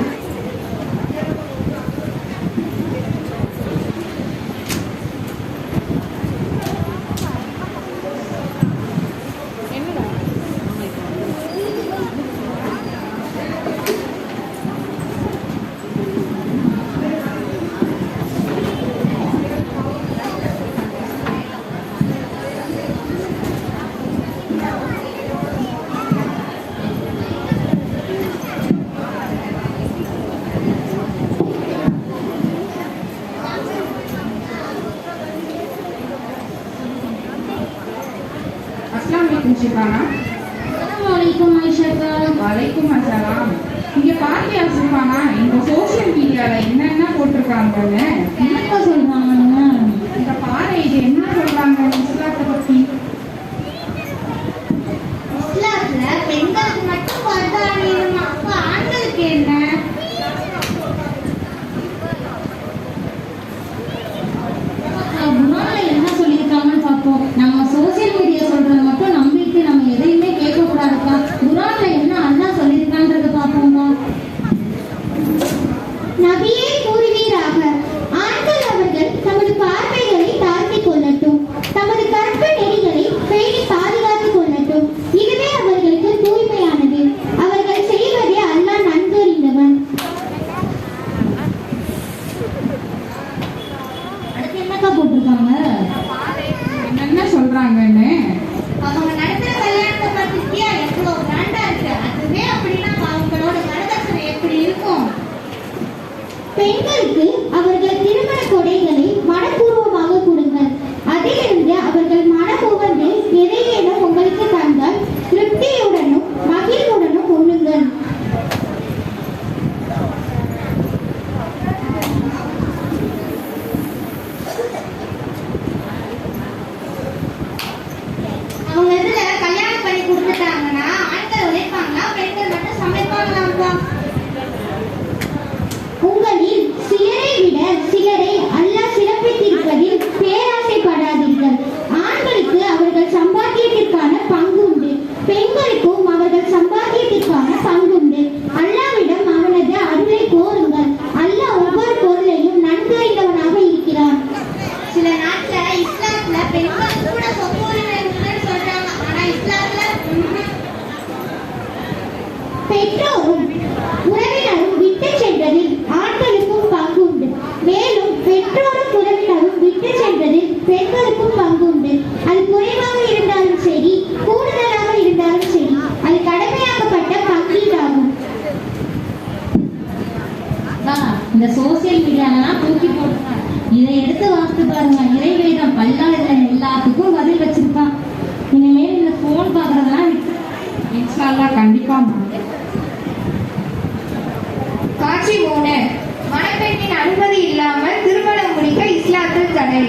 அஸ்ஸலாமு அலைக்கும் ஷிஃபானா. அஸ்ஸலாமு அலைக்கும் ஆயிஷாக்கா. வலைக்கும் அஸ்ஸலாம். இங்க பாத்தியா ஷிஃபானா, இந்த சோசியல் மீடியால என்னென்ன போட்டிருக்காங்கன்னு? என்னக்கா சொல்றாங்க? இங்க பாரு, இது என்ன சொல்றாங்க இஸ்லாத்தை பத்தி. இஸ்லாத்துல பெண்களுக்கு மட்டும் பர்தா அணியணுமா? அப்ப ஆண்களுக்கு என்ன? குர்ஆன்ல என்ன சொல்லியிருக்காங்கன்னு பார்ப்போம். நம்ம சோசியல் மீடியா சொல்றத மட்டும் நம்பிட்டு நம்ம எதையுமே கேட்கக்கூடாதுக்கா. குர்ஆன்ல என்ன அல்லாஹ் சொல்லியிருக்கான்றத பார்ப்போம்மா. நபியே கூறுவீராக, ஆண்கள் அவர்கள் தமது பார்வைகளை தாழ்த்திக் கொள்ளட்டும், தமது கற்ப நெறிகளை பேணி பாதுகாத்துக் கொள்ளட்டும். இதுவே அவர்களுக்கு தூய்மையானது. அவர்கள் செய்வதே அல்லாஹ் நன்கு அறிந்தவன். அடுத்து என்னக்கா போட்டிருக்காங்க? என்னென்ன சொல்றாங்கன்னு? அவங்க நடத்துற கல்யாணத்தை பார்த்துக்கியா எவ்வளவு கிராண்டா இருக்கு. அதுவே அப்படின்னா அவங்களோட வரதட்சணை எப்படி இருக்கும்? பெண்களுக்கு அவர்கள் திருமண கொடைகளை மனப்பூர்வமாக கொடுங்கள். அதிலிருந்து அவர்கள் மனமுவந்து எதையேனும் உங்களுக்கு தந்தால் திருப்தியுடனும் மகிழ்வுடனும் உண்ணுங்கள். அவங்க இதுல கல்யாணம் பண்ணி கொடுத்துட்டாங்கன்னா ஆண்கள் உழைப்பாங்களா, பெண்கள் மட்டும் சமைப்பாங்களாம்பா? உங்களில் சிலரை விட சிலரை அல்லாஹ் சிறப்பித்திருப்பதில் பேராசைப்படாதீர்கள். ஆண்களுக்கு அவர்கள் சம்பாத்தியத்திற்கான பங்கு உண்டு, பெண்களுக்கும் அவர்கள் சம்பாத்தியத்திற்கான பங்கு உண்டு. அல்லாஹ்விடம் அவனது அருளை கோருங்கள். அல்லாஹ் ஒவ்வொரு பொருளையும் நன்கு அறிந்தவனாக இருக்கிறான். சில நாட்டுல இஸ்லாத்துல பெண்கள் கூட சொத்து உரிமை உண்டுன்னு சொல்றாங்க. ஆனா இஸ்லாத்துல பெற்றோரும் உறவினரும் விட்டு சென்றதில் ஆண்களுக்கும் பங்கு உண்டு. மேலும் பெற்றோரும் உறவினரும் விட்டு சென்றதில் பெண்களுக்கும் பங்கு உண்டு. அது குறைவாக இருந்தாலும் சரி, கூடுதலாக இருந்தாலும் சரி, அது கடமையாக்கப்பட்ட பங்கீடாகும். இந்த சோசியல் மீடியாலாம் தூக்கி போட்டுருக்காங்க. இதை எடுத்து வாசித்து பாருங்க. இறைவேதம் அல்லாஹ் இதுல எல்லாத்துக்கும் பதில் வச்சிருக்கான். இனிமேல் இந்த போன் பாக்குறதெல்லாம் இன்ஷா அல்லாஹ் கண்டிப்பாம்மா. காட்சி 3. மணப்பெண்ணின் அனுமதி இல்லாமல் திருமணம் முடிக்க இஸ்லாத்தில் தடை.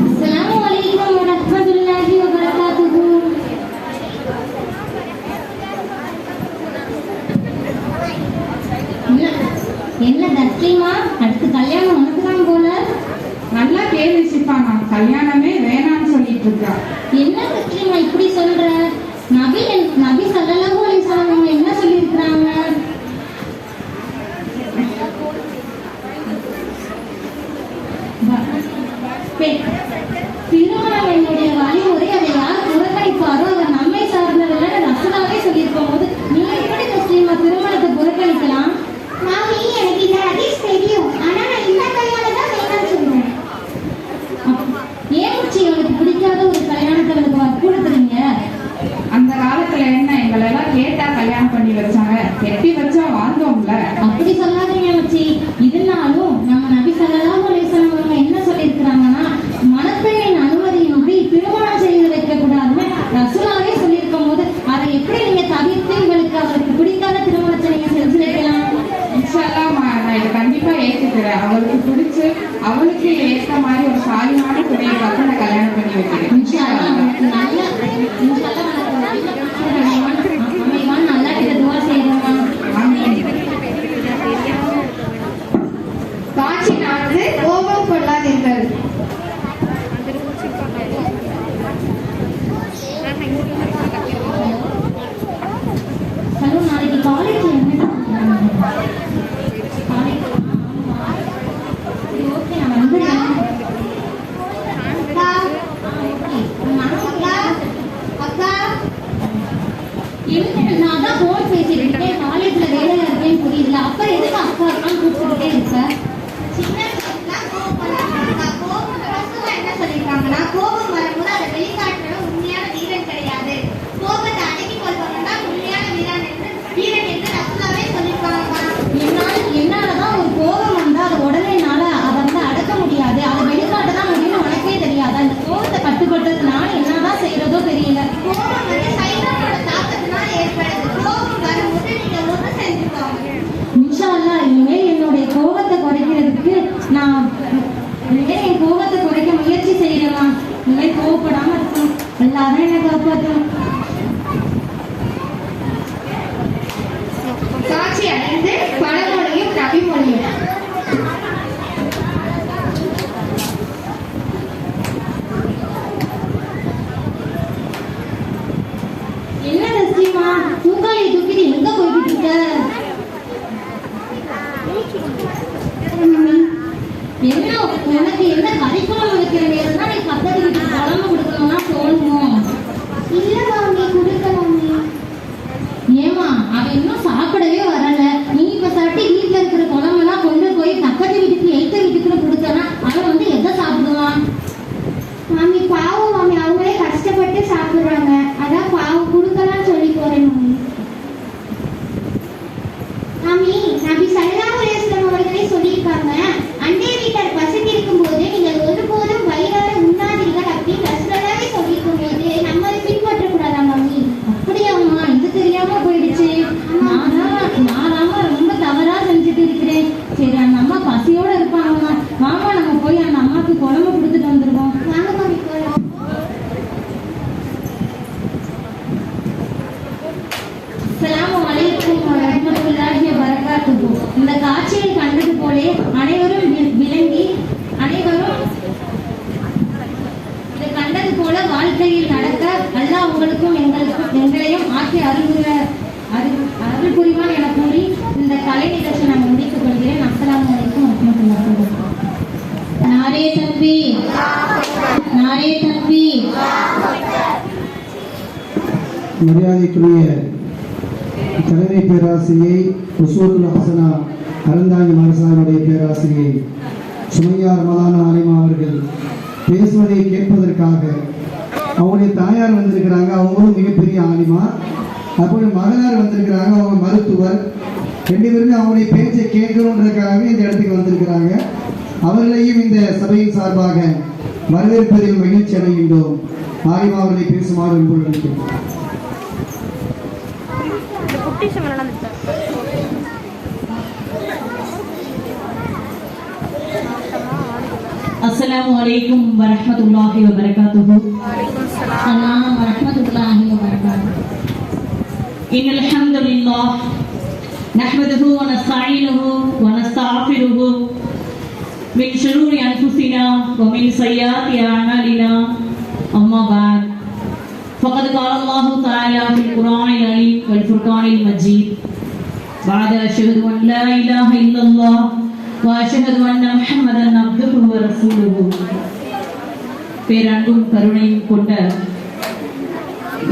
அஸ்ஸலாமு அலைக்கும் வரஹ்மத்துல்லாஹி வபரகாத்துஹு. என்ன தஸ்லீமா, அடுத்து கல்யாணம் உனக்குதான் போல. நல்லா கேள்வி ஷிஃபானா, கல்யாணமே வேணாம்னு சொல்லிட்டு இருக்கா. என்ன தஸ்லீமா இப்படி சொல்ற? நபி ஸல்லல்லாஹு அலைஹி வஸல்லம் அவங்க என்ன சொல்லியிருக்கிறாங்க? திருமணம் என்னுடைய வழிமுறை, அதை யார் புறக்கணிப்பாரோ அவர் நம்மை சார்ந்தவர்கள் ரசூலாவே சொல்லியிருக்கும் போது நீங்க எப்படி முஸ்லீமா திருமணத்தை புறக்கணிக்கலாம்? மாமி, எனக்கு இந்த ஹதீஸ் தெரியும். ஆனா நான் இந்த கல்யாணம் தான் வேணும்னு சொல்றேன். ஏன் முச்சி அவளுக்கு பிடிக்காத ஒரு கல்யாணத்தை அவளுக்கு வற்புறுத்துறீங்க? அந்த காலத்துல என்ன எங்களை எல்லாம் கேட்டா கல்யாணம் பண்ணி வச்சாங்க, கெட்டி வச்சா வாழ்ந்தோம்ல. அப்படி சொல்லாதீங்க மச்சி. இருந்தாலும் நம்ம நபி ஸல்லல்லாஹு அலைஹி வஸல்லம் அவங்க என்ன சொல்லியிருக்கிறாங்கன்னா, மணப்பெண்ணின் அனுமதியின்றி திருமணம் செய்து வைக்க கூடாதுன்னு ரசூலாவே சொல்லியிருக்கும் போது அதை எப்படி நீங்க தவிர்த்து அவருக்கு பிடிக்காத திருமணத்தை நீங்க செஞ்சு வைக்கலாம்? இன்ஷா அல்லாஹ் நான் இதை கண்டிப்பா ஏத்துக்கிறேன். அவளுக்கு பிடிச்சு அவளுக்கு ஏற்ற மாதிரி ஒரு சாலிமான துணையை பார்த்து நான் கல்யாணம் பண்ணி வைக்கிறேன். இன்ஷா அல்லாஹ் உங்களுக்கு நல்ல அமைவான் நல்லா கிட்ட துவா செய்யறோமா? காட்சி 4, கோபம் கொள்ளாதீர்கள். ஹலோ, நாளைக்கு காலேஜ்ல என்ன ஓகே நான் வந்துடுறேன். என்ன நான் தான் போன் பேசிட்டு இருக்கேன், காலேஜ்ல வேலையா இருக்கேன்னு புரியுதுல, அப்ப எதுக்கு அக்கா அக்கான்னு கூப்பிட்டுக்கிட்டே இருக்க? சின்ன வயசுல கோபம் ரசூலா என்ன சொல்லியிருக்காங்கன்னா, கோபம் வரும்போது அதை வெளிக்காட்டுறது உண்மையான வீரன் கிடையாது. கோபத்தை அடக்கி கொள்பவன் தான் உண்மையான வீரன் என்று ரசூலாவே சொல்லியிருக்காங்க. என்னாலதான் ஒரு கோபம் வந்தா அது உடனே அதை வந்து அடக்க முடியாது, அதை வெளிக்காட்ட தான் முடியும்னு உனக்கே தெரியாதா? இந்த கோபத்தை கட்டுப்படுறதுனால என்னதான் செய்யறதோ தெரியல. கோபம் வந்து சைத்தானோட தாக்கத்தினால ஏற்படுது. கோபம் வரும்போது நீங்க ஒன்று செஞ்சுக்கோங்க. இன்ஷா அல்லாஹ் இனிமேல் என்னுடைய கோபத்தை குறைக்கிறதுக்கு நான் என் கோபத்தை குறைக்க முயற்சி செய்யறேன். இனிமேல் கோவப்படாம இருக்கணும். எல்லாரும் என்னை காப்பாற்றணும். காட்சி 5, பழமொழியும் நபிமொழியும். என்ன ரசிமா தூக்காளியை தூக்கிட்டு எங்க போய்கிட்டு இருக்க? என்ன உனக்கு என்ன கறிக்குழம்பு வைக்கிற நேரம் தான் நீ பக்கத்து வீட்டுக்கு குழம்பு கொடுக்கணும்னா தோணுமோ? இல்ல மாமி, கொடுக்கலாம். ஏமா அவன் இன்னும் சாப்பிடவே வரல, நீ இப்ப சாப்பிட்டு வீட்டுல இருக்கிற குழம்பெல்லாம் கொண்டு போய் பக்கத்து வீட்டுக்கு எய்த்த வீட்டுக்குள்ள கொடுத்தனா அவன் வந்து எதை சாப்பிடுவான்? மாமி பாவம் மாமி, அவங்களே கஷ்டப்பட்டு சாப்பிடுறாங்க. அதான் பாவம் கொடுக்கலாம்னு சொல்லி போறேன் மாமி. மாமி, நபி ஸல்லல்லாஹு அலைஹி வஸல்லம் அவர்களே சொல்லியிருக்காங்க, அண்டை வீட்டார் பசித்து இருக்கும் போது நீங்கள் ஒருபோதும் வயிறார உண்ணாதீர்கள் அப்படின்னு ரசூலுல்லாஹி சொல்லியிருக்கும் போது நம்ம அதை பின்பற்றக்கூடாதா மாமி? அப்படியாம்மா, இது தெரியாம போயிடுச்சு. நானாமா ரொம்ப தவறா செஞ்சுட்டு இருக்கிறேன். சரி, அந்த அம்மா பசியோட இருப்பாங்கம்மா, வாமா நம்ம போய் அந்த அம்மாக்கு குழம்பு கொடுத்துட்டு வந்துருவோம். வாங்க மாமி போகலாம். அஸ்ஸலாமு அலைக்கும் வரஹ்மத்துல்லாஹி வபரகாத்துஹு. இந்த காட்சியை கண்டது போலே அனைவரும் விளங்கி இதை கண்டது போல வாழ்க்கையில் நடக்க அல்லாஹ் உங்களுக்கும் எங்களையும் ஆக்கி அருள் புரிவான் என கூறி இந்த கலை நிகழ்ச்சி நான் முடித்துக் கொள்கிறேன். அஸ்ஸலாமு அலைக்கும் வரஹ்மத்துல்லாஹி வபரகாத்துஹு. நாரே தக்பீர், நாரே தக்பீர். மரியாதைக்குரிய தலைமை பேராசிரியை உசூலுல் ஹசனா அறந்தாங்கி மதரசாவுடைய பேராசிரியை சுமையா ரமலான் ஆலிமா அவர்கள் பேசுவதை கேட்பதற்காக அவங்களுடைய தாயார் வந்திருக்கிறாங்க. அவங்களும் மிகப்பெரிய ஆலிமா. அப்படி மகனார் வந்திருக்கிறாங்க, அவங்க மருத்துவர். 2 பேருமே அவங்களுடைய பேச்சை கேட்கணுன்றதுக்காகவே இந்த இடத்துக்கு வந்திருக்கிறாங்க. அவர்களையும் இந்த சபையின் சார்பாக வரவேற்பதில் மகிழ்ச்சி அடைகின்றோம். ஆலிமா அவர்களை பேசுமாறு அன்புடன் अस्सलामु अलैकुम वरहमतुल्लाहि वबरकातुहू। अस्सलाम वरहमतुल्लाहि वबरकातुहू। इन्नल हम्दुलिल्लाह नहमदुहु व नस्तईनुहु व नस्तगफिरुहु मिन शुरूरि अनफुसिना व मिन सय्यिआति अअमालिना अम्मा बाद فقد قال الله تعالى في القرآن العليم والفرقان المجيد بعد أشهد أن لا إله إلا الله وأشهد أن محمدا عبده ورسوله. பேரன்பும் கருணையும் கொண்ட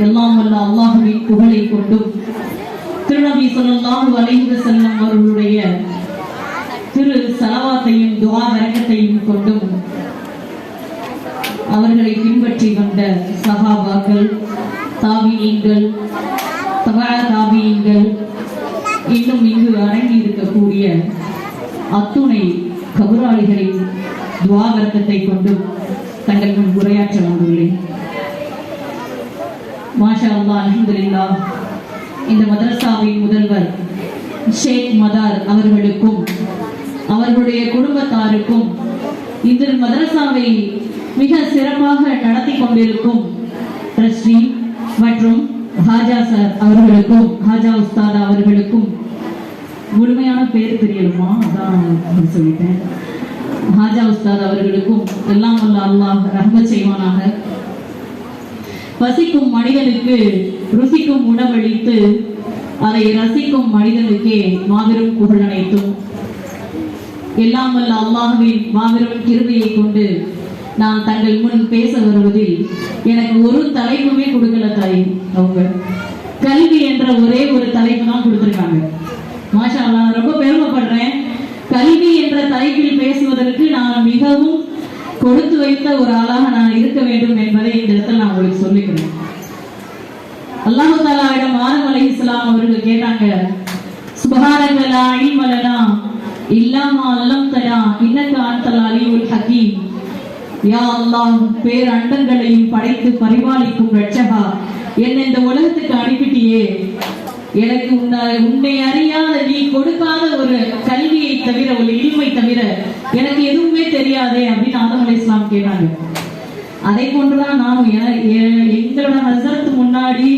எல்லாம் வல்ல அல்லாஹ்வின் புகழை கொண்டும் திருநபி ஸல்லல்லாஹு அலைஹி வஸல்லம் அவர்களுடைய திரு ஸலவாத்தையும் துஆ வரக்கத்தையும் கொண்டும் அவர்களை பின்பற்றி வந்த சஹாபாக்கள், தாபிஈன்கள், தபா தாபிஈன்கள், இன்னும் இங்கு அரங்கி இருக்கக்கூடிய அத்துணை கபராளிகளின் துஆ வரக்கத்தை கொண்டும் தங்கள் முன் உரையாற்ற வந்துள்ளேன். மாஷா அல்லாஹ், அல்ஹம்துலில்லாஹ். இந்த மதரசாவின் முதல்வர் ஷேக் மதார் அவர்களுக்கும் அவர்களுடைய குடும்பத்தாருக்கும் இந்த மதரசாவை மிக சிறப்பாக நடத்தி கொண்டிருக்கும் ட்ரஸ்டி மற்றும் ஹாஜா சார் அவர்களுக்கும், ஹாஜா உஸ்தாத் அவர்களுக்கும், முழுமையான பேர் தெரியலுமா, அதான் சொல்லிட்டேன், ஹாஜா உஸ்தாத் அவர்களுக்கும் எல்லாம் வல்ல அல்லாஹ் ரஹ்மத் செய்வானாக. பசிக்கும் மனிதனுக்கு ருசிக்கும் உணவளித்து அதை ரசிக்கும் மனிதனுக்கே மாபெரும் புகழ் அனைத்தும். எல்லாம் வல்ல அல்லாஹ்வின் மாபெரும் கிருபையை கொண்டு நான் தங்கள் முன் பேச வருவதில் எனக்கு ஒரு தலைப்புமே கொடுக்கல தாய். அவங்க கல்வி என்ற ஒரே ஒரு தலைப்பு தான் கொடுத்திருக்காங்க. மாஷா அல்லாஹ், நான் ரொம்ப பெருமைப்படுறேன். கல்வி என்ற தலைப்பில் பேசுவதற்கு நான் மிகவும் கொடுத்து வைத்த ஒரு ஆளாக நான் இருக்க வேண்டும் என்பதை இந்த இடத்துல நான் உங்களுக்கு சொல்லிக்கிறேன். அல்லாஹ் தஆலாவிடம் ஆதம் அலைஹிஸ்ஸலாம் அவர்கள் கேட்டாங்க, சுப்ஹானக லா இல்ம லனா இல்லா மா அல்லம்தனா இன்னக அன்தல் அலீமுல் ஹகீம். யா அல்லாஹ், பேர் அண்டங்களையும் படைத்து பரிபாலிக்கும் ரட்சகா, என்னை இந்த உலகத்துக்கு அனுப்பிட்டியே, எனக்கு உன்னை அறியாத, நீ கொடுக்காத ஒரு கல்வியை தவிர, ஒரு இல்மை தவிர எனக்கு எதுவுமே தெரியாதே அப்படின்னு ஆதம் அலைஹிஸ்ஸலாம் கேட்டாங்க. அதை போன்றுதான் நானும் எங்களோட ஹஸரத் முன்னாடி